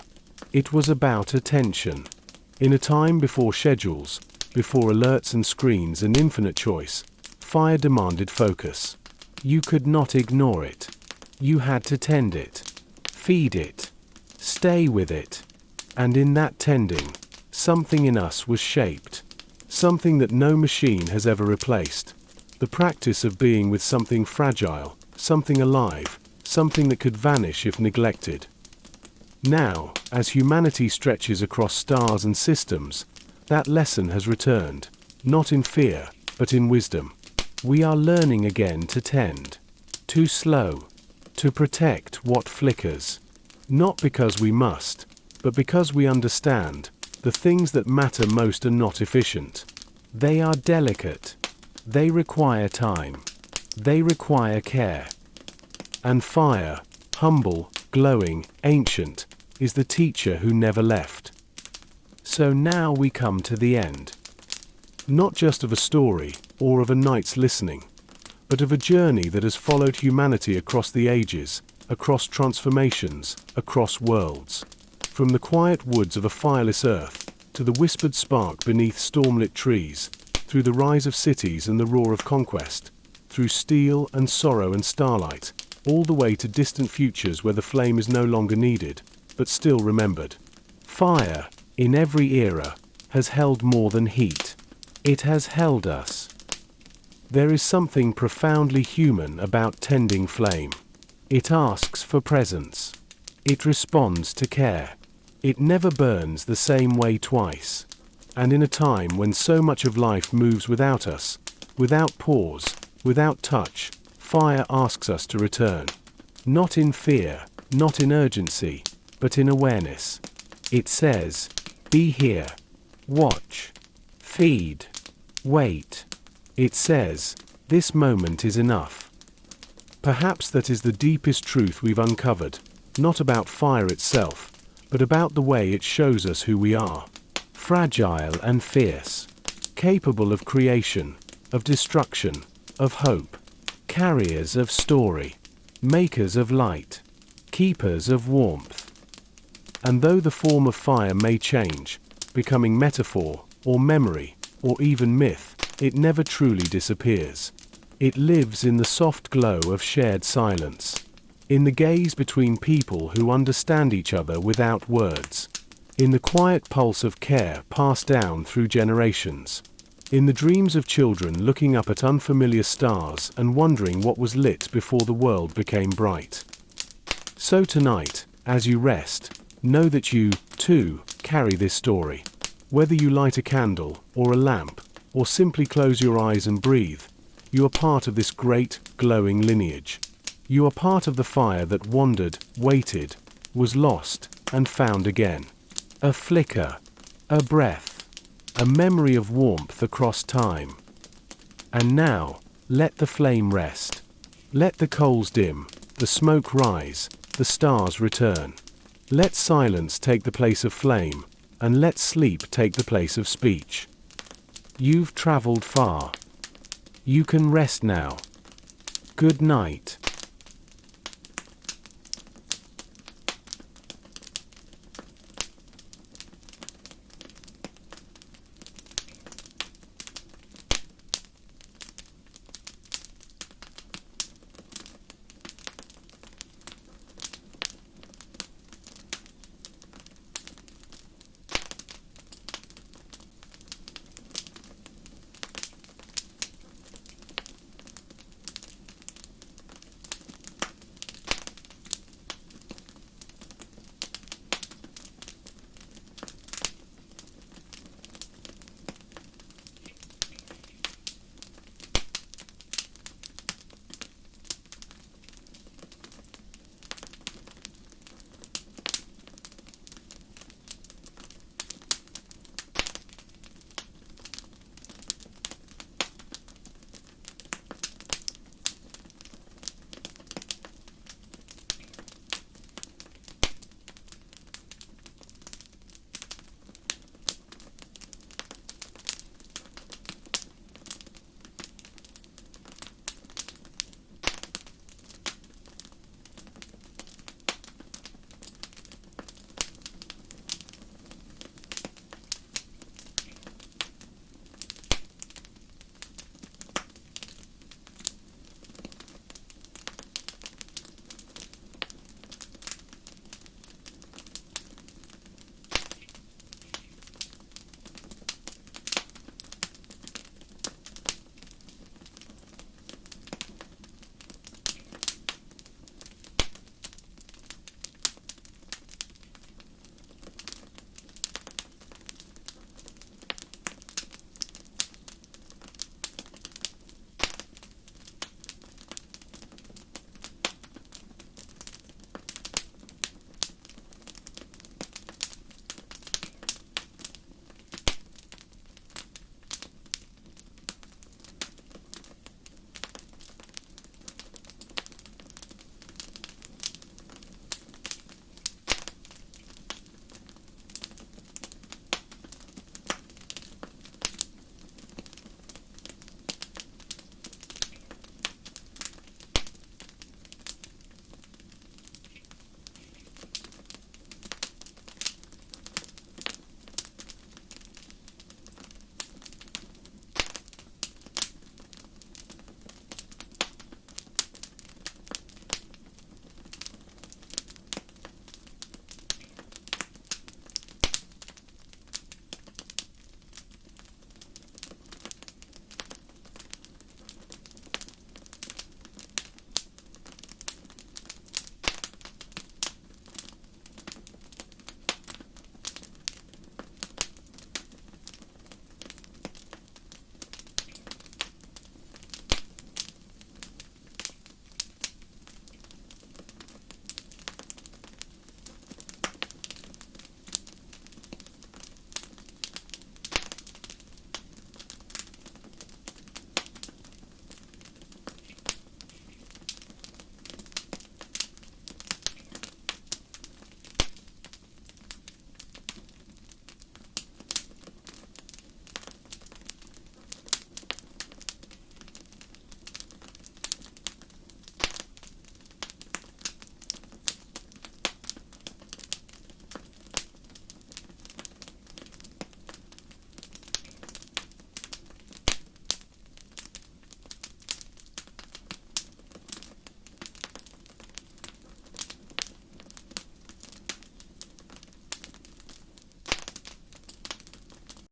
It was about attention. In a time before schedules, before alerts and screens and infinite choice, fire demanded focus. You could not ignore it. You had to tend it, feed it, stay with it. And in that tending, something in us was shaped. Something that no machine has ever replaced. The practice of being with something fragile, something alive, something that could vanish if neglected. Now, as humanity stretches across stars and systems, that lesson has returned, not in fear, but in wisdom. We are learning again to tend, to slow, to protect what flickers. Not because we must, but because we understand, the things that matter most are not efficient. They are delicate. They require time. They require care. And fire, humble, glowing, ancient, is the teacher who never left. So now we come to the end. Not just of a story, or of a night's listening, but of a journey that has followed humanity across the ages, across transformations, across worlds. From the quiet woods of a fireless earth, to the whispered spark beneath stormlit trees, through the rise of cities and the roar of conquest, through steel and sorrow and starlight, all the way to distant futures where the flame is no longer needed, but still remembered. Fire, in every era, has held more than heat. It has held us. There is something profoundly human about tending flame. It asks for presence. It responds to care. It never burns the same way twice. And in a time when so much of life moves without us, without pause, without touch, fire asks us to return. Not in fear, not in urgency, but in awareness. It says, be here. Watch. Feed. Wait. It says, this moment is enough. Perhaps that is the deepest truth we've uncovered, not about fire itself, but about the way it shows us who we are. Fragile and fierce. Capable of creation, of destruction, of hope. Carriers of story. Makers of light. Keepers of warmth. And though the form of fire may change, becoming metaphor, or memory, or even myth, it never truly disappears. It lives in the soft glow of shared silence. In the gaze between people who understand each other without words. In the quiet pulse of care passed down through generations. In the dreams of children looking up at unfamiliar stars and wondering what was lit before the world became bright. So tonight, as you rest, know that you, too, carry this story. Whether you light a candle, or a lamp, or simply close your eyes and breathe, you are part of this great, glowing lineage. You are part of the fire that wandered, waited, was lost, and found again. A flicker, a breath, a memory of warmth across time. And now, let the flame rest. Let the coals dim, the smoke rise, the stars return. Let silence take the place of flame, and let sleep take the place of speech. You've traveled far. You can rest now. Good night.